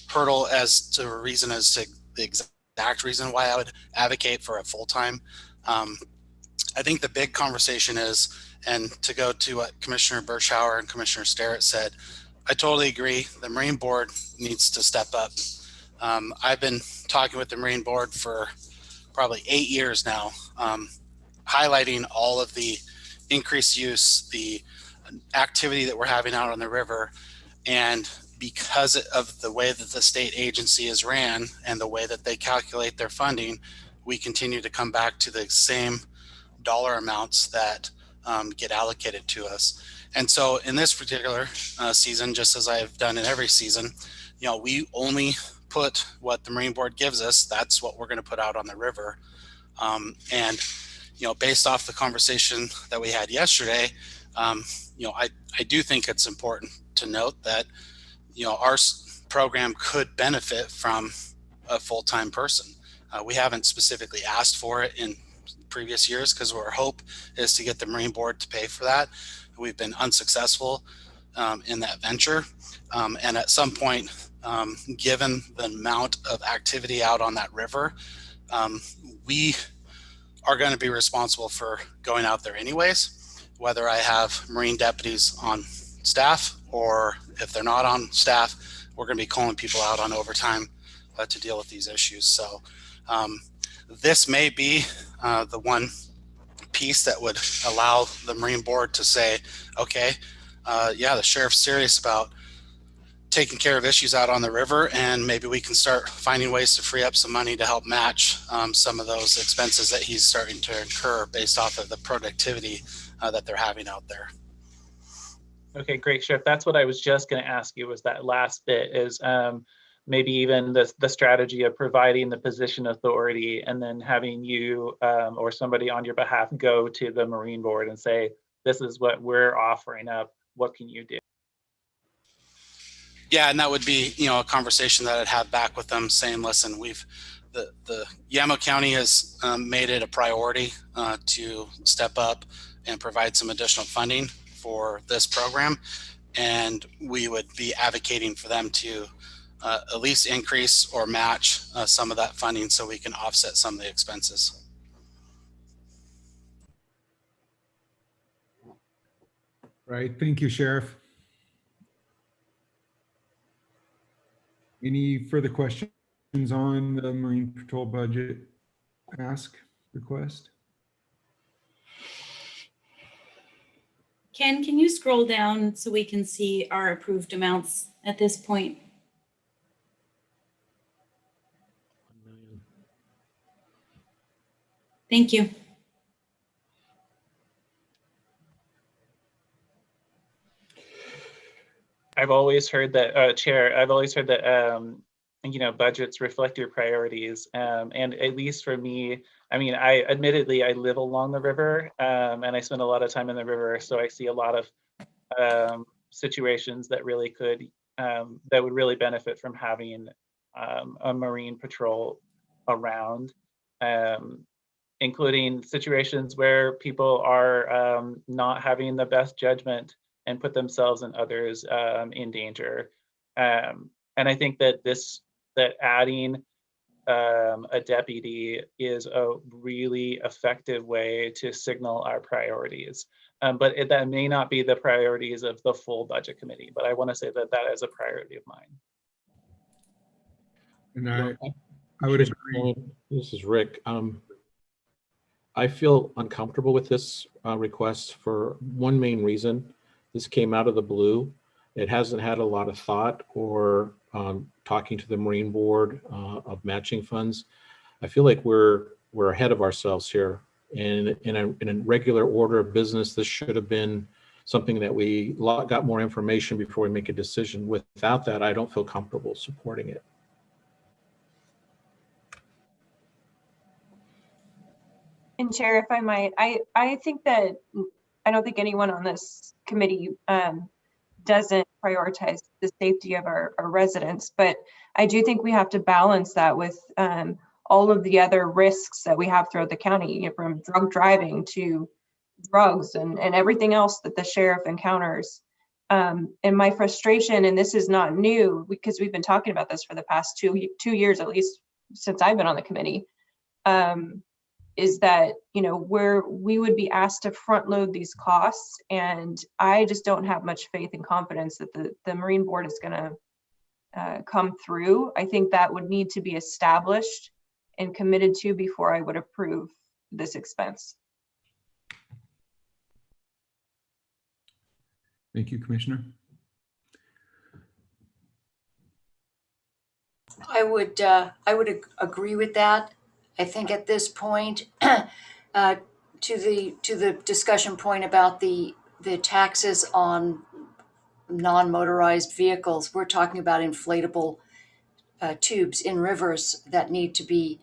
hurdle as to a reason as to the exact reason why I would advocate for a full-time. I think the big conversation is, and to go to what Commissioner Bershauer and Commissioner Sterrett said, I totally agree. The Marine Board needs to step up. I've been talking with the Marine Board for probably 8 years now, highlighting all of the increased use, the activity that we're having out on the river. And because of the way that the state agency is ran and the way that they calculate their funding, we continue to come back to the same dollar amounts that get allocated to us. And so in this particular season, just as I've done in every season, you know, we only put what the Marine Board gives us. That's what we're going to put out on the river. And, you know, based off the conversation that we had yesterday, you know, I do think it's important to note that, you know, our program could benefit from a full-time person. We haven't specifically asked for it in previous years because our hope is to get the Marine Board to pay for that. We've been unsuccessful in that venture. And at some point, given the amount of activity out on that river, we are going to be responsible for going out there anyways, whether I have Marine deputies on staff or if they're not on staff, we're going to be calling people out on overtime to deal with these issues. So this may be the one piece that would allow the Marine Board to say, okay, yeah, the sheriff's serious about taking care of issues out on the river, and maybe we can start finding ways to free up some money to help match some of those expenses that he's starting to incur based off of the productivity that they're having out there. Okay, great, Sheriff. That's what I was just going to ask you, was that last bit is maybe even the strategy of providing the position authority and then having you or somebody on your behalf go to the Marine Board and say, this is what we're offering up. What can you do? Yeah, and that would be, you know, a conversation that I'd have back with them saying, listen, the Yamo County has made it a priority to step up and provide some additional funding for this program. And we would be advocating for them to at least increase or match some of that funding so we can offset some of the expenses. Right. Thank you, Sheriff. Any further questions on the Marine Patrol budget ask request? Ken, can you scroll down so we can see our approved amounts at this point? Thank you. I've always heard that, Chair, I've always heard that, you know, budgets reflect your priorities. And at least for me, I mean, I live along the river and I spend a lot of time in the river. So I see a lot of situations that really could, that would really benefit from having a Marine Patrol around, including situations where people are not having the best judgment and put themselves and others in danger. And I think that that adding a deputy is a really effective way to signal our priorities. But that may not be the priorities of the full budget committee, but I want to say that that is a priority of mine. And I would agree. This is Rick. I feel uncomfortable with this request for one main reason. This came out of the blue. It hasn't had a lot of thought or talking to the Marine Board of matching funds. I feel like we're ahead of ourselves here. And in a regular order of business, this should have been something that we got more information before we make a decision. Without that, I don't feel comfortable supporting it. And Chair, if I might, I think that I don't think anyone on this committee doesn't prioritize the safety of our residents. But I do think we have to balance that with all of the other risks that we have throughout the county, you know, from drunk driving to drugs and everything else that the sheriff encounters. And my frustration, and this is not new because we've been talking about this for the past two years, at least since I've been on the committee, is that, you know, we would be asked to front load these costs. And I just don't have much faith and confidence that the Marine Board is going to come through. I think that would need to be established and committed to before I would approve this expense. Thank you, Commissioner. I would agree with that. I think at this point, to the discussion point about the taxes on non-motorized vehicles, we're talking about inflatable tubes in rivers that need to be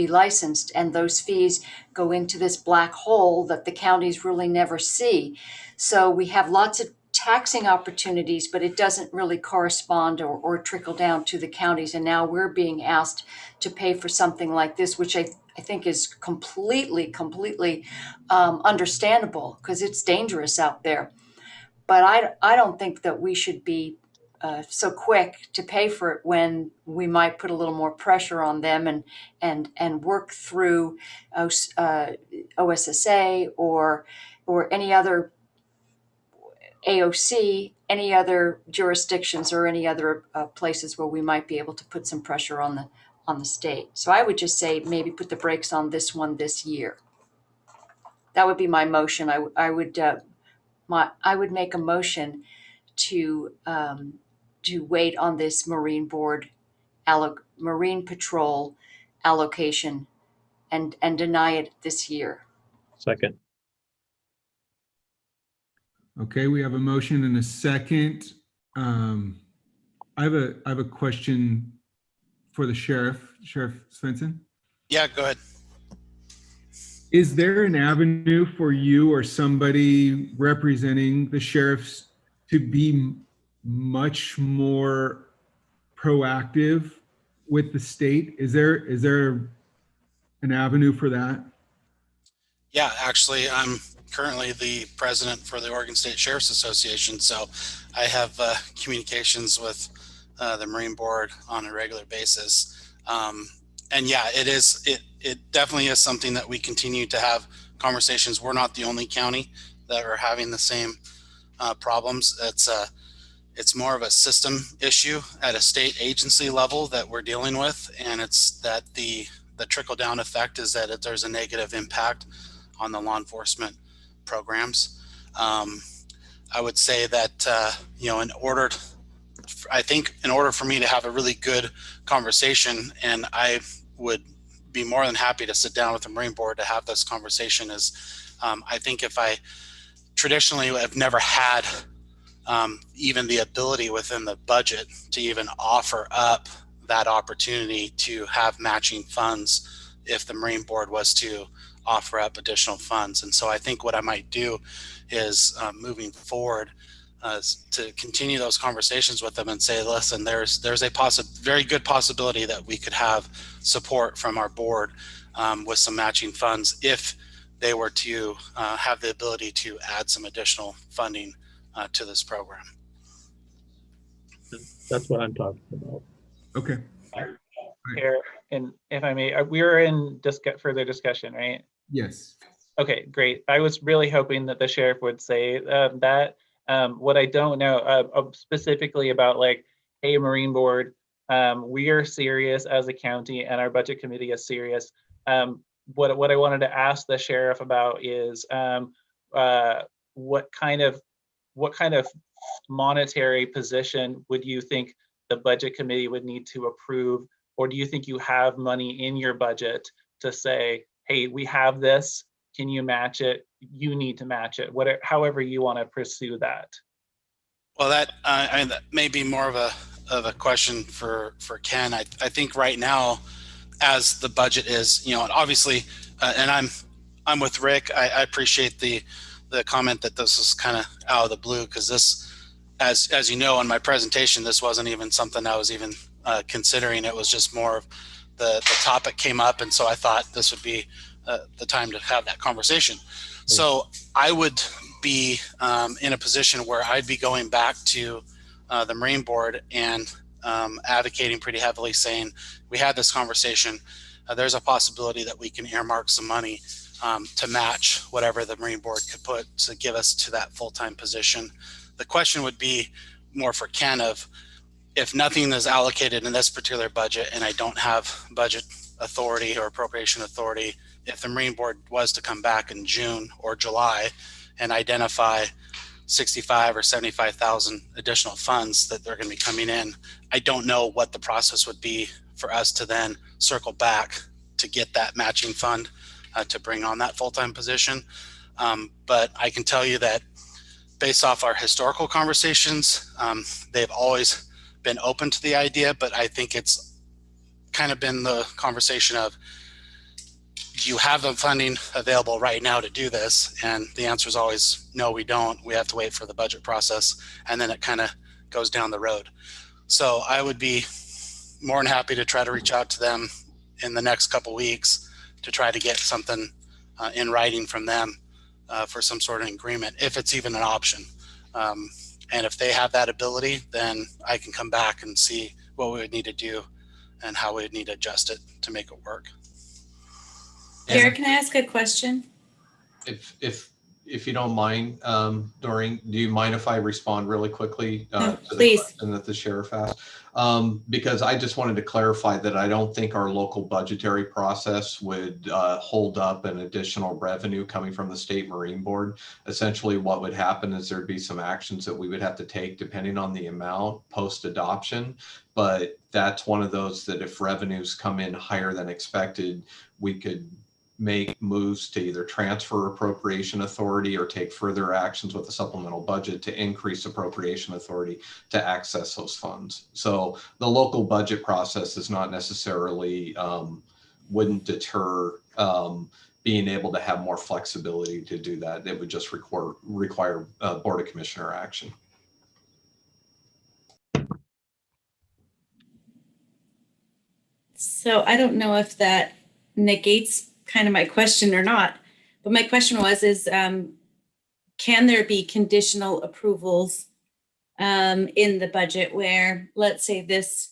licensed, and those fees go into this black hole that the counties really never see. So we have lots of taxing opportunities, but it doesn't really correspond or trickle down to the counties. And now we're being asked to pay for something like this, which I think is completely understandable because it's dangerous out there. But I don't think that we should be so quick to pay for it when we might put a little more pressure on them and work through OSSA or any other AOC, any other jurisdictions or any other places where we might be able to put some pressure on the state. So I would just say maybe put the brakes on this one this year. That would be my motion. I would make a motion to wait on this Marine Board Marine Patrol allocation and deny it this year. Second. Okay, we have a motion and a second. I have a question for the sheriff, Sheriff Svensson. Yeah, go ahead. Is there an avenue for you or somebody representing the sheriffs to be much more proactive with the state? Is there an avenue for that? Yeah, actually, I'm currently the president for the Oregon State Sheriff's Association, so I have communications with the Marine Board on a regular basis. And yeah, it definitely is something that we continue to have conversations. We're not the only county that are having the same problems. It's more of a system issue at a state agency level that we're dealing with, and it's that the trickle down effect is that there's a negative impact on the law enforcement programs. I would say that you know, in order for me to have a really good conversation, and I would be more than happy to sit down with the Marine Board to have this conversation, is I think if I traditionally have never had even the ability within the budget to even offer up that opportunity to have matching funds if the Marine Board was to offer up additional funds. And so I think what I might do is moving forward to continue those conversations with them and say, listen, there's a very good possibility that we could have support from our board with some matching funds if they were to have the ability to add some additional funding to this program. That's what I'm talking about. Okay. Here, and if I may, we are in further discussion, right? Yes. Okay, great. I was really hoping that the sheriff would say that. What I don't know specifically about, like, hey, Marine Board, we are serious as a county and our budget committee is serious. What I wanted to ask the sheriff about is what kind of monetary position would you think the budget committee would need to approve? Or do you think you have money in your budget to say, hey, we have this, can you match it? You need to match it, however you want to pursue that. Well, that may be more of a question for Ken. I think right now, as the budget is, you know, obviously, and I'm with Rick. I appreciate the comment that this is kind of out of the blue, because this, as you know, in my presentation, this wasn't even something I was even considering. It was just more of the topic came up, and so I thought this would be the time to have that conversation. So I would be in a position where I'd be going back to the Marine Board and advocating pretty heavily, saying, we had this conversation. There's a possibility that we can earmark some money to match whatever the Marine Board could put to give us to that full-time position. The question would be more for Ken of, if nothing is allocated in this particular budget and I don't have budget authority or appropriation authority, if the Marine Board was to come back in June or July and identify 65 or 75,000 additional funds that they're going to be coming in, I don't know what the process would be for us to then circle back to get that matching fund to bring on that full-time position. But I can tell you that based off our historical conversations, they've always been open to the idea, but I think it's kind of been the conversation of, do you have the funding available right now to do this? And the answer is always, no, we don't. We have to wait for the budget process. And then it kind of goes down the road. So I would be more than happy to try to reach out to them in the next couple weeks to try to get something in writing from them for some sort of agreement, if it's even an option. And if they have that ability, then I can come back and see what we would need to do and how we would need to adjust it to make it work. Jared, can I ask a question? If you don't mind, Doreen, do you mind if I respond really quickly No, to the please. question that the sheriff asked? Because I just wanted to clarify that I don't think our local budgetary process would hold up an additional revenue coming from the State Marine Board. Essentially, what would happen is there'd be some actions that we would have to take depending on the amount post-adoption. But that's one of those that if revenues come in higher than expected, we could make moves to either transfer appropriation authority or take further actions with the supplemental budget to increase appropriation authority to access those funds. So the local budget process is not necessarily, wouldn't deter being able to have more flexibility to do that. It would just require Board of Commissioner action. So I don't know if that negates kind of my question or not, but my question is can there be conditional approvals in the budget where, let's say this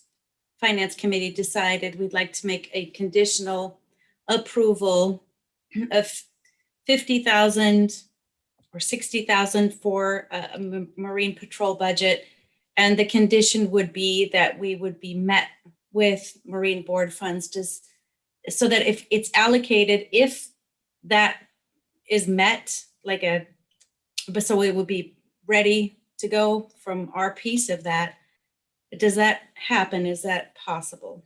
finance committee decided we'd like to make a conditional approval of 50,000 or 60,000 for a Marine Patrol budget, and the condition would be that we would be met with Marine Board funds, so that if it's allocated, if that is met, so we will be ready to go from our piece of that. Does that happen? Is that possible?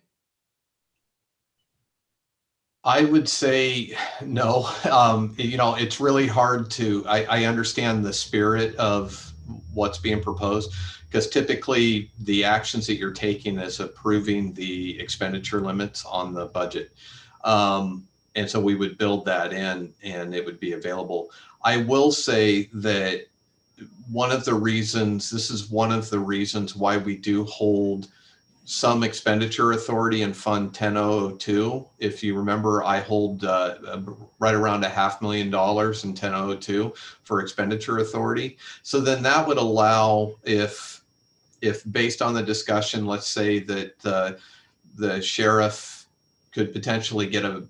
I would say no. It's really hard to, I understand the spirit of what's being proposed, because typically the actions that you're taking is approving the expenditure limits on the budget. And so we would build that in and it would be available. I will say that this is one of the reasons why we do hold some expenditure authority in Fund 10002. If you remember, I hold right around $500,000 in 10002 for expenditure authority. So then that would allow, if based on the discussion, let's say that the sheriff could potentially get an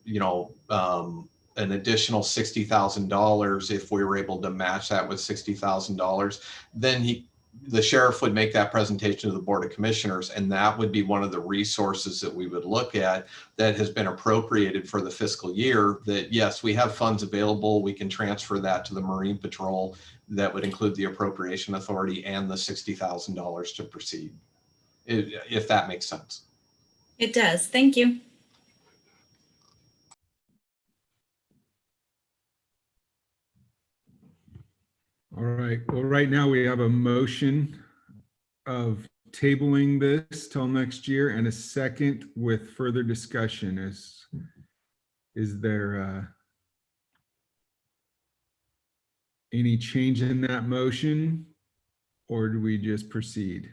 additional $60,000 if we were able to match that with $60,000, then the sheriff would make that presentation to the Board of Commissioners, and that would be one of the resources that we would look at that has been appropriated for the fiscal year, that yes, we have funds available, we can transfer that to the Marine Patrol. That would include the appropriation authority and the $60,000 to proceed, if that makes sense. It does. Thank you. All right. Well, right now we have a motion of tabling this till next year and a second with further discussion. Is there any change in that motion? or do we just proceed?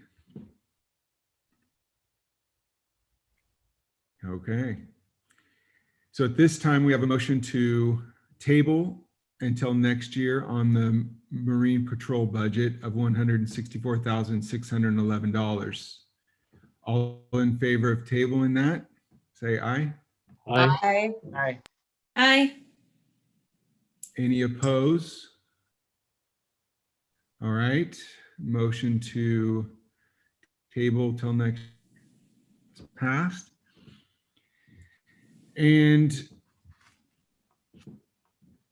Okay. So at this time, we have a motion to table until next year on the Marine Patrol budget of $164,611. All in favor of tabling that, say aye. Aye. Aye. Aye. Any opposed? All right, motion to table till next passed. And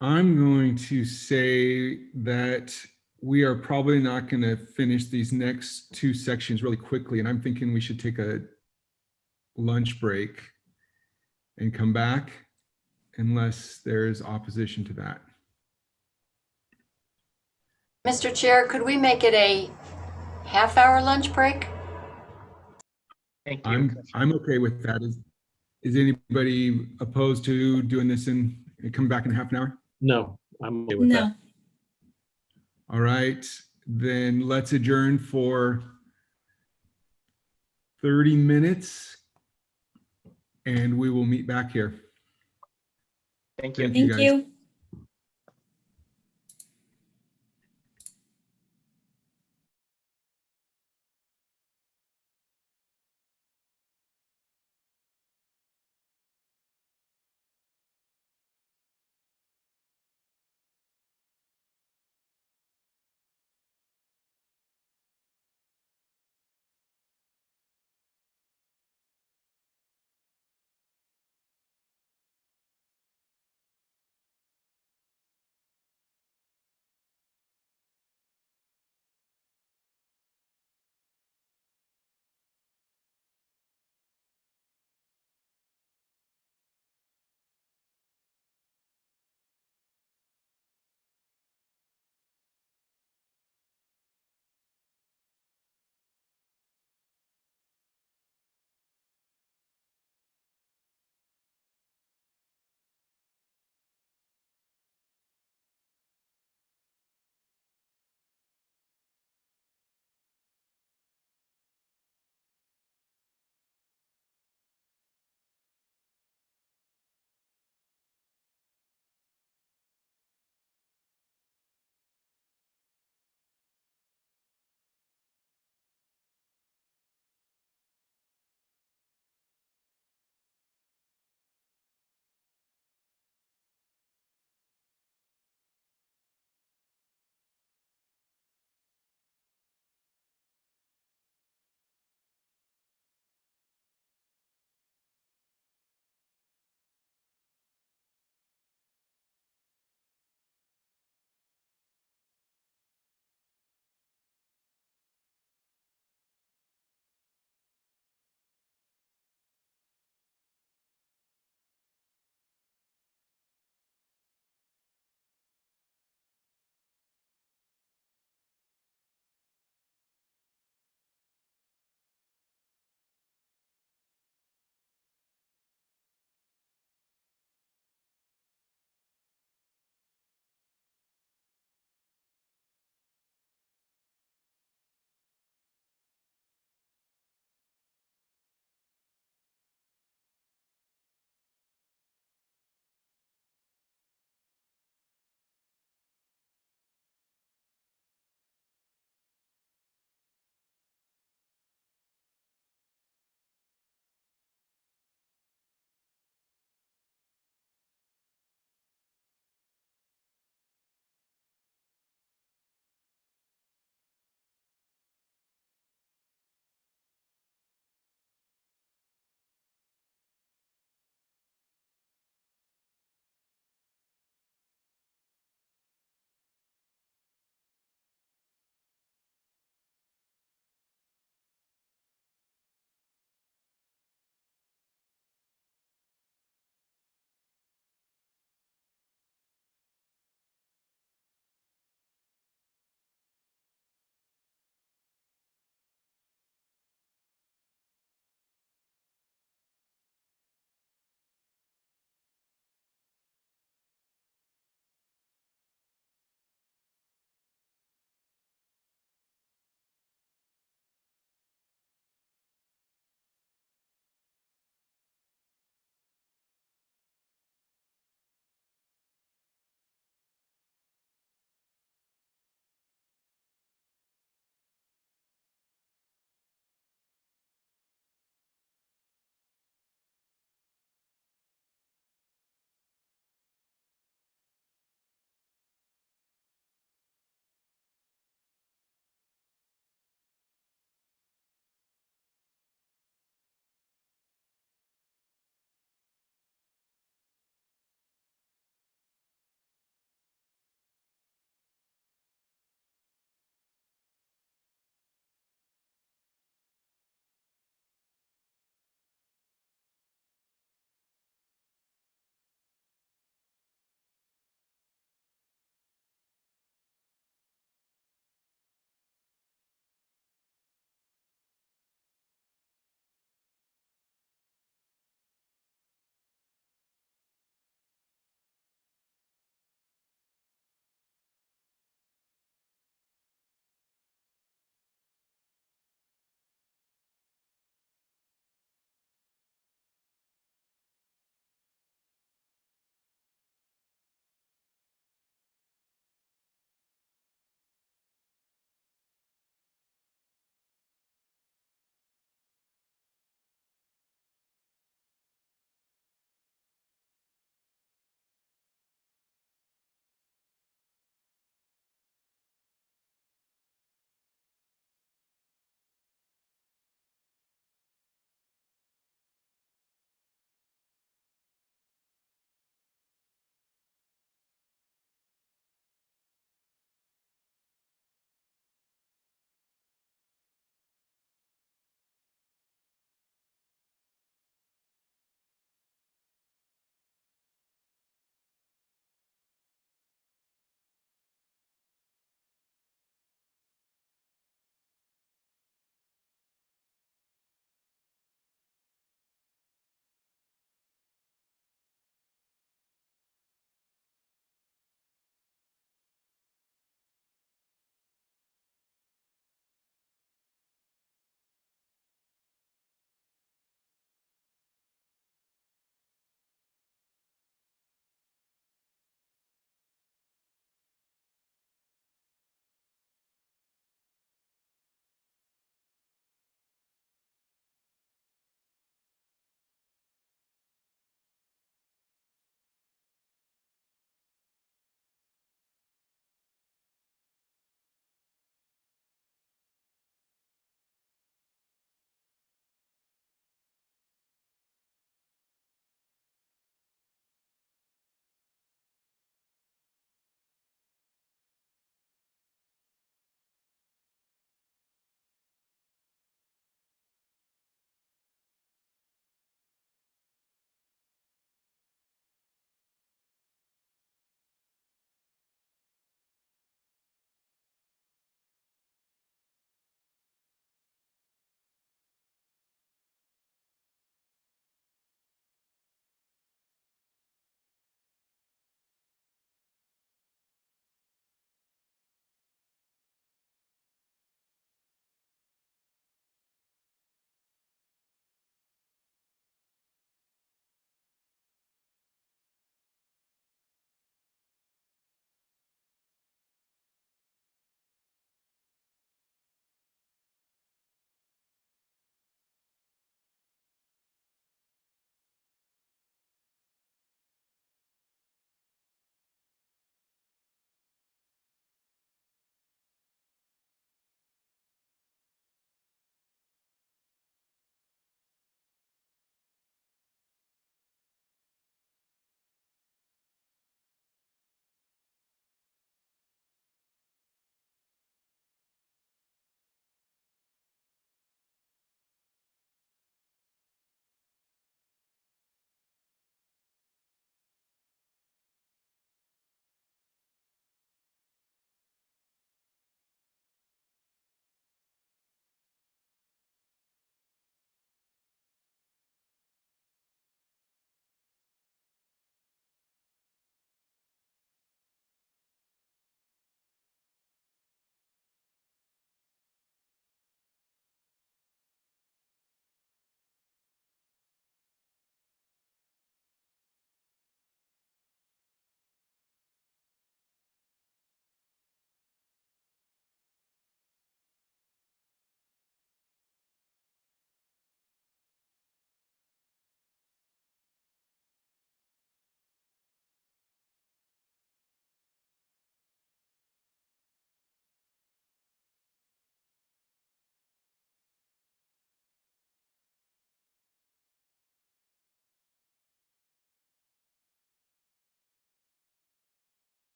I'm going to say that we are probably not going to finish these next two sections really quickly. And I'm thinking we should take a lunch break and come back unless there's opposition to that. Mr. Chair, could we make it a half-hour lunch break? Thank you. I'm okay with that. Is anybody opposed to doing this and come back in half an hour? No, I'm okay with that. No. All right, then let's adjourn for 30 minutes and we will meet back here. Thank you. Thank you, Thank guys. you.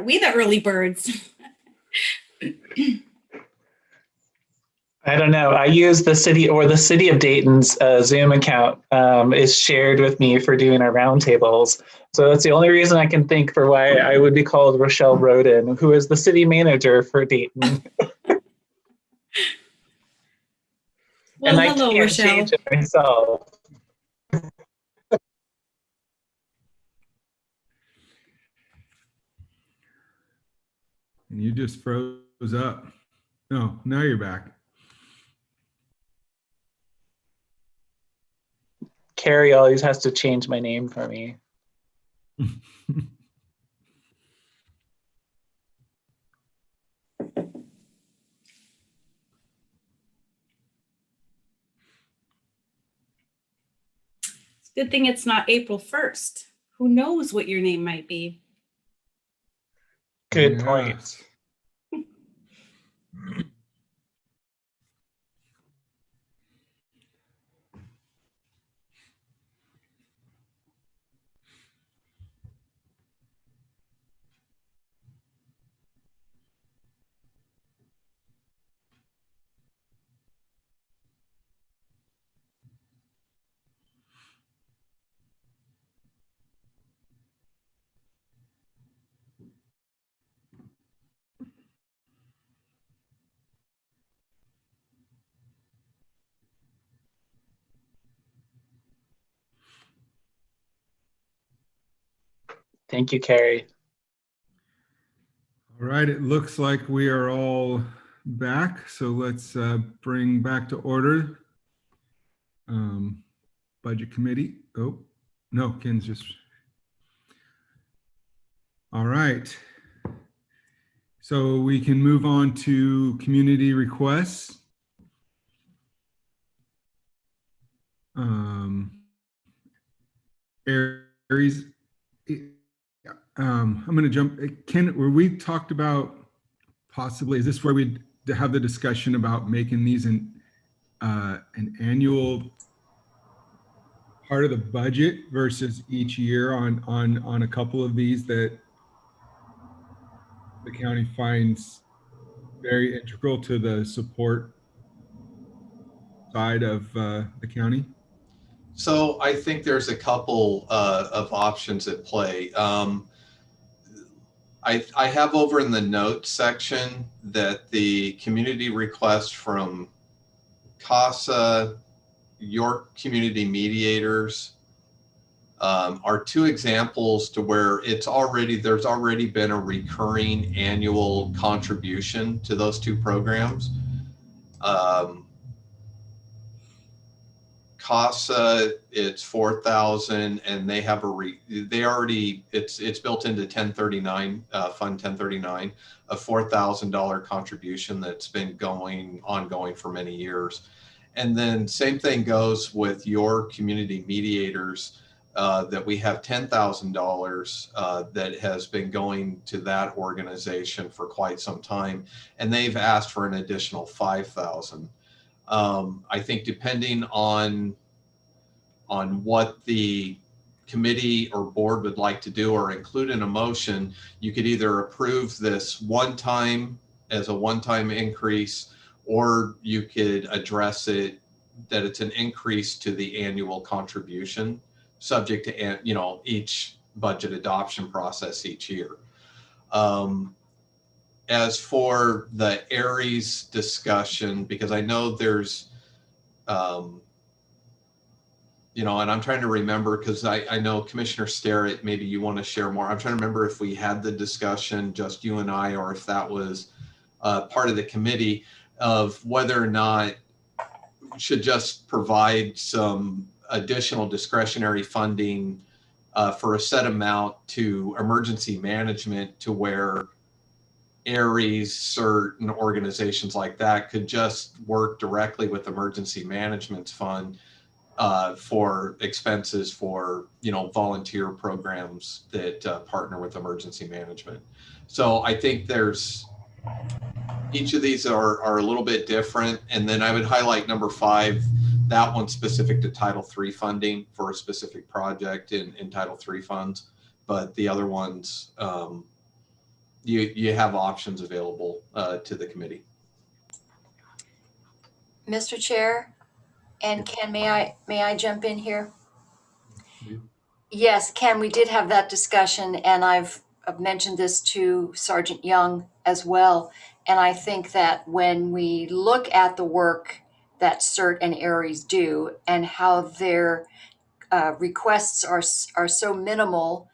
Aren't we the early birds? I don't know. I use the city of Dayton's Zoom account is shared with me for doing our roundtables. So that's the only reason I can think for why I would be called Rochelle Roden, who is the city manager for Dayton. Well, And I hello, can't Rochelle. change it myself. And you just froze up. No, now you're back. Carrie always has to change my name for me. Good thing it's not April 1st. Who knows what your name might be? Good point. Yes. Thank you, Carrie. All right, it looks like we are all back. So let's bring back to order Budget Committee. Oh, no, Ken's just. All right. So we can move on to community requests. Aries, I'm going to jump. Ken, were we talked about possibly, is this where we have the discussion about making these an annual part of the budget versus each year on a couple of these that the county finds very integral to the support side of the county? So I think there's a couple of options at play. I have over in the notes section that the community request from CASA, York Community Mediators, are two examples to where there's already been a recurring annual contribution to those two programs. CASA, it's 4,000, and they have it's built into 1039 Fund 1039, a $4,000 contribution that's been ongoing for many years. And then same thing goes with your community mediators, that we have $10,000 that has been going to that organization for quite some time, and they've asked for an additional 5,000. I think depending on what the committee or board would like to do or include in a motion, you could either approve this as a one-time increase, or you could address it that it's an increase to the annual contribution, subject to each budget adoption process each year. As for the Aries discussion, because I know there's, and I'm trying to remember, because I know Commissioner Sterrett, maybe you want to share more. I'm trying to remember if we had the discussion, just you and I, or if that was part of the committee, of whether or not we should just provide some additional discretionary funding for a set amount to emergency management, to where Aries, CERT, and organizations like that could just work directly with emergency management's fund for expenses for volunteer programs that partner with emergency management. So I think each of these are a little bit different. And then I would highlight number 5, that one specific to Title III funding for a specific project in Title III funds. But the other ones, you have options available to the committee. Mr. Chair, and Ken, may I jump in here? Yes, Ken, we did have that discussion, and I've mentioned this to Sergeant Young as well. And I think that when we look at the work that CERT and ARES do and how their requests are so minimal,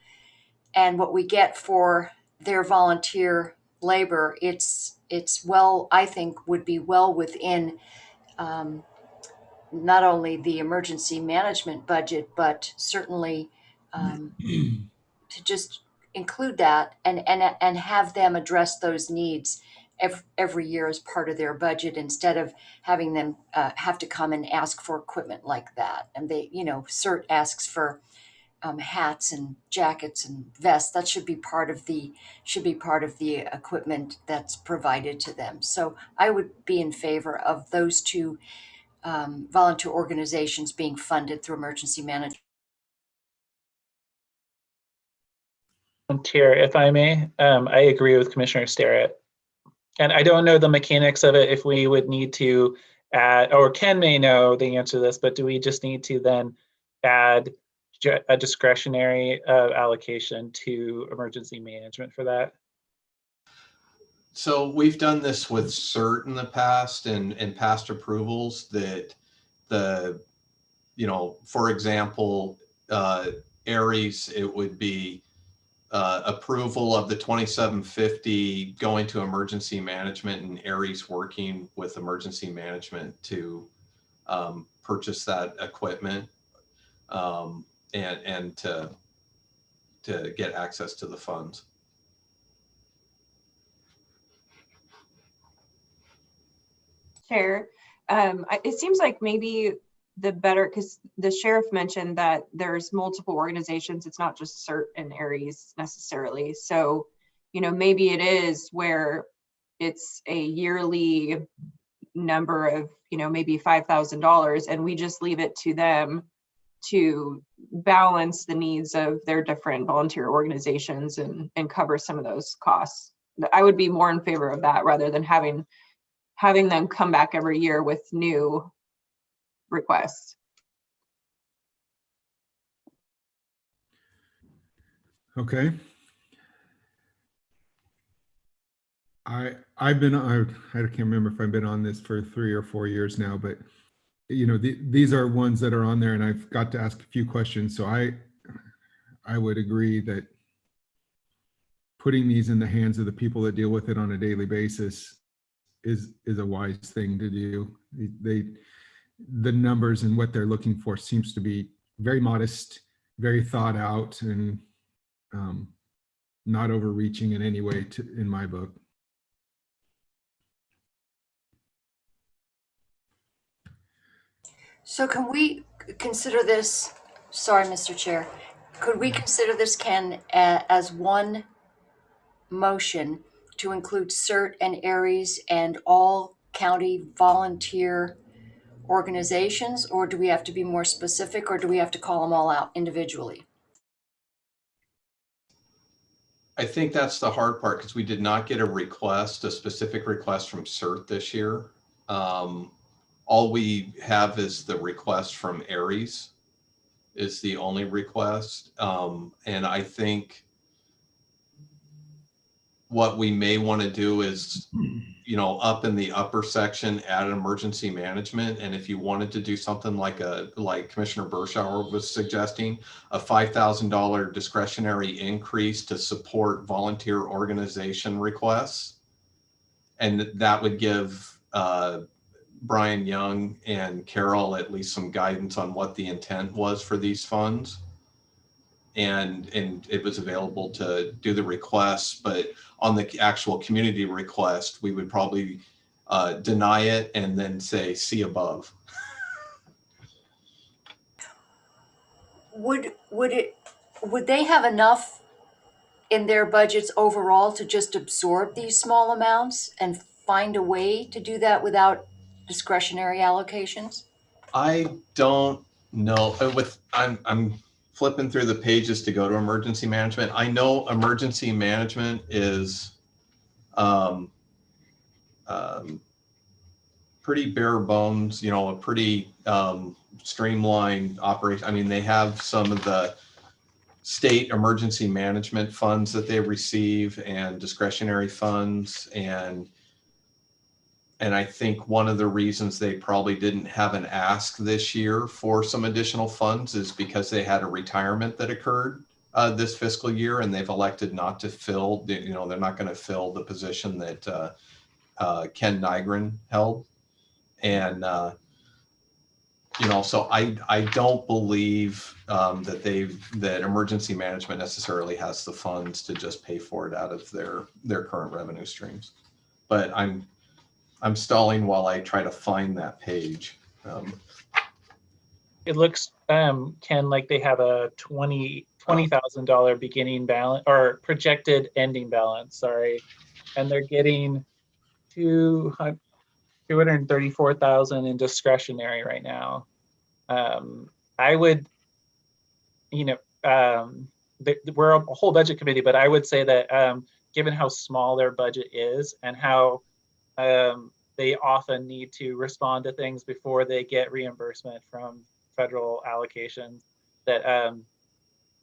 and what we get for their volunteer labor, it's well, I think would be well within not only the emergency management budget, but certainly to just include that and have them address those needs every year as part of their budget, instead of having them have to come and ask for equipment like that. And they, CERT asks for hats and jackets and vests. That should be part of the equipment that's provided to them. So I would be in favor of those two volunteer organizations being funded through emergency management. Chair, if I may, I agree with Commissioner Starrett. And I don't know the mechanics of it, if we would need to add, or Ken may know the answer to this, but do we just need to then add a discretionary allocation to emergency management for that? So we've done this with CERT in the past and past approvals that for example, ARES, it would be approval of the 2750 going to emergency management, and ARES working with emergency management to purchase that equipment and to get access to the funds. Chair, it seems like maybe the better, because the sheriff mentioned that there's multiple organizations. It's not just CERT and ARES necessarily. So, maybe it is where it's a yearly number of, maybe $5,000, and we just leave it to them to balance the needs of their different volunteer organizations and cover some of those costs. I would be more in favor of that rather than having them come back every year with new requests. Okay. I can't remember if I've been on this for 3 or 4 years now, but these are ones that are on there, and I've got to ask a few questions. So I would agree that putting these in the hands of the people that deal with it on a daily basis is a wise thing to do. The numbers and what they're looking for seems to be very modest, very thought out, and not overreaching in any way in my book. So can we consider this, sorry, Mr. Chair, could we consider this, Ken, as one motion to include CERT and ARES and all county volunteer organizations, or do we have to be more specific, or do we have to call them all out individually? I think that's the hard part, because we did not get a specific request from CERT this year. All we have is the request from ARES is the only request. And I think what we may want to do is, up in the upper section, add an emergency management. And if you wanted to do something like Commissioner Berschauer was suggesting, a $5,000 discretionary increase to support volunteer organization requests. And that would give Brian Young and Carol at least some guidance on what the intent was for these funds. And it was available to do the requests, but on the actual community request, we would probably deny it and then say, see above. Would they have enough in their budgets overall to just absorb these small amounts and find a way to do that without discretionary allocations? I don't know. I'm flipping through the pages to go to emergency management. I know emergency management is um, pretty bare bones, you know, a pretty streamlined operation. I mean, they have some of the state emergency management funds that they receive and discretionary funds. And I think one of the reasons they probably didn't have an ask this year for some additional funds is because they had a retirement that occurred this fiscal year, and they've elected not to fill, you know, they're not going to fill the position that Ken Nygren held. And, you know, so I don't believe that emergency management necessarily has the funds to just pay for it out of their current revenue streams. But I'm stalling while I try to find that page. It looks, Ken, like they have a $20,000 beginning balance or projected ending balance, sorry. And they're getting 234,000 in discretionary right now. I would, you know, we're a whole budget committee, but I would say that given how small their budget is and how they often need to respond to things before they get reimbursement from federal allocations, that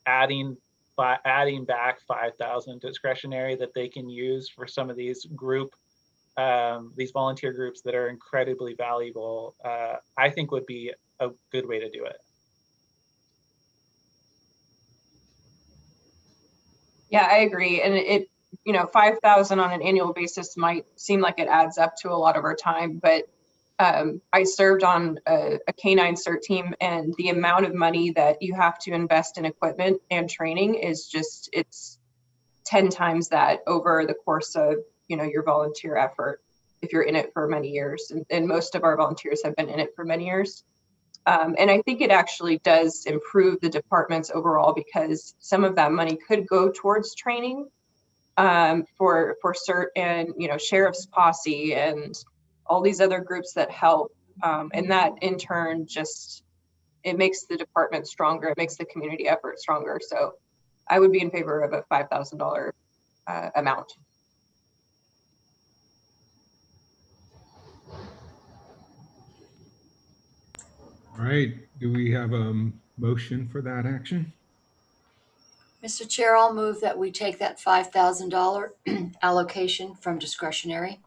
adding back 5,000 discretionary that they can use for some of these these volunteer groups that are incredibly valuable, I think would be a good way to do it. Yeah, I agree. And it, you know, 5,000 on an annual basis might seem like it adds up to a lot of our time, but I served on a K-9 CERT team, and the amount of money that you have to invest in equipment and training is just, it's 10 times that over the course of, you know, your volunteer effort, if you're in it for many years. And most of our volunteers have been in it for many years. And I think it actually does improve the department's overall, because some of that money could go towards training for CERT and, you know, sheriff's posse and all these other groups that help. And that in turn, just, it makes the department stronger. It makes the community effort stronger. So I would be in favor of a $5,000 amount. All right, do we have a motion for that action? Mr. Chair, I'll move that we take that $5,000 allocation from discretionary.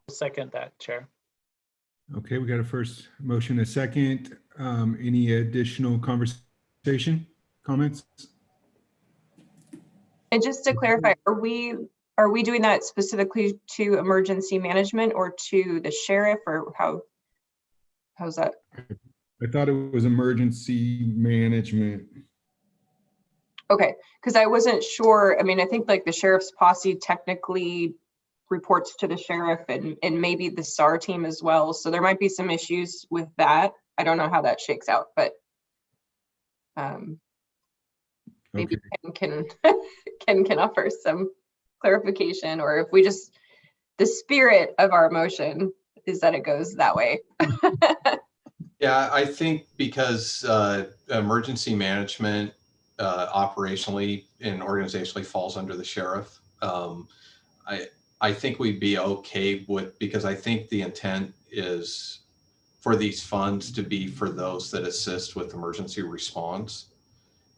Second that, Chair. Okay, we got a first motion, a second. Any additional conversation, comments? And just to clarify, are we doing that specifically to emergency management or to the sheriff, or how's that? I thought it was emergency management. Okay, because I wasn't sure. I mean, I think like the sheriff's posse technically reports to the sheriff and maybe the SAR team as well. So there might be some issues with that. I don't know how that shakes out, but maybe Okay. Ken can offer some clarification, or if we just, the spirit of our motion is that it goes that way. Yeah, I think because emergency management operationally and organizationally falls under the sheriff. I think we'd be okay with, because I think the intent is for these funds to be for those that assist with emergency response.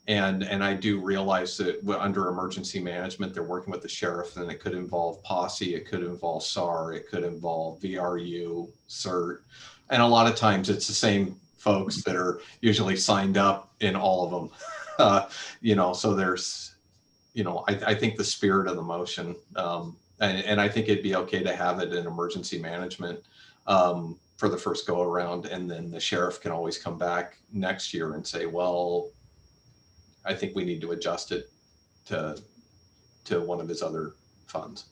And I do realize that under emergency management, they're working with the sheriff, and it could involve posse, it could involve SAR, it could involve VRU, CERT. And a lot of times it's the same folks that are usually signed up in all of them. You know, so there's, you know, I think the spirit of the motion, and I think it'd be okay to have it in emergency management for the first go around. And then the sheriff can always come back next year and say, well, I think we need to adjust it to one of his other funds.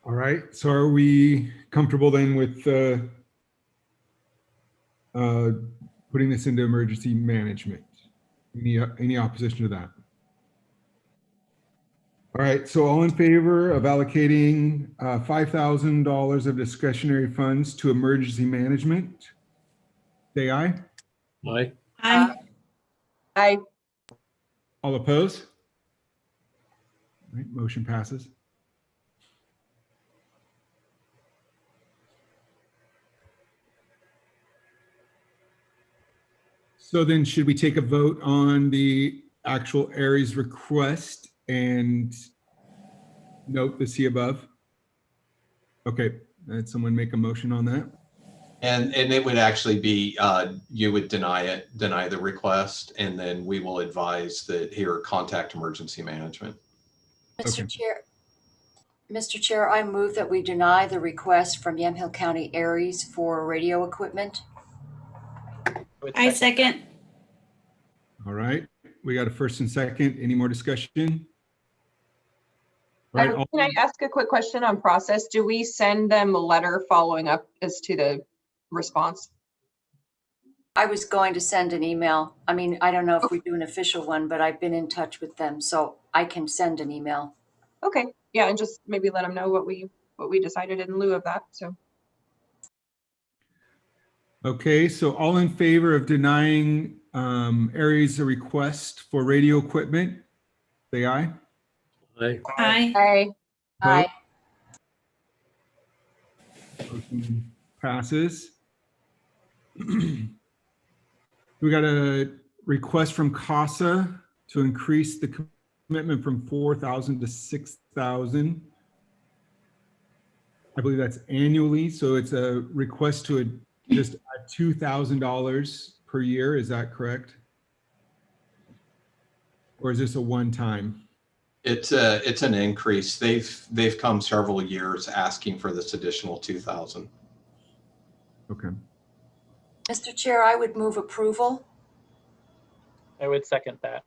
All right, so are we comfortable then with putting this into emergency management? Any opposition to that? All right, so all in favor of allocating $5,000 of discretionary funds to emergency management? Say aye. Aye. Aye. Aye. All opposed? All right, motion passes. So then should we take a vote on the actual Aries request and note the see above? Okay, did someone make a motion on that? And it would actually be, you would deny the request, and then we will advise that here, contact emergency management. Mr. Okay. Chair, I move that we deny the request from Yamhill County Aries for radio equipment. I second. All right, we got a first and second. Any more discussion? All right, Can I ask a quick question on process? Do we send them a letter following up as to the response? I was going to send an email. I mean, I don't know if we do an official one, but I've been in touch with them, so I can send an email. Okay, yeah, and just maybe let them know what we decided in lieu of that. So. Okay, so all in favor of denying Aries a request for radio equipment, say aye. Aye. Aye. Aye. Aye. Motion passes. We got a request from CASA to increase the commitment from 4,000 to 6,000. I believe that's annually, so it's a request to just add $2,000 per year. Is that correct? Or is this a one-time? It's an increase. They've come several years asking for this additional 2,000. Okay. Mr. Chair, I would move approval. I would second that.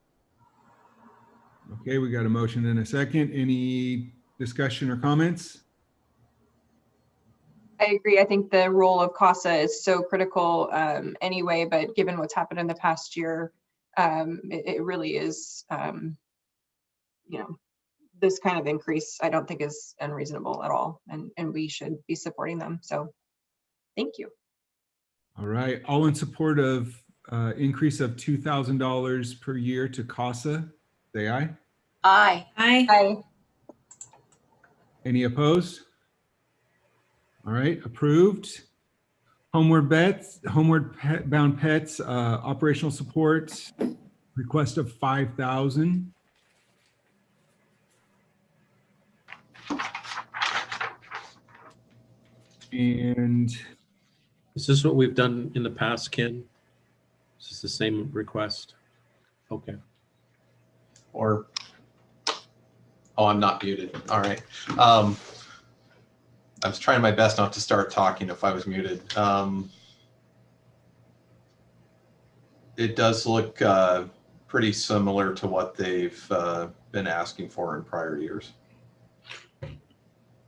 Okay, we got a motion and a second. Any discussion or comments? I agree. I think the role of CASA is so critical anyway, but given what's happened in the past year, it really is, this kind of increase, I don't think is unreasonable at all. And we should be supporting them. So thank you. All right, all in support of increase of $2,000 per year to CASA, say aye. Aye. Aye. Aye. Any opposed? All right, approved. Homeward Bound Pets, operational support, request of 5,000. And Is this what we've done in the past, Ken? Is this the same request? Okay. Or, oh, I'm not muted. All right. I was trying my best not to start talking if I was muted. It does look pretty similar to what they've been asking for in prior years.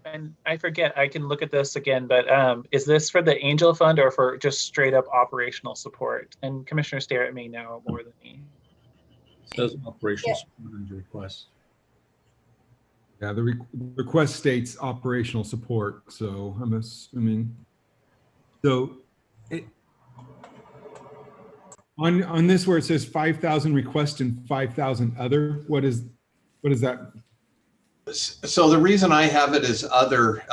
And I forget, I can look at this again, but is this for the Angel Fund or for just straight up operational support? And Commissioner Starrett may know more than me. It says operational support under request. yeah, the request states operational support. So I'm assuming. So on this where it says 5,000 request and 5,000 other, what is that? So the reason I have it as other,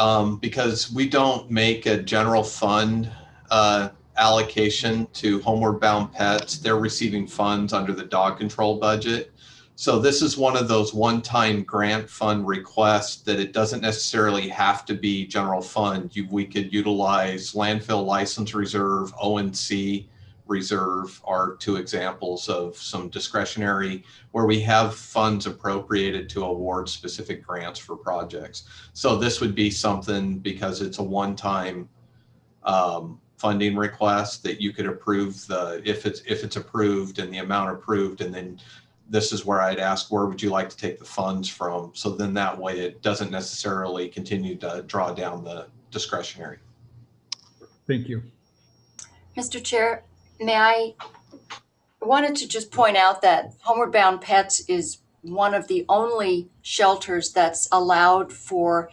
because we don't make a general fund allocation to Homeward Bound Pets. They're receiving funds under the dog control budget. So this is one of those one-time grant fund requests that it doesn't necessarily have to be general fund. We could utilize landfill license reserve, O&C reserve are two examples of some discretionary where we have funds appropriated to award specific grants for projects. So this would be something, because it's a one-time funding request, that you could approve if it's approved and the amount approved, and then this is where I'd ask, where would you like to take the funds from? So then that way it doesn't necessarily continue to draw down the discretionary. Thank you. Mr. Chair, I wanted to just point out that Homeward Bound Pets is one of the only shelters that's allowed for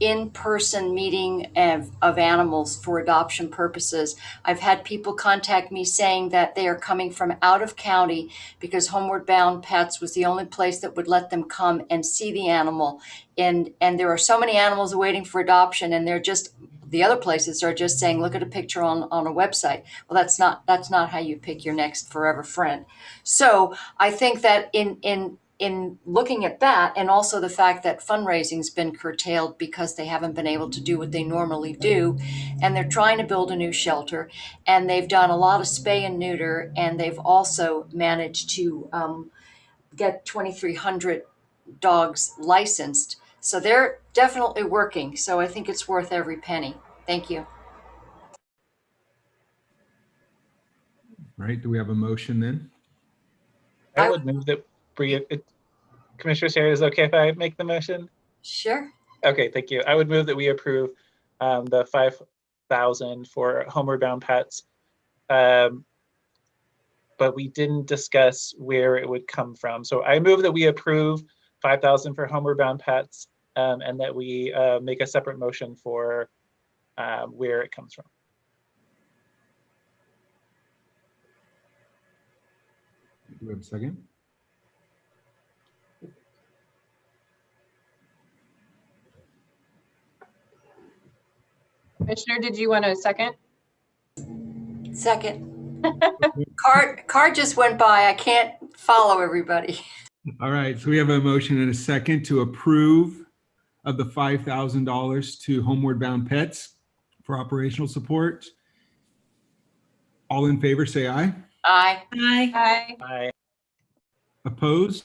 in-person meeting of animals for adoption purposes. I've had people contact me saying that they are coming from out of county because Homeward Bound Pets was the only place that would let them come and see the animal. And there are so many animals waiting for adoption, and the other places are just saying, look at a picture on a website. Well, that's not how you pick your next forever friend. So I think that in looking at that, and also the fact that fundraising's been curtailed because they haven't been able to do what they normally do, and they're trying to build a new shelter, and they've done a lot of spay and neuter, and they've also managed to get 2,300 dogs licensed. So they're definitely working. So I think it's worth every penny. Thank you. All right, do we have a motion then? I would move that Commissioner Sarah, is it okay if I make the motion? Sure. Okay, thank you. I would move that we approve the 5,000 for Homeward Bound Pets, but we didn't discuss where it would come from. So I move that we approve 5,000 for Homeward Bound Pets, and that we make a separate motion for where it comes from. Do we have a second? Commissioner, did you want a second? Second. Card just went by. I can't follow everybody. All right, so we have a motion and a second to approve of the $5,000 to Homeward Bound Pets for operational support. All in favor, say aye. Aye. Aye. Aye. Opposed?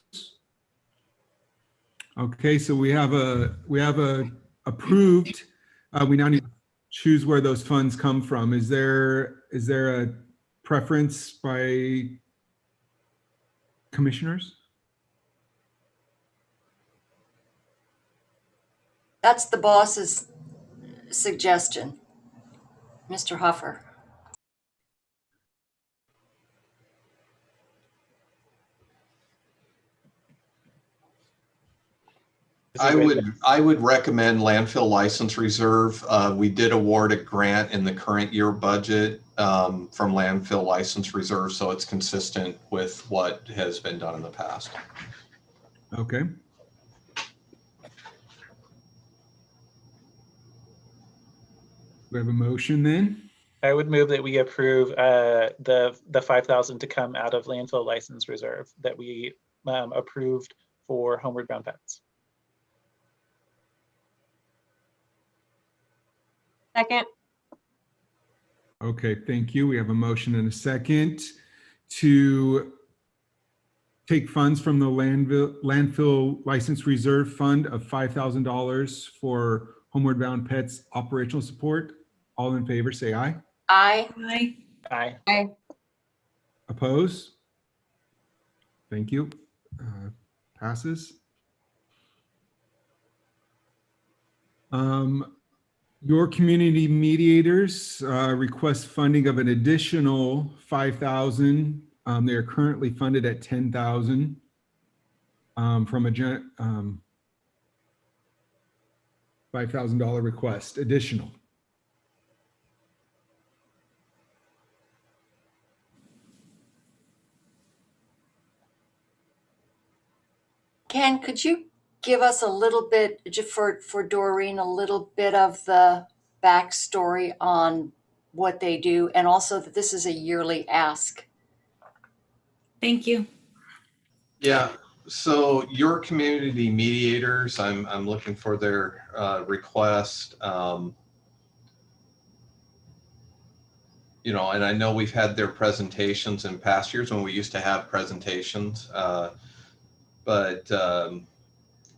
Okay, so we have a approved. We now need to choose where those funds come from. Is there a preference by commissioners? That's the boss's suggestion, Mr. Huffer. I would recommend landfill license reserve. We did award a grant in the current year budget from landfill license reserve, so it's consistent with what has been done in the past. Okay. We have a motion then. I would move that we approve the 5,000 to come out of landfill license reserve that we approved for Homeward Bound Pets. Second. Okay, thank you. We have a motion and a second to take funds from the landfill license reserve fund of $5,000 for Homeward Bound Pets operational support. All in favor, say aye. Aye. Aye. Aye. Aye. Oppose? Thank you. Passes. Your community mediators request funding of an additional 5,000. They are currently funded at 10,000 from a $5,000 request additional. Ken, could you give us a little bit, for Doreen, a little bit of the backstory on what they do, and also that this is a yearly ask? Thank you. Yeah. So your community mediators, I'm looking for their request. You know, and I know we've had their presentations in past years when we used to have presentations, but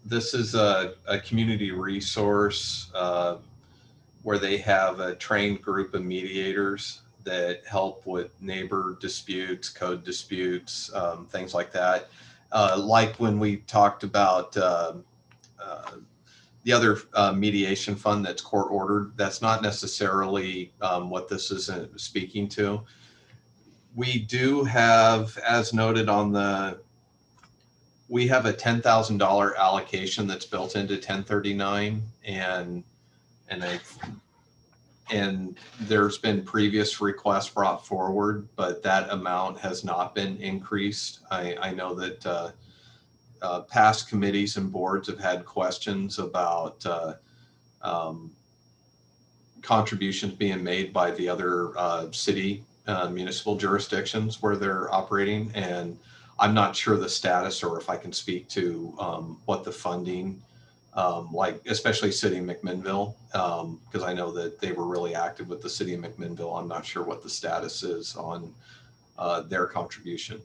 this is a community resource where they have a trained group of mediators that help with neighbor disputes, code disputes, things like that. Like when we talked about the other mediation fund that's court ordered, that's not necessarily what this is speaking to. We do have, as noted on the we have a $10,000 allocation that's built into 1039, and there's been previous requests brought forward, but that amount has not been increased. I know that past committees and boards have had questions about contributions being made by the other city municipal jurisdictions where they're operating, and I'm not sure the status, or if I can speak to what the funding, like especially City of McMinnville, because I know that they were really active with the City of McMinnville. I'm not sure what the status is on their contribution.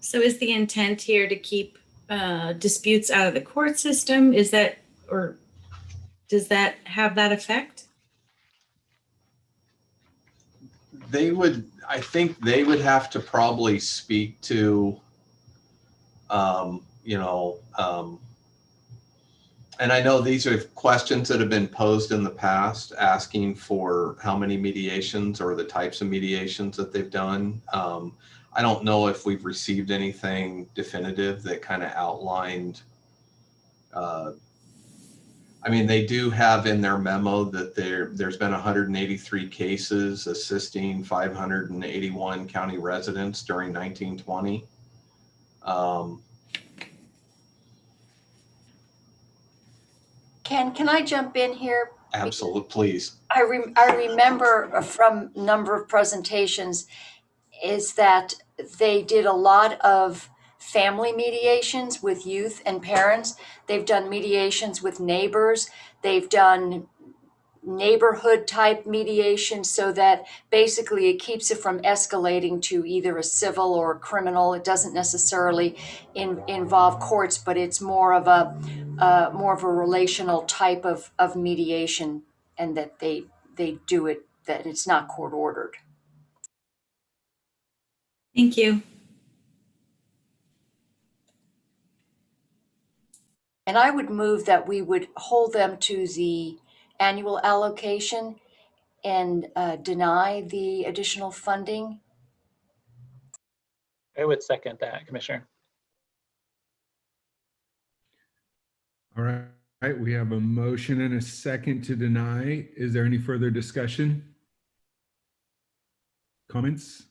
So is the intent here to keep disputes out of the court system? Is that, or does that have that effect? They would, I think they would have to probably speak to, you know, and I know these are questions that have been posed in the past, asking for how many mediations or the types of mediations that they've done. I don't know if we've received anything definitive that kind of outlined. I mean, they do have in their memo that there's been 183 cases assisting 581 county residents during 1920. Ken, can I jump in here? Absolutely, please. I remember from a number of presentations is that they did a lot of family mediations with youth and parents. They've done mediations with neighbors. They've done neighborhood type mediation, so that basically it keeps it from escalating to either a civil or a criminal. It doesn't necessarily involve courts, but it's more of a relational type of mediation, and that they do it, that it's not court ordered. Thank you. And I would move that we would hold them to the annual allocation and deny the additional funding. I would second that, Commissioner. All right, we have a motion and a second to deny. Is there any further discussion? Comments?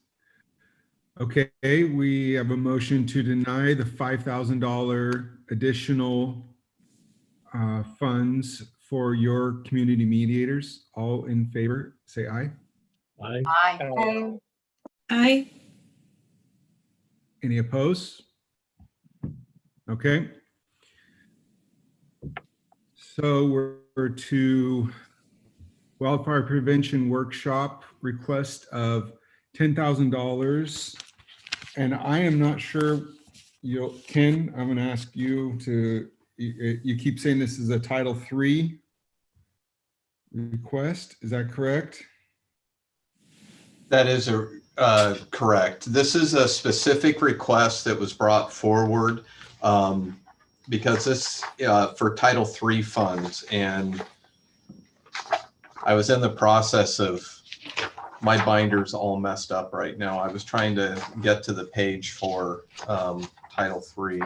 Okay, we have a motion to deny the $5,000 additional funds for your community mediators. All in favor, say aye. Aye. Aye. Aye. Any opposed? Okay. So we're to wildfire prevention workshop request of $10,000. And I am not sure, Ken, I'm going to ask you to, you keep saying this is a Title III request. Is that correct? That is correct. This is a specific request that was brought forward because this for Title III funds, and I was in the process of, my binder's all messed up right now. I was trying to get to the page for Title III.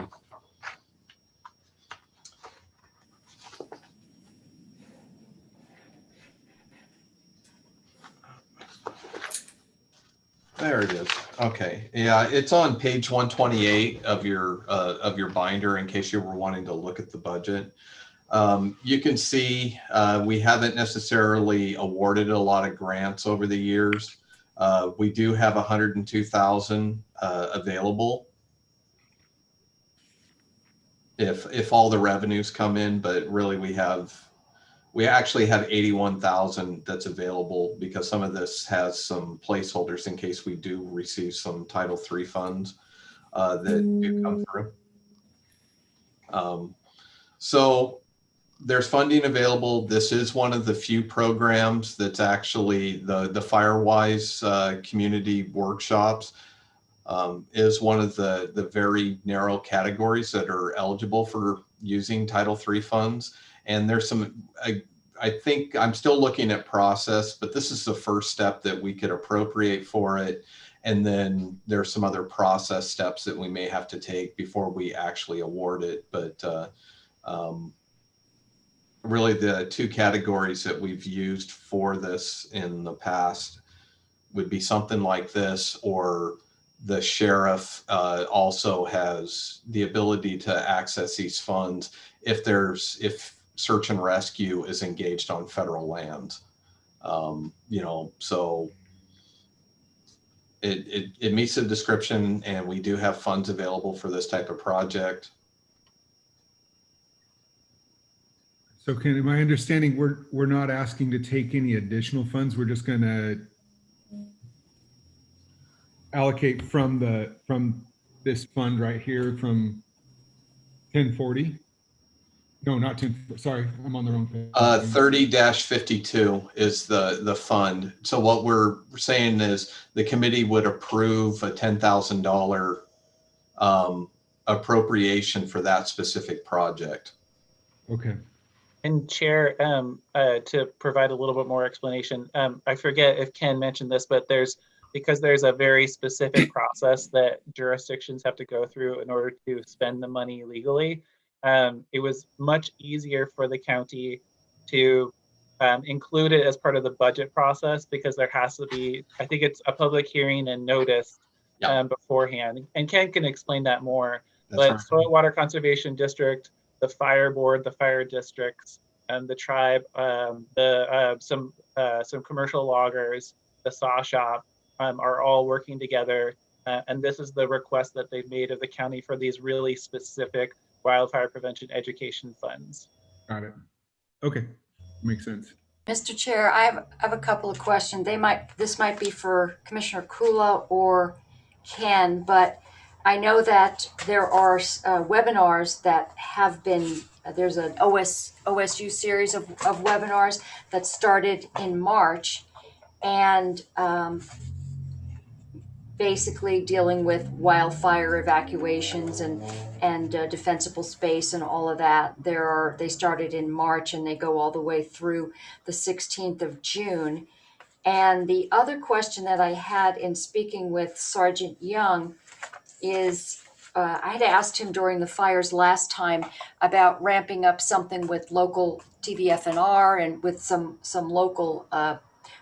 There it is. Okay. Yeah, it's on page 128 of your binder in case you were wanting to look at the budget. You can see we haven't necessarily awarded a lot of grants over the years. We do have 102,000 available if all the revenues come in, but really we actually have 81,000 that's available because some of this has some placeholders in case we do receive some Title III funds that do come through. So there's funding available. This is one of the few programs that's actually the Firewise community workshops is one of the very narrow categories that are eligible for using Title III funds. And there's some, I think I'm still looking at process, but this is the first step that we could appropriate for it. And then there's some other process steps that we may have to take before we actually award it. But really the two categories that we've used for this in the past would be something like this, or the sheriff also has the ability to access these funds if search and rescue is engaged on federal land. So it meets the description, and we do have funds available for this type of project. So my understanding, we're not asking to take any additional funds. We're just going to allocate from this fund right here from 1040. No, not 10. Sorry, I'm on the wrong page. 30-52 is the fund. So what we're saying is the committee would approve a $10,000 appropriation for that specific project. Okay. And Chair, to provide a little bit more explanation, I forget if Ken mentioned this, but because there's a very specific process that jurisdictions have to go through in order to spend the money legally. It was much easier for the county to include it as part of the budget process, because there has to be, I think it's a public hearing and notice beforehand. And Ken can explain that more. But Soil Water Conservation District, the fire board, the fire districts, and the tribe, some commercial loggers, the saw shop, are all working together. And this is the request that they've made of the county for these really specific wildfire prevention education funds. Got it. Okay, makes sense. Mr. Chair, I have a couple of questions. This might be for Commissioner Kula or Ken, but I know that there are webinars that have been, there's an OSU series of webinars that started in March, and basically dealing with wildfire evacuations and defensible space and all of that. They started in March and they go all the way through the 16th of June. And the other question that I had in speaking with Sergeant Young is, I had asked him during the fires last time about ramping up something with local TVFNR and with some local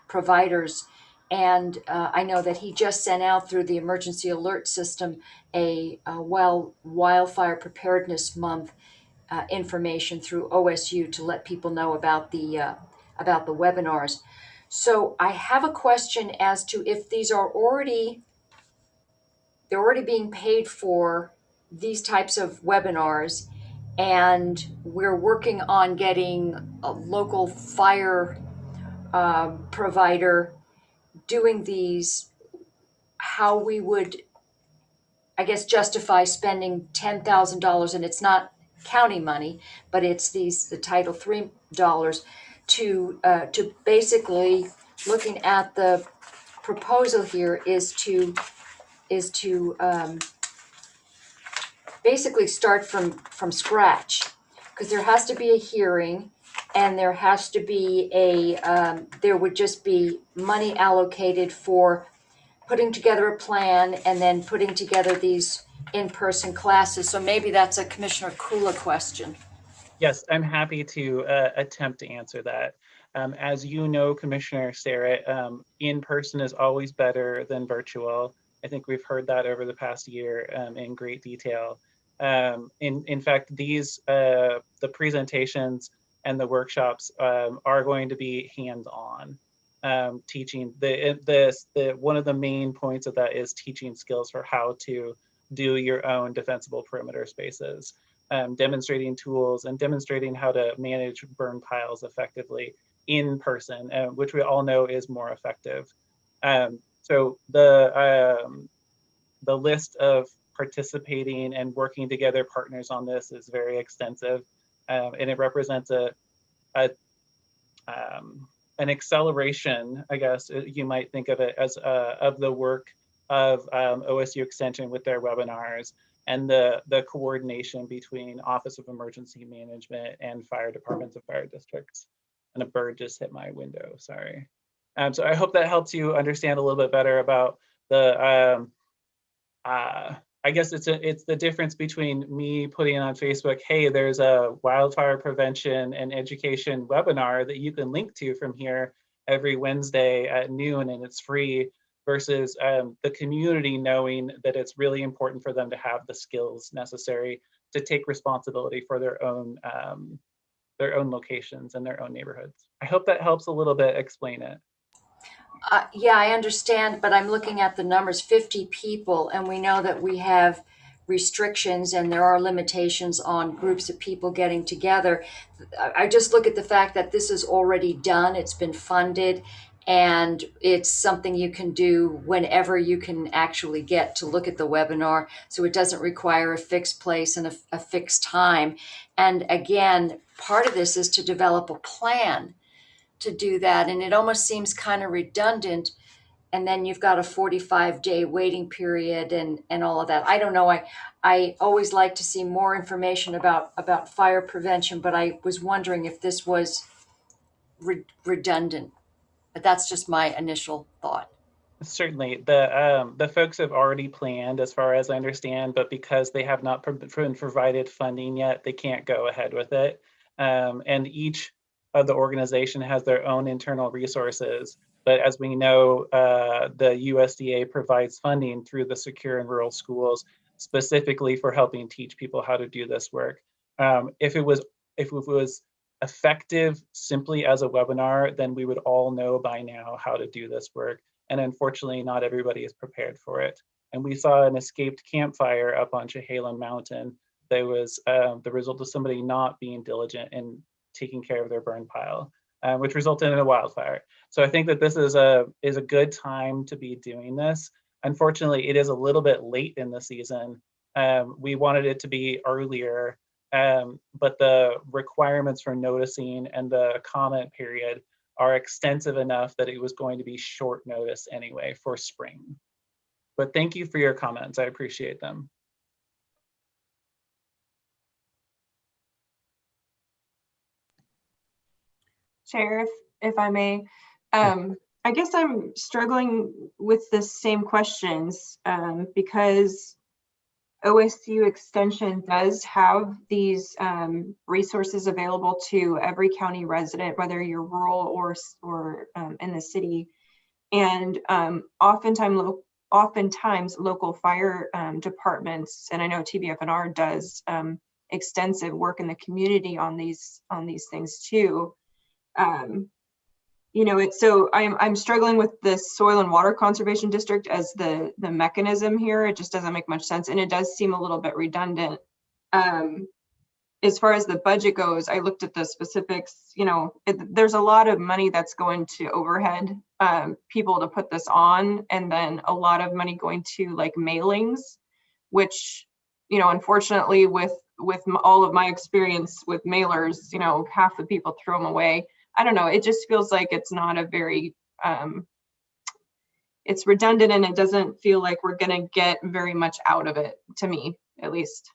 providers. And I know that he just sent out through the emergency alert system a wildfire preparedness month information through OSU to let people know about the webinars. So I have a question as to if these are they're already being paid for, these types of webinars, and we're working on getting a local fire provider doing these, how we would, I guess, justify spending $10,000, and it's not county money, but it's the Title III dollars to basically, looking at the proposal here, is to basically start from scratch, because there has to be a hearing, and there has to be there would just be money allocated for putting together a plan and then putting together these in-person classes. So maybe that's a Commissioner Kula question. Yes, I'm happy to attempt to answer that. As you know, Commissioner Sarah, in person is always better than virtual. I think we've heard that over the past year in great detail. In fact, the presentations and the workshops are going to be hands-on, teaching. One of the main points of that is teaching skills for how to do your own defensible perimeter spaces, demonstrating tools and demonstrating how to manage burn piles effectively in person, which we all know is more effective. So the list of participating and working together partners on this is very extensive, and it represents an acceleration, I guess you might think of it as, of the work of OSU Extension with their webinars, and the coordination between Office of Emergency Management and fire departments and fire districts. And a bird just hit my window, sorry. So I hope that helps you understand a little bit better about The I guess it's the difference between me putting on Facebook, hey, there's a wildfire prevention and education webinar that you can link to from here every Wednesday at noon, and it's free, versus the community knowing that it's really important for them to have the skills necessary to take responsibility for their own locations and their own neighborhoods. I hope that helps a little bit explain it. Yeah, I understand, but I'm looking at the numbers, 50 people, and we know that we have restrictions and there are limitations on groups of people getting together. I just look at the fact that this is already done, it's been funded, and it's something you can do whenever you can actually get to look at the webinar. So it doesn't require a fixed place and a fixed time. And again, part of this is to develop a plan to do that. And it almost seems kind of redundant. And then you've got a 45-day waiting period and all of that. I don't know. I always like to see more information about fire prevention, but I was wondering if this was redundant. But that's just my initial thought. Certainly, the folks have already planned, as far as I understand, but because they have not been provided funding yet, they can't go ahead with it. And each of the organization has their own internal resources. But as we know, the USDA provides funding through the Secure and Rural Schools, specifically for helping teach people how to do this work. If it was effective simply as a webinar, then we would all know by now how to do this work. And unfortunately, not everybody is prepared for it. And we saw an escaped campfire up on Chehalem Mountain that was the result of somebody not being diligent in taking care of their burn pile, which resulted in a wildfire. So I think that this is a good time to be doing this. Unfortunately, it is a little bit late in the season. We wanted it to be earlier, but the requirements for noticing and the comment period are extensive enough that it was going to be short notice anyway for spring. But thank you for your comments. I appreciate them. Chair, if I may, I guess I'm struggling with the same questions because OSU Extension does have these resources available to every county resident, whether you're rural or in the city. And oftentimes local fire departments, and I know TBFNR does extensive work in the community on these things too. So I'm struggling with the soil and water conservation district as the mechanism here. It just doesn't make much sense, and it does seem a little bit redundant. As far as the budget goes, I looked at the specifics. There's a lot of money that's going to overhead people to put this on, and then a lot of money going to like mailings, which unfortunately with all of my experience with mailers, half the people throw them away. I don't know. It just feels like it's not a very, it's redundant, and it doesn't feel like we're going to get very much out of it, to me, at least.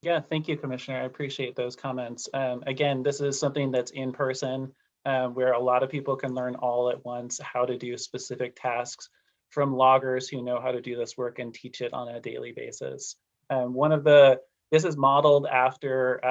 Yeah, thank you, Commissioner. I appreciate those comments. Again, this is something that's in person, where a lot of people can learn all at once how to do specific tasks from loggers who know how to do this work and teach it on a daily basis. This is modeled after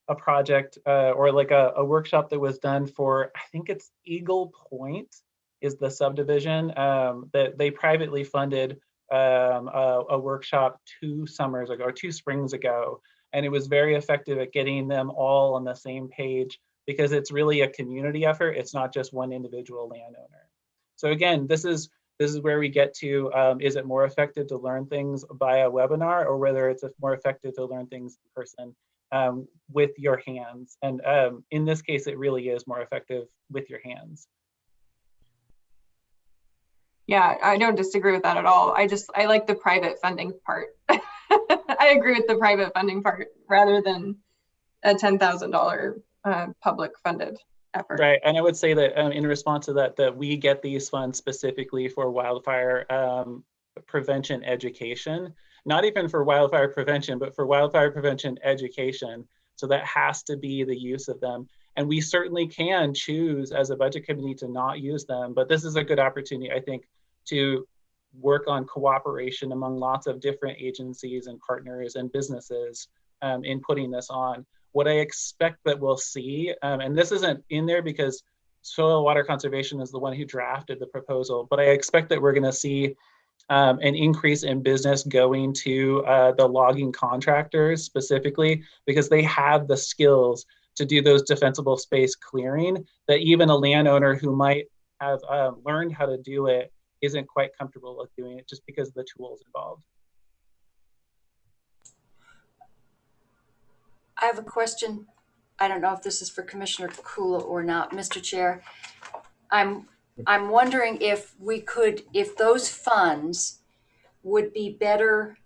a project or like a workshop that was done for, I think it's Eagle Point is the subdivision that they privately funded a workshop 2 springs ago. And it was very effective at getting them all on the same page, because it's really a community effort. It's not just one individual landowner. So again, this is where we get to, is it more effective to learn things by a webinar, or whether it's more effective to learn things in person with your hands? And in this case, it really is more effective with your hands. Yeah, I don't disagree with that at all. I like the private funding part. I agree with the private funding part rather than a $10,000 public funded effort. Right, and I would say that in response to that we get these funds specifically for wildfire prevention education, not even for wildfire prevention, but for wildfire prevention education. So that has to be the use of them. And we certainly can choose as a budget committee to not use them, but this is a good opportunity, I think, to work on cooperation among lots of different agencies and partners and businesses in putting this on. What I expect that we'll see, and this isn't in there because Soil Water Conservation is the one who drafted the proposal, but I expect that we're going to see an increase in business going to the logging contractors specifically, because they have the skills to do those defensible space clearing that even a landowner who might have learned how to do it isn't quite comfortable with doing it just because of the tools involved. I have a question. I don't know if this is for Commissioner Kula or not, Mr. Chair. I'm wondering if we could, if those funds would be better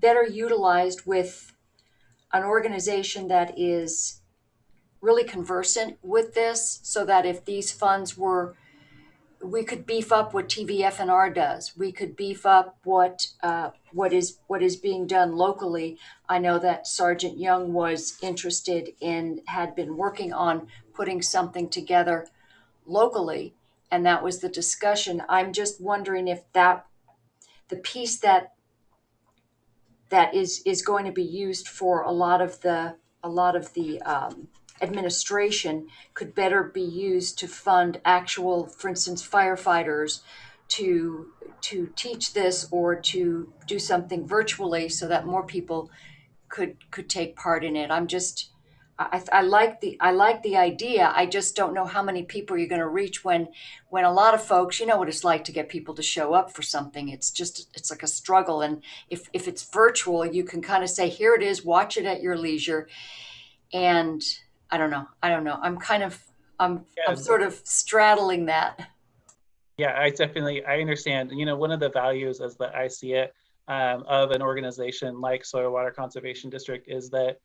utilized with an organization that is really conversant with this, so that if these funds were, we could beef up what TVFNR does. We could beef up what is being done locally. I know that Sergeant Young was interested in, had been working on putting something together locally, and that was the discussion. I'm just wondering if that, the piece that is going to be used for a lot of the administration could better be used to fund actual, for instance, firefighters to teach this, or to do something virtually so that more people could take part in it. I'm just, I like the idea. I just don't know how many people you're going to reach when a lot of folks, you know what it's like to get people to show up for something. It's just, it's like a struggle. And if it's virtual, you can kind of say, here it is, watch it at your leisure. And I don't know. I'm sort of straddling that. Yeah, I understand. You know, one of the values, as that I see it, of an organization like Soil Water Conservation District is that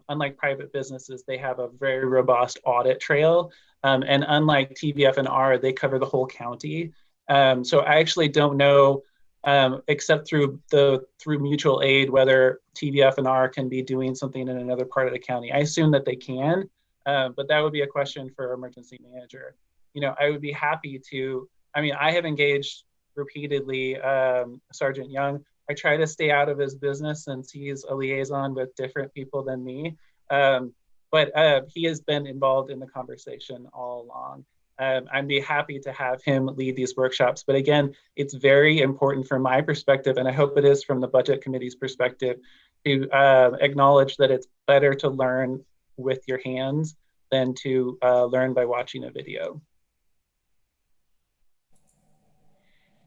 unlike private businesses, they have a very robust audit trail. And unlike TVFNR, they cover the whole county. So I actually don't know, except through mutual aid, whether TVFNR can be doing something in another part of the county. I assume that they can, but that would be a question for emergency manager. You know, I would be happy to, I mean, I have engaged repeatedly Sergeant Young. I try to stay out of his business since he's a liaison with different people than me. But he has been involved in the conversation all along. I'd be happy to have him lead these workshops. But again, it's very important from my perspective, and I hope it is from the Budget Committee's perspective, to acknowledge that it's better to learn with your hands than to learn by watching a video.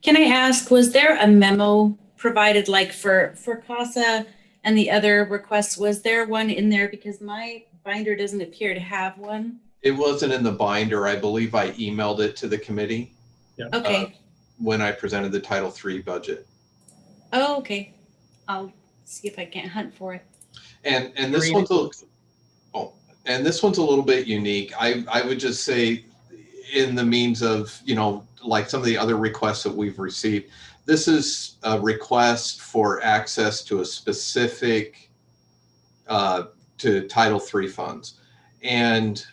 Can I ask, was there a memo provided, like for CASA and the other requests? Was there one in there? Because my binder doesn't appear to have one. It wasn't in the binder. I believe I emailed it to the committee. Yeah. Okay. When I presented the Title III budget. Oh, okay. I'll see if I can't hunt for it. And this one's a little bit unique. I would just say, in the means of, you know, like some of the other requests that we've received, this is a request for access to a specific to Title III funds, and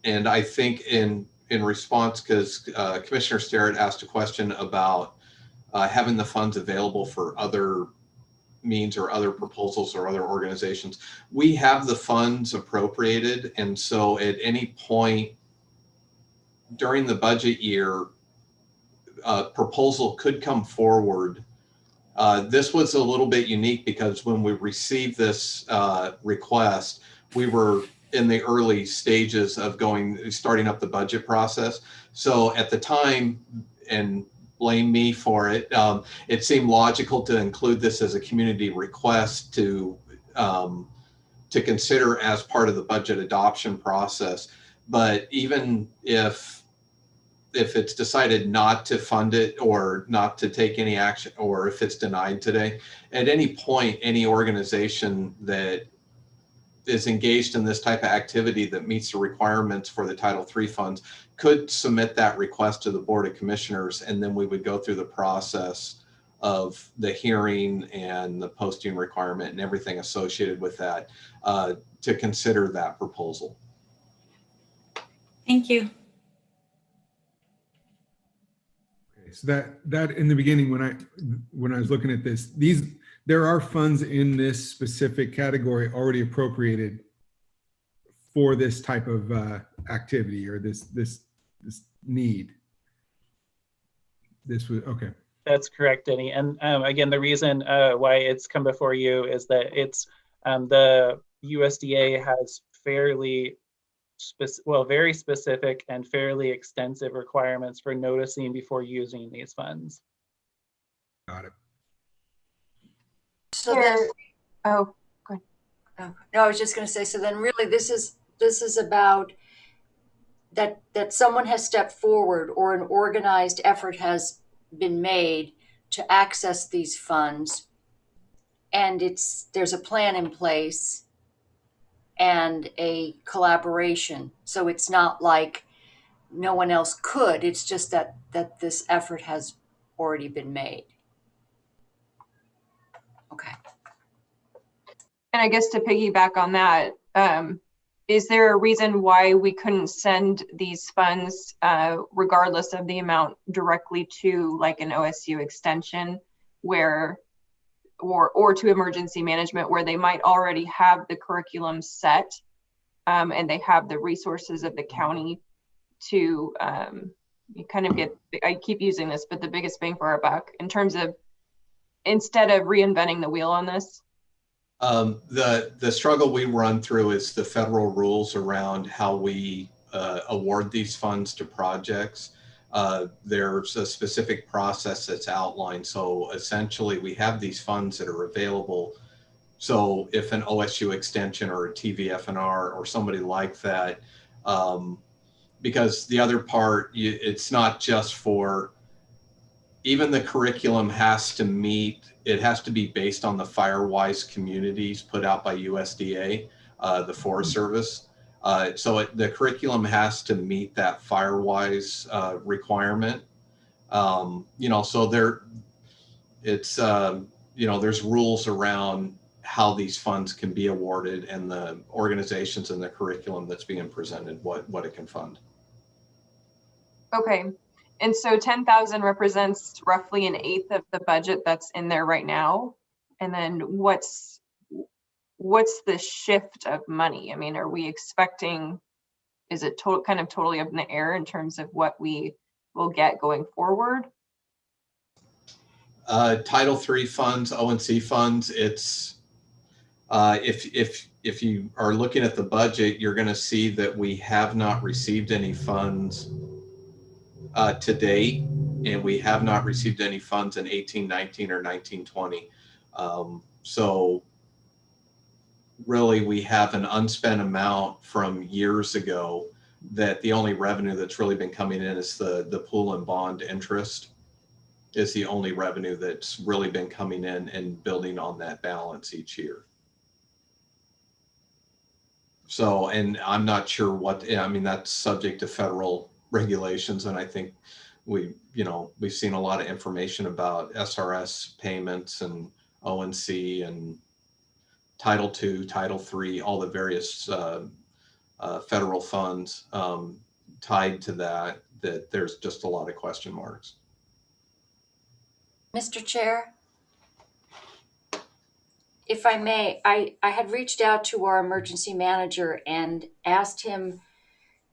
I think in response, because Commissioner Starrett asked a question about having the funds available for other means or other proposals or other organizations, we have the funds appropriated, and so at any point during the budget year, a proposal could come forward. This was a little bit unique because when we received this request, we were in the early stages of starting up the budget process. So at the time, and blame me for it, it seemed logical to include this as a community request to consider as part of the budget adoption process. But even if it's decided not to fund it or not to take any action, or if it's denied today, at any point, any organization that is engaged in this type of activity that meets the requirements for the Title III funds could submit that request to the Board of Commissioners, and then we would go through the process of the hearing and the posting requirement and everything associated with that to consider that proposal. Thank you. Okay, so that in the beginning, when I was looking at this, there are funds in this specific category already appropriated for this type of activity or this need. This was okay. That's correct, Denny. And again, the reason why it's come before you is that it's the USDA has very specific and fairly extensive requirements for noticing before using these funds. Got it. So then, Oh, go ahead. no, I was just going to say, so then really this is about that someone has stepped forward or an organized effort has been made to access these funds, and there's a plan in place and a collaboration. So it's not like no one else could, it's just that this effort has already been made. Okay. And I guess to piggyback on that, is there a reason why we couldn't send these funds, regardless of the amount, directly to like an OSU extension or to emergency management, where they might already have the curriculum set, and they have the resources of the county to you kind of get, I keep using this, but the biggest bang for our buck in terms of, instead of reinventing the wheel on this? The struggle we run through is the federal rules around how we award these funds to projects. There's a specific process that's outlined. So essentially we have these funds that are available. So if an OSU extension or a TVFNR or somebody like that, because the other part, it's not just for, even the curriculum has to meet, it has to be based on the FireWise communities put out by USDA, the Forest Service. So the curriculum has to meet that FireWise requirement. So there's rules around how these funds can be awarded and the organizations and the curriculum that's being presented, what it can fund. Okay. And so 10,000 represents roughly an eighth of the budget that's in there right now. And then what's the shift of money? I mean, are we expecting, is it kind of totally up in the air in terms of what we will get going forward? Title III funds, ONC funds, it's, if you are looking at the budget, you're going to see that we have not received any funds to date, and we have not received any funds in 1819 or 1920. So really we have an unspent amount from years ago that the only revenue that's really been coming in is the pool and bond interest is the only revenue that's really been coming in and building on that balance each year. So, and I'm not sure I mean, that's subject to federal regulations. And I think we've seen a lot of information about SRS payments and ONC and Title II, Title III, all the various federal funds tied to that there's just a lot of question marks. Mr. Chair, if I may, I had reached out to our emergency manager and asked him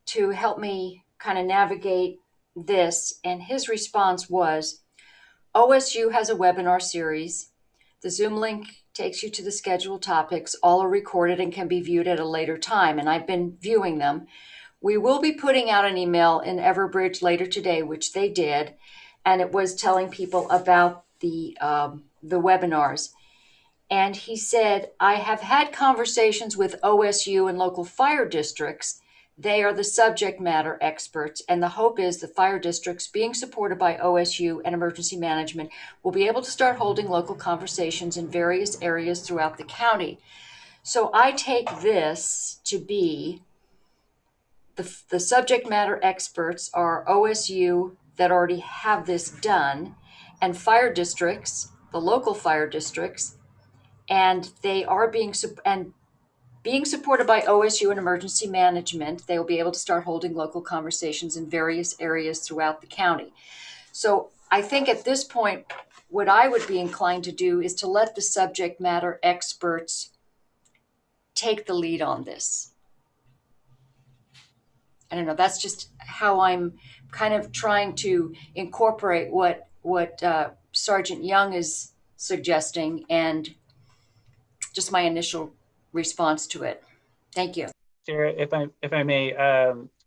to help me kind of navigate this. And his response was, OSU has a webinar series. The Zoom link takes you to the scheduled topics. All are recorded and can be viewed at a later time. And I've been viewing them. We will be putting out an email in Everbridge later today, which they did. And it was telling people about the webinars. And he said, I have had conversations with OSU and local fire districts. They are the subject matter experts, and the hope is the fire districts, being supported by OSU and emergency management, will be able to start holding local conversations in various areas throughout the county. So I take this to be the subject matter experts are OSU that already have this done, and fire districts, the local fire districts, and they are being, and Being supported by OSU and emergency management, they will be able to start holding local conversations in various areas throughout the county. So I think at this point, what I would be inclined to do is to let the subject matter experts take the lead on this. I don't know, that's just how I'm kind of trying to incorporate what Sergeant Young is suggesting and just my initial response to it. Thank you. Chair, if I may,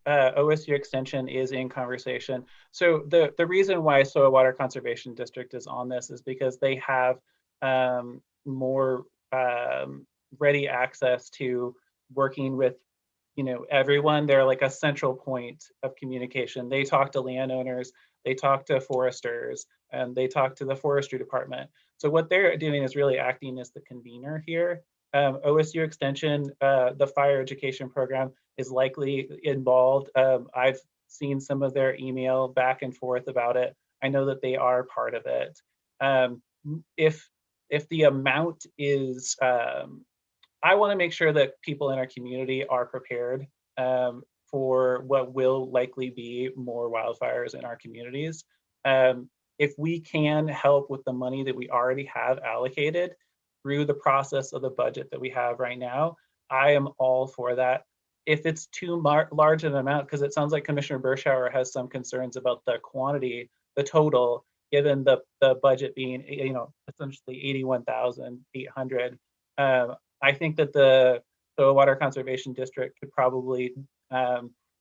OSU Extension is in conversation. So the reason why Soil Water Conservation District is on this is because they have more ready access to working with, everyone. They're like a central point of communication. They talk to landowners, they talk to foresters, and they talk to the forestry department. So what they're doing is really acting as the convener here. OSU Extension, the fire education program is likely involved. I've seen some of their email back and forth about it. I know that they are part of it. If the amount is, I want to make sure that people in our community are prepared for what will likely be more wildfires in our communities. If we can help with the money that we already have allocated through the process of the budget that we have right now, I am all for that. If it's too large an amount, because it sounds like Commissioner Bershauer has some concerns about the quantity, the total, given the budget being, essentially 81,800. I think that the Soil Water Conservation District could probably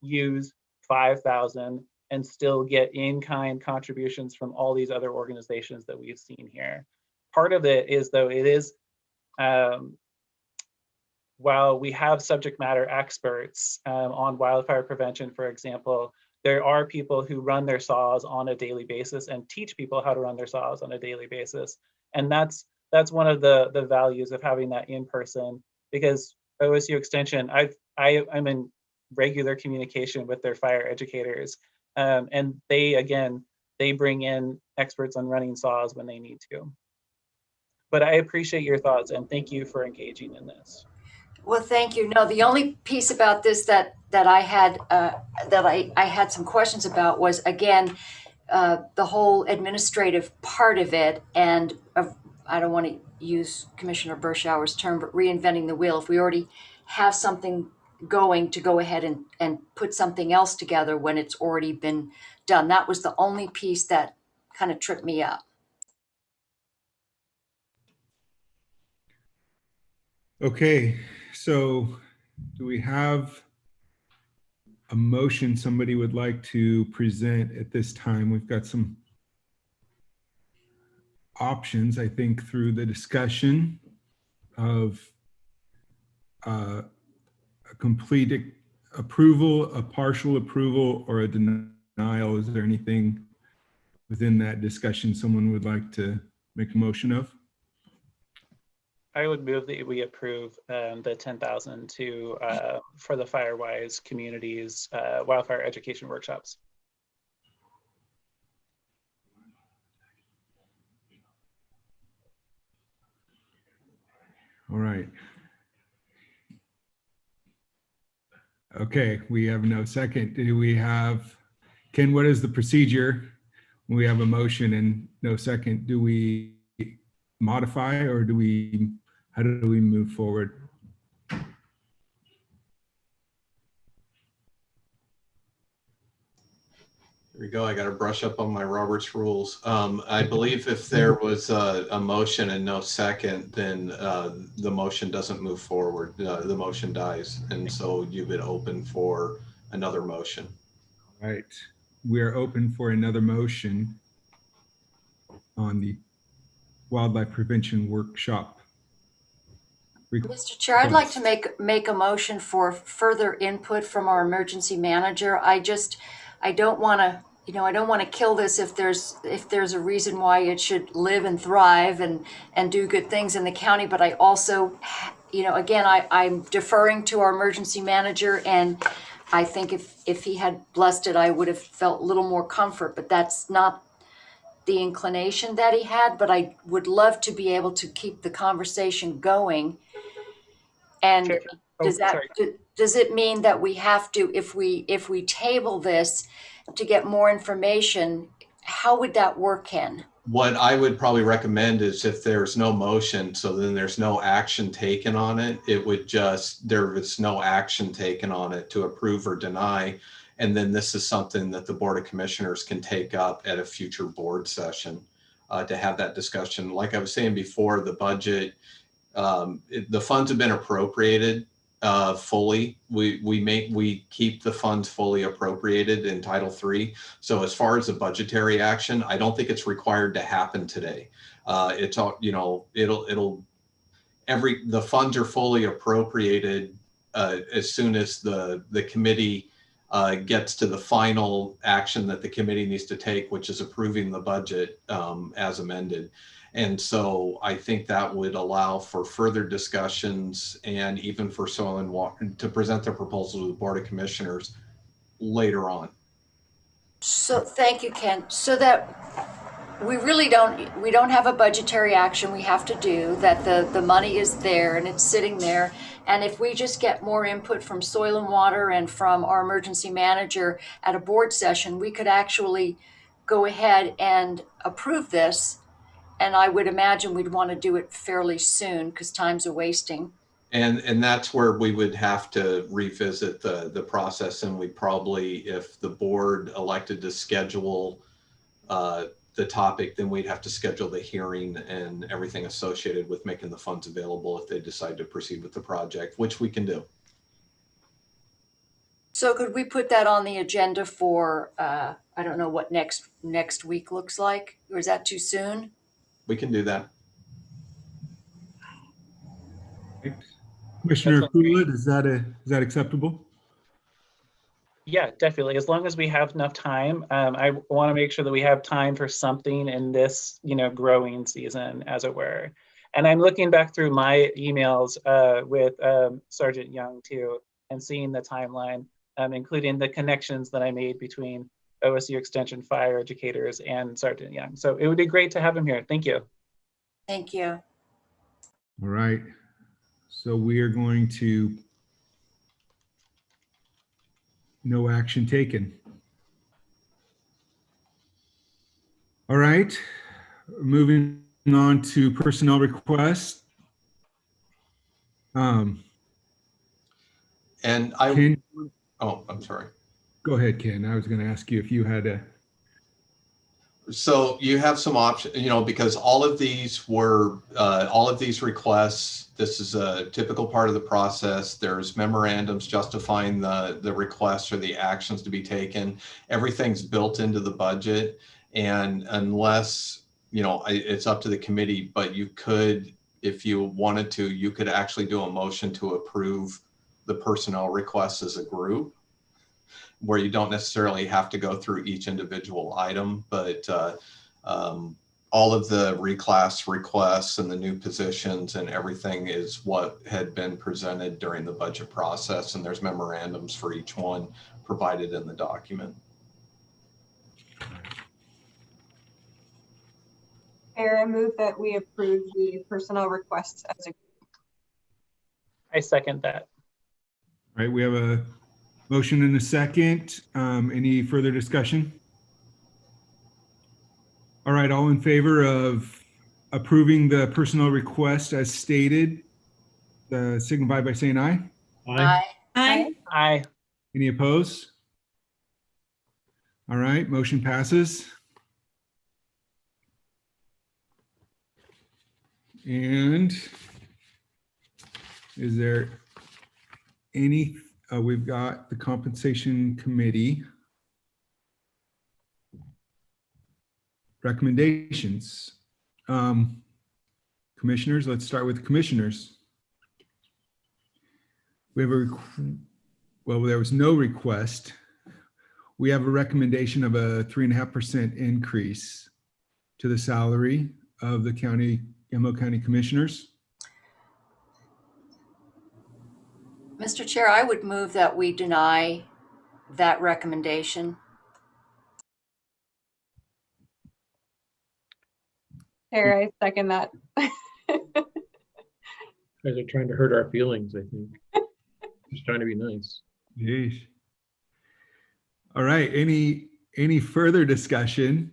use 5,000 and still get in-kind contributions from all these other organizations that we've seen here. Part of it is, though, it is, while we have subject matter experts on wildfire prevention, for example, there are people who run their saws on a daily basis and teach people how to run their saws on a daily basis. And that's one of the values of having that in person, because OSU Extension, I'm in regular communication with their fire educators. And they bring in experts on running saws when they need to. But I appreciate your thoughts and thank you for engaging in this. Well, thank you. No, the only piece about this that I had I had some questions about was, again, the whole administrative part of it, and I don't want to use Commissioner Bershauer's term, but reinventing the wheel. If we already have something going, to go ahead and put something else together when it's already been done. That was the only piece that kind of tripped me up. Okay, so do we have a motion somebody would like to present at this time? We've got some options, I think, through the discussion of a complete approval, a partial approval, or a denial. Is there anything within that discussion someone would like to make a motion of? I would move that we approve the 10,000 to for the Firewise communities wildfire education workshops. All right. Okay, we have no second. Do we have, Ken, what is the procedure when we have a motion and no second? Do we modify, or how do we move forward? There we go. I got to brush up on my Robert's rules. I believe if there was a motion and no second, then the motion doesn't move forward. The motion dies. And so you've been open for another motion. All right. We are open for another motion on the wildlife prevention workshop. Mr. Chair, I'd like to make a motion for further input from our emergency manager. I don't want to, I don't want to kill this if there's a reason why it should live and thrive and do good things in the county. But I also, again, I'm deferring to our emergency manager, and I think if he had blessed it, I would have felt a little more comfort. But that's not the inclination that he had. But I would love to be able to keep the conversation going. And Sure. Does that, sorry. does it mean that we have to, if we table this to get more information, how would that work, Ken? What I would probably recommend is if there's no motion, so then there's no action taken on it, it would just, there is no action taken on it to approve or deny. And then this is something that the Board of Commissioners can take up at a future board session to have that discussion. Like I was saying before, the budget, the funds have been appropriated fully. We keep the funds fully appropriated in Title III. So as far as the budgetary action, I don't think it's required to happen today. It's all, you know, the funds are fully appropriated as soon as the committee gets to the final action that the committee needs to take, which is approving the budget as amended. And so I think that would allow for further discussions and even for Soil and Water to present their proposal to the Board of Commissioners later on. So thank you, Ken. So that we really don't have a budgetary action we have to do, that the money is there and it's sitting there. And if we just get more input from Soil and Water and from our emergency manager at a board session, we could actually go ahead and approve this. And I would imagine we'd want to do it fairly soon because time's a wasting. And that's where we would have to revisit the process, and we probably, if the board elected to schedule the topic, then we'd have to schedule the hearing and everything associated with making the funds available if they decide to proceed with the project, which we can do. So could we put that on the agenda for, I don't know what next week looks like, or is that too soon? We can do that. Commissioner Kula, is that acceptable? Yeah, definitely. As long as we have enough time, I want to make sure that we have time for something in this, growing season, as it were. And I'm looking back through my emails with Sergeant Young too, and seeing the timeline, including the connections that I made between OSU Extension fire educators and Sergeant Young. So it would be great to have him here. Thank you. Thank you. All right. So we are going to no action taken. All right. Moving on to personnel requests. And Ken, I'm sorry. go ahead, Ken. I was going to ask you if you had a. So you have some options, because all of these requests, this is a typical part of the process. There's memorandums justifying the requests or the actions to be taken. Everything's built into the budget. And unless, it's up to the committee, but you could, if you wanted to, you could actually do a motion to approve the personnel requests as a group, where you don't necessarily have to go through each individual item, but all of the reclass requests and the new positions and everything is what had been presented during the budget process, and there's memorandums for each one provided in the document. Chair, I move that we approve the personnel requests as a group. I second that. All right, we have a motion and a second. Any further discussion? All right, all in favor of approving the personnel request as stated, signify by saying aye. Aye. Aye. Aye. Any opposed? All right, motion passes. And is there any, we've got the compensation committee recommendations. Commissioners, let's start with commissioners. We have well, there was no request. We have a recommendation of a 3.5% increase to the salary of the MO County commissioners. Mr. Chair, I would move that we deny that recommendation. Chair, I second that. Guys are trying to hurt our feelings, I think. Just trying to be nice. Yeesh. All right, any further discussion?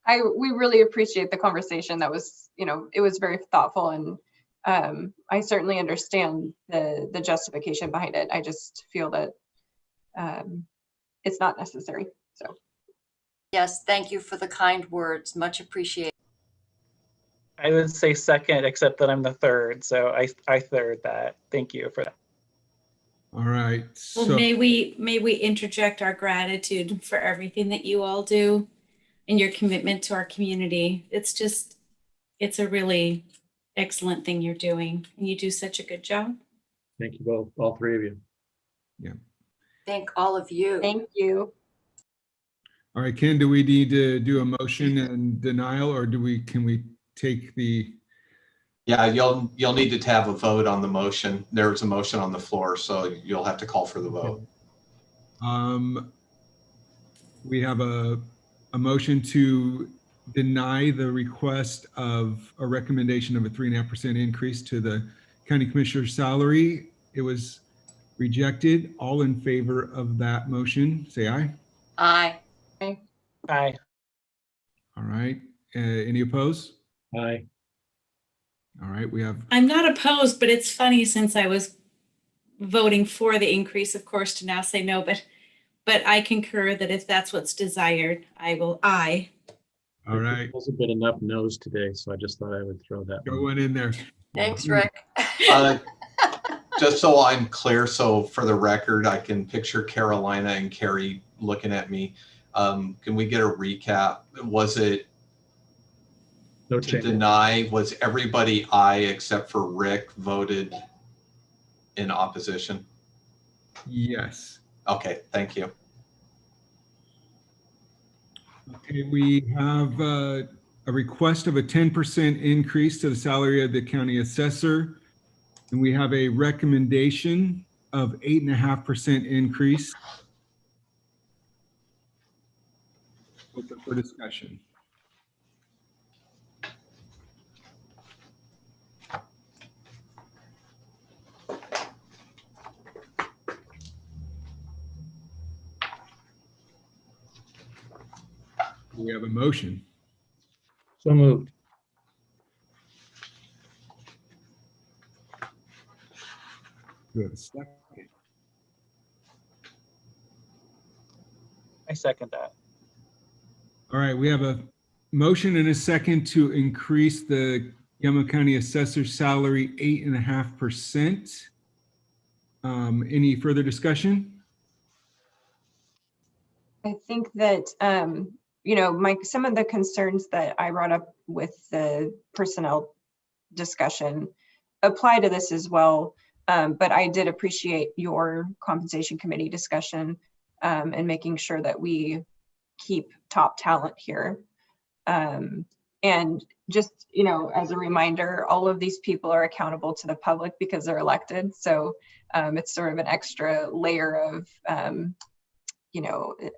We really appreciate the conversation. That was, it was very thoughtful, and I certainly understand the justification behind it. I just feel that it's not necessary. So Yes, thank you for the kind words. Much appreciated. I would say second, except that I'm the third. So I third that. Thank you for that. All right, Well, so may we interject our gratitude for everything that you all do and your commitment to our community. It's a really excellent thing you're doing, and you do such a good job. Thank you both, all three of you. Thank all of you. thank you. all right, Ken, do we need to do a motion and denial, or can we take the, Yeah, you'll need to have a vote on the motion. There's a motion on the floor, so you'll have to call for the vote. we have a motion to deny the request of a recommendation of a 3.5% increase to the county commissioner's salary. It was rejected. All in favor of that motion, say aye. Aye. Aye. All right. Any opposed? Aye. All right. We have, I'm not opposed, but it's funny since I was voting for the increase, of course, to now say no, but I concur that if that's what's desired, I will aye. all right. There's a bit enough no's today, so I just thought I would throw that Go one. one in there. Thanks, Rick. Just so I'm clear, so for the record, I can picture Carolina and Carrie looking at me. Can we get a recap? Was it No to change. deny? Was everybody aye except for Rick voted in opposition? Yes. Okay, thank you. Okay, we have a request of a 10% increase to the salary of the county assessor. And we have a recommendation of 8.5% increase. Open for discussion. We have a motion. So moved. We have a second. I second that. All right, we have a motion and a second to increase the Yama County assessor's salary 8.5%. Any further discussion? I think that, Mike, some of the concerns that I brought up with the personnel discussion apply to this as well. But I did appreciate your compensation committee discussion and making sure that we keep top talent here. And just, as a reminder, all of these people are accountable to the public because they're elected. So it's sort of an extra layer of,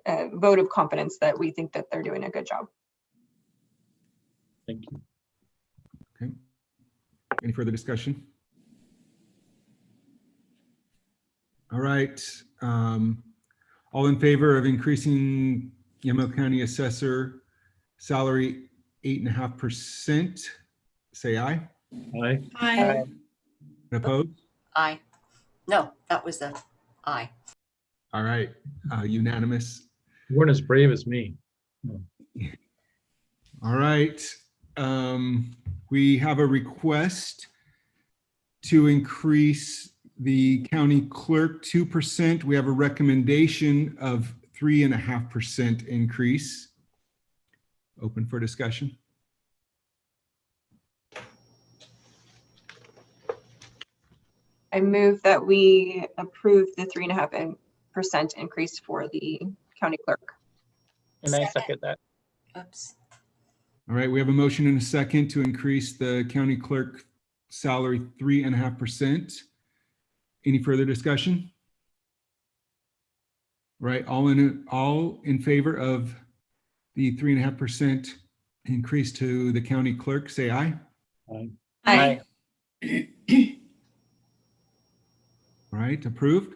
a vote of confidence that we think that they're doing a good job. Thank you. Okay. Any further discussion? All right. All in favor of increasing Yamaha County assessor salary 8.5%, say aye. Aye. Aye. Opposed? Aye. No, that was the aye. All right, unanimous. You weren't as brave as me. All right. We have a request to increase the county clerk 2%. We have a recommendation of 3.5% increase. Open for discussion. I move that we approve the 3.5% increase for the county clerk. And I second that. Oops. All right, we have a motion and a second to increase the county clerk salary 3.5%. Any further discussion? Right, all in favor of the 3.5% increase to the county clerk, say aye. Aye. Aye. All right, approved.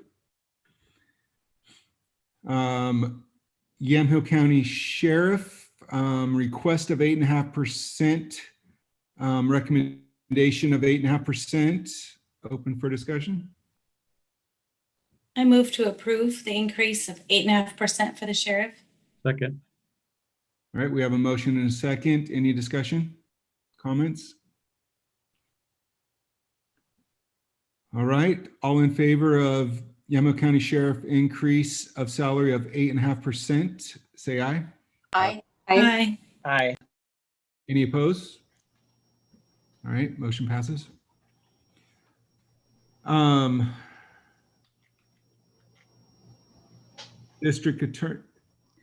Yamhill County Sheriff, request of 8.5%, recommendation of 8.5%. Open for discussion. I move to approve the increase of 8.5% for the sheriff. Second. All right, we have a motion and a second. Any discussion? Comments? All right, all in favor of Yamhill County Sheriff increase of salary of 8.5%, say aye. Aye. Aye. Aye. Any opposed? All right, motion passes. District attorney,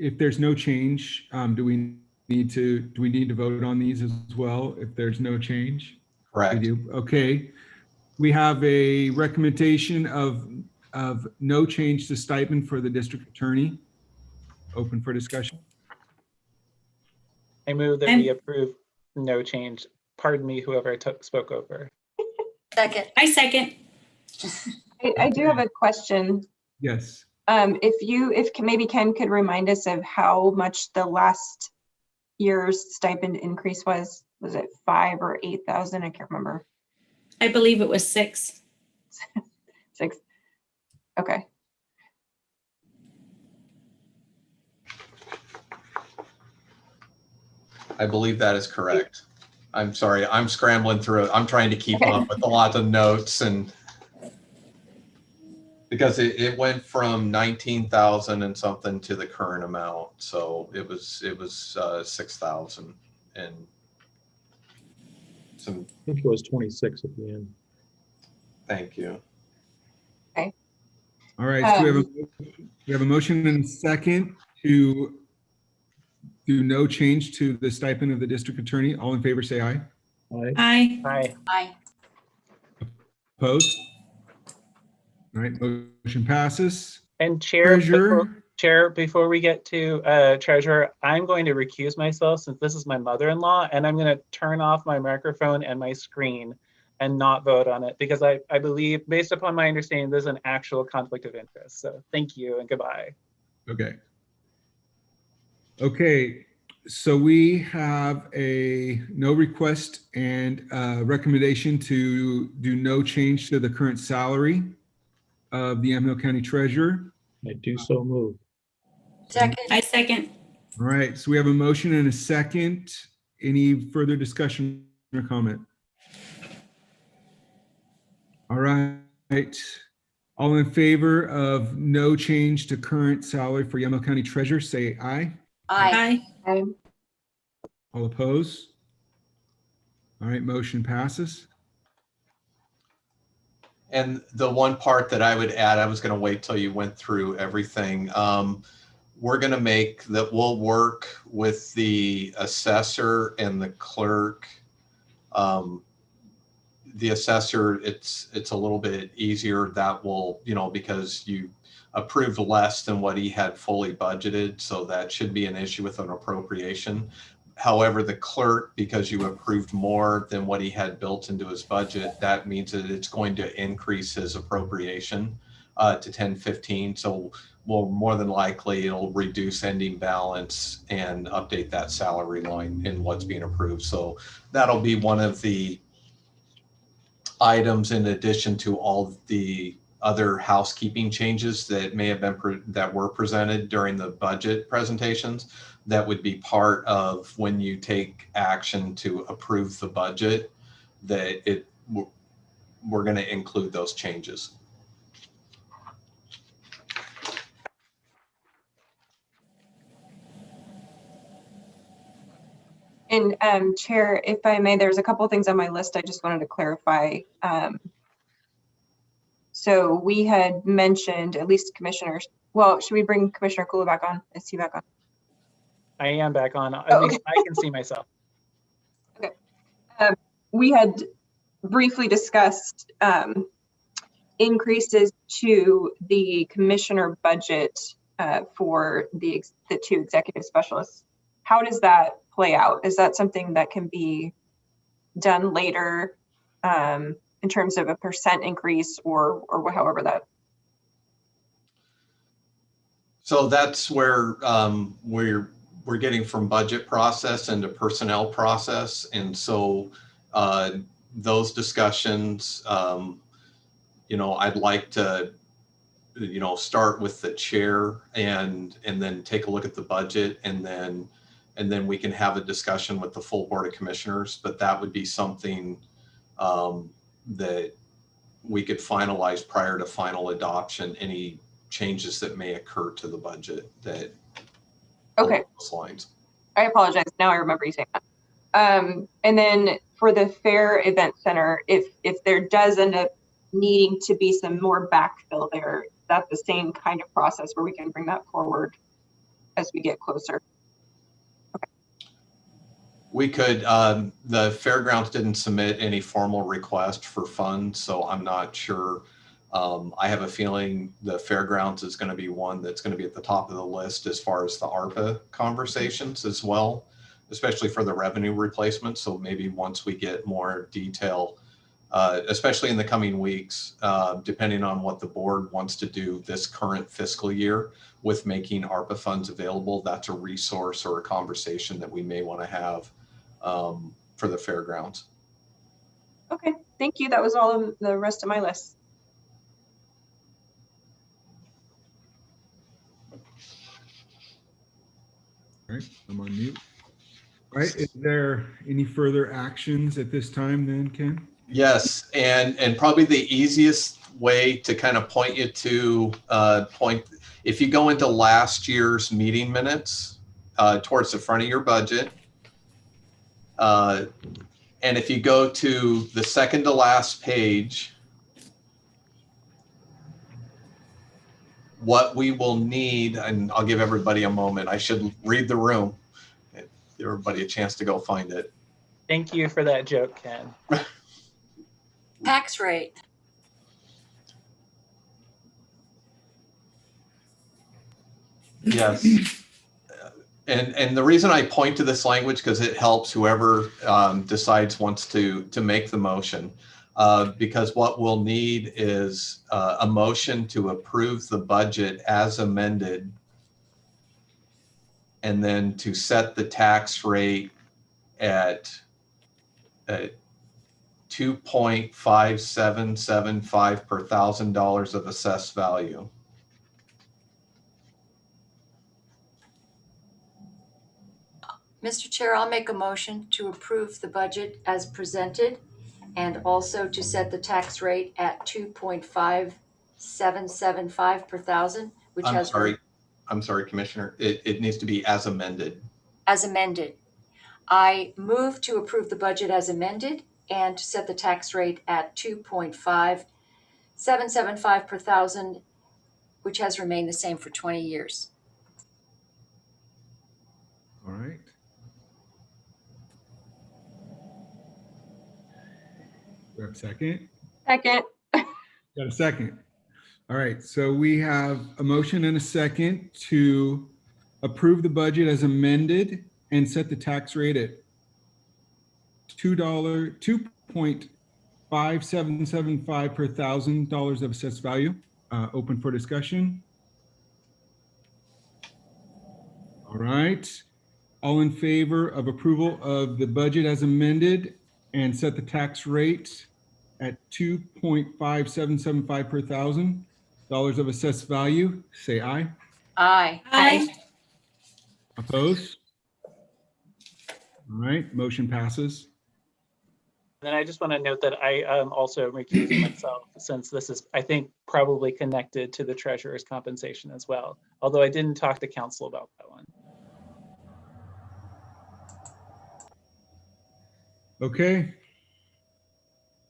if there's no change, do we need to vote on these as well if there's no change? We Correct. do. Okay. We have a recommendation of no change to stipend for the district attorney. Open for discussion. I move that I'm- we approve no change. Pardon me, whoever I spoke over. Second. I second. I do have a question. Yes. If maybe Ken could remind us of how much the last year's stipend increase was it 5 or 8,000? I can't remember. I believe it was 6. 6. Okay. I believe that is correct. I'm sorry, I'm scrambling through it. I'm trying to keep up with a lot of notes, and because it went from 19,000 and something to the current amount. So it was 6,000 and some. I think it was 26 at the end. Thank you. All right. So we have a motion and a second to do no change to the stipend of the district attorney. All in favor, say aye. Aye. Aye. Aye. Aye. Opposed? All right, motion passes. And Chair, Treasurer. before we get to Treasurer, I'm going to recuse myself since this is my mother-in-law, and I'm going to turn off my microphone and my screen and not vote on it because I believe, based upon my understanding, there's an actual conflict of interest. So thank you and goodbye. Okay. Okay, so we have a no request and recommendation to do no change to the current salary of the Yamhill County Treasurer. I do so move. Second. I second. All right, so we have a motion and a second. Any further discussion or comment? All right, all in favor of no change to current salary for Yamhill County Treasurer, say aye. Aye. Aye. All opposed? All right, motion passes. And the one part that I would add, I was going to wait till you went through everything. We're going to make that we'll work with the assessor and the clerk. The assessor, it's a little bit easier. That will, because you approved less than what he had fully budgeted. So that should be an issue with an appropriation. However, the clerk, because you approved more than what he had built into his budget, that means that it's going to increase his appropriation to 1015. So more than likely it'll reduce ending balance and update that salary line in what's being approved. So that'll be one of the items in addition to all the other housekeeping changes that may have been that were presented during the budget presentations. That would be part of when you take action to approve the budget, that we're going to include those changes. And Chair, if I may, there's a couple of things on my list I just wanted to clarify. So we had mentioned, at least commissioners, well, should we bring Commissioner Kula back on? Is he back on? I am back on. At least I can see myself. Okay. We had briefly discussed increases to the commissioner budget for the 2 executive specialists. How does that play out? Is that something that can be done later in in terms of a percent increase or however that. So that's where we're getting from budget process into personnel process. And so those discussions, I'd like to, start with the chair and then take a look at the budget, and then we can have a discussion with the full Board of Commissioners. But that would be something that we could finalize prior to final adoption, any changes that may occur to the budget that Okay. those lines. I apologize. Now I remember you saying that. And then for the Fair Event Center, if there does end up needing to be some more backfill there, that's the same kind of process where we can bring that forward as we get closer. Okay. We could, the fairgrounds didn't submit any formal request for funds, so I'm not sure. I have a feeling the fairgrounds is going to be one that's going to be at the top of the list as far as the ARPA conversations as well, especially for the revenue replacement. So maybe once we get more detail, especially in the coming weeks, depending on what the board wants to do this current fiscal year with making ARPA funds available, that's a resource or a conversation that we may want to have for the fairgrounds. Okay, thank you. That was all of the rest of my list. All right, I'm on mute. All right, is there any further actions at this time then, Ken? Yes, and probably the easiest way to kind of point you to if you go into last year's meeting minutes towards the front of your budget, and if you go to the second to last page, what we will need, and I'll give everybody a moment. I should read the room. Give everybody a chance to go find it. Thank you for that joke, Ken. Tax rate. Yes. And the reason I point to this language, because it helps whoever decides wants to make the motion, because what we'll need is a motion to approve the budget as amended, and then to set the tax rate at 2.5775 per $1,000 of assessed value. Mr. Chair, I'll make a motion to approve the budget as presented and also to set the tax rate at 2.5775 per thousand, which I'm sorry, Commissioner. It needs to be as amended. As amended. I move to approve the budget as amended and to set the tax rate at 2.5775 per thousand, which has remained the same for 20 years. All right. Do I have a second? Second. Got a second. All right, so we have a motion and a second to approve the budget as amended and set the tax rate at $2.5775 per $1,000 of assessed value. Open for discussion. All right. All in favor of approval of the budget as amended and set the tax rate at 2.5775 per $1,000 of assessed value, say aye. Aye. Aye. Opposed? All right, motion passes. Then I just want to note that I am also recusing myself since this is, I think, probably connected to the treasurer's compensation as well. Although I didn't talk to council about that one. Okay.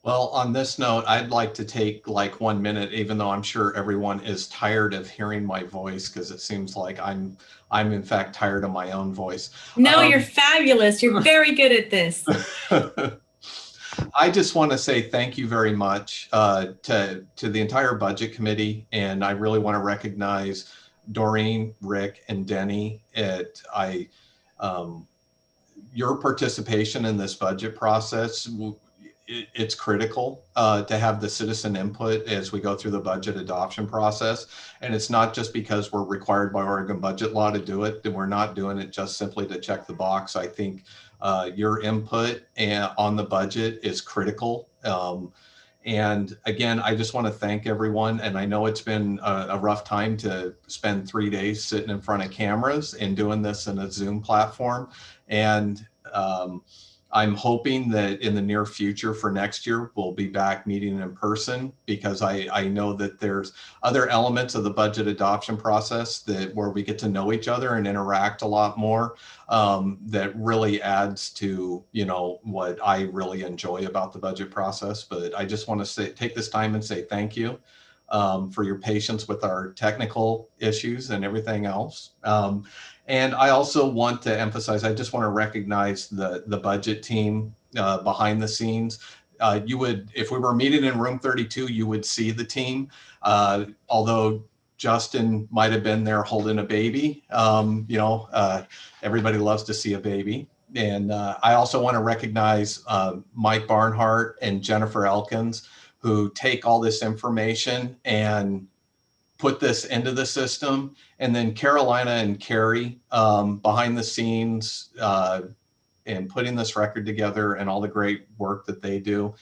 Well, on this note, I'd like to take like 1 minute, even though I'm sure everyone is tired of hearing my voice, because it seems like I'm in fact tired of my own voice. No, you're fabulous. You're very good at this. I just want to say thank you very much to the entire budget committee, and I really want to recognize Doreen, Rick, and Denny. Your participation in this budget process it's critical to have the citizen input as we go through the budget adoption process. And it's not just because we're required by Oregon budget law to do it, that we're not doing it just simply to check the box. I think your input on the budget is critical. And again, I just want to thank everyone. And I know it's been a rough time to spend 3 days sitting in front of cameras and doing this in a Zoom platform. And I'm hoping that in the near future for next year, we'll be back meeting in person, because I know that there's other elements of the budget adoption process that where we get to know each other and interact a lot more, that really adds to, you know, what I really enjoy about the budget process. But I just want to take this time and say thank you for your patience with our technical issues and everything else. And I also want to emphasize, I just want to recognize the budget team behind the scenes. You would, if we were meeting in room 32, you would see the team. Although Justin might have been there holding a baby. You know, everybody loves to see a baby. And I also want to recognize Mike Barnhart and Jennifer Elkins, who take all this information and put this into the system. And then Carolina and Carrie behind the scenes and putting this record together and all the great work that they do.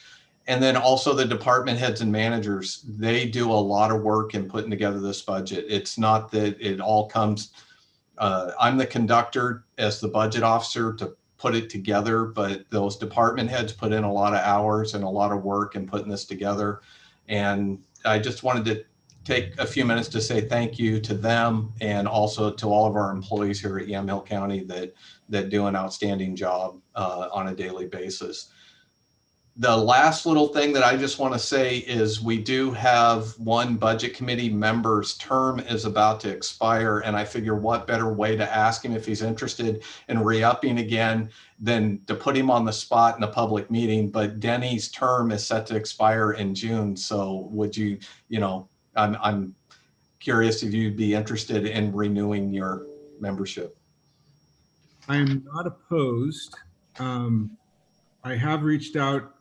And then also the department heads and managers, they do a lot of work in putting together this budget. It's not that it all comes, I'm the conductor as the budget officer to put it together, but those department heads put in a lot of hours and a lot of work in putting this together. And I just wanted to take a few minutes to say thank you to them, and also to all of our employees here at Yamhill County that do an outstanding job on a daily basis. The last little thing that I just want to say is we do have one budget committee member's term is about to expire, and I figure what better way to ask him if he's interested in re-upping again than to put him on the spot in a public meeting. But Denny's term is set to expire in June, so would you, you know, I'm curious if you'd be interested in renewing your membership. I am not opposed. I have reached out.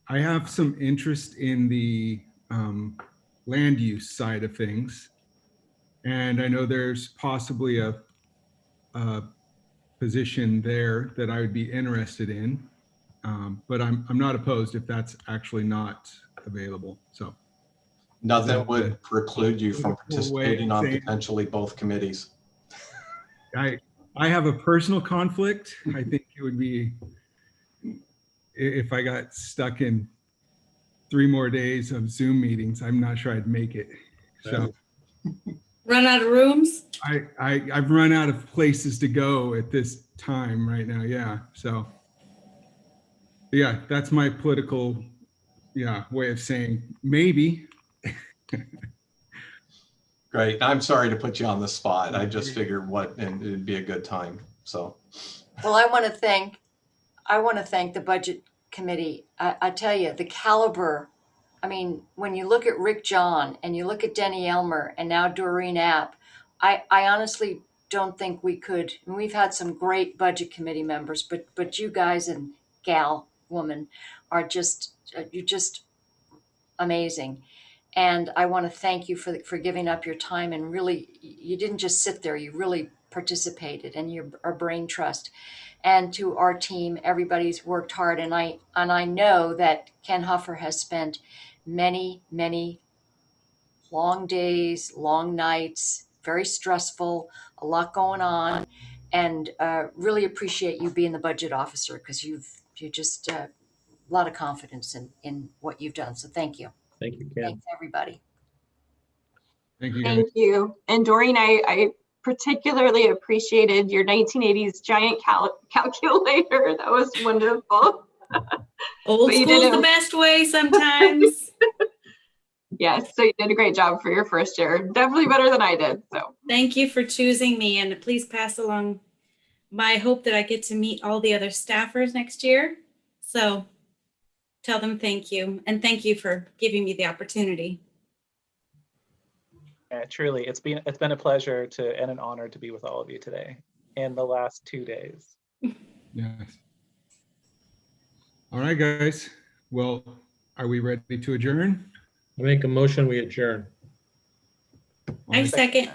I have some interest in the land use side of things. And I know there's possibly a position there that I would be interested in. But I'm not opposed if that's actually not available. So Nothing would preclude you from participating on potentially both committees. I have a personal conflict. I think it would be, if I got stuck in 3 more days of Zoom meetings, I'm not sure I'd make it. So Run out of rooms? I've run out of places to go at this time right now. Yeah. So yeah, that's my political way of saying maybe. Great. I'm sorry to put you on the spot. I just figured and it'd be a good time. So, Well, I want to thank the budget committee. I tell you, the caliber. I mean, when you look at Rick John and you look at Denny Elmer and now Doreen App, I honestly don't think we could. And we've had some great budget committee members, but you guys and gal woman are just you're just amazing. And I want to thank you for giving up your time, and really, you didn't just sit there, you really participated, and you're our brain trust. And to our team, everybody's worked hard. And I know that Ken Huffer has spent many, many long days, long nights, very stressful, a lot going on, and really appreciate you being the budget officer, because you just a lot of confidence in what you've done. So thank you. Thank you, Ken. Thanks, everybody. Thank you, guys. Thank you. And Doreen, I particularly appreciated your 1980s giant calculator. That was wonderful. Old school's the best way sometimes. Yes, so you did a great job for your first year. Definitely better than I did. So Thank you for choosing me, and please pass along my hope that I get to meet all the other staffers next year. So tell them thank you, and thank you for giving me the opportunity. Yeah, truly, it's been a pleasure and an honor to be with all of you today and the last 2 days. Yes. All right, guys. Well, are we ready to adjourn? I make a motion, we adjourn. I second.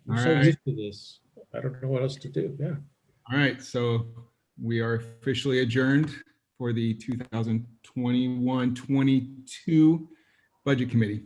I'm All so right. used to this. I don't know what else to do. Yeah. All right, so we are officially adjourned for the 2021-22 Budget Committee.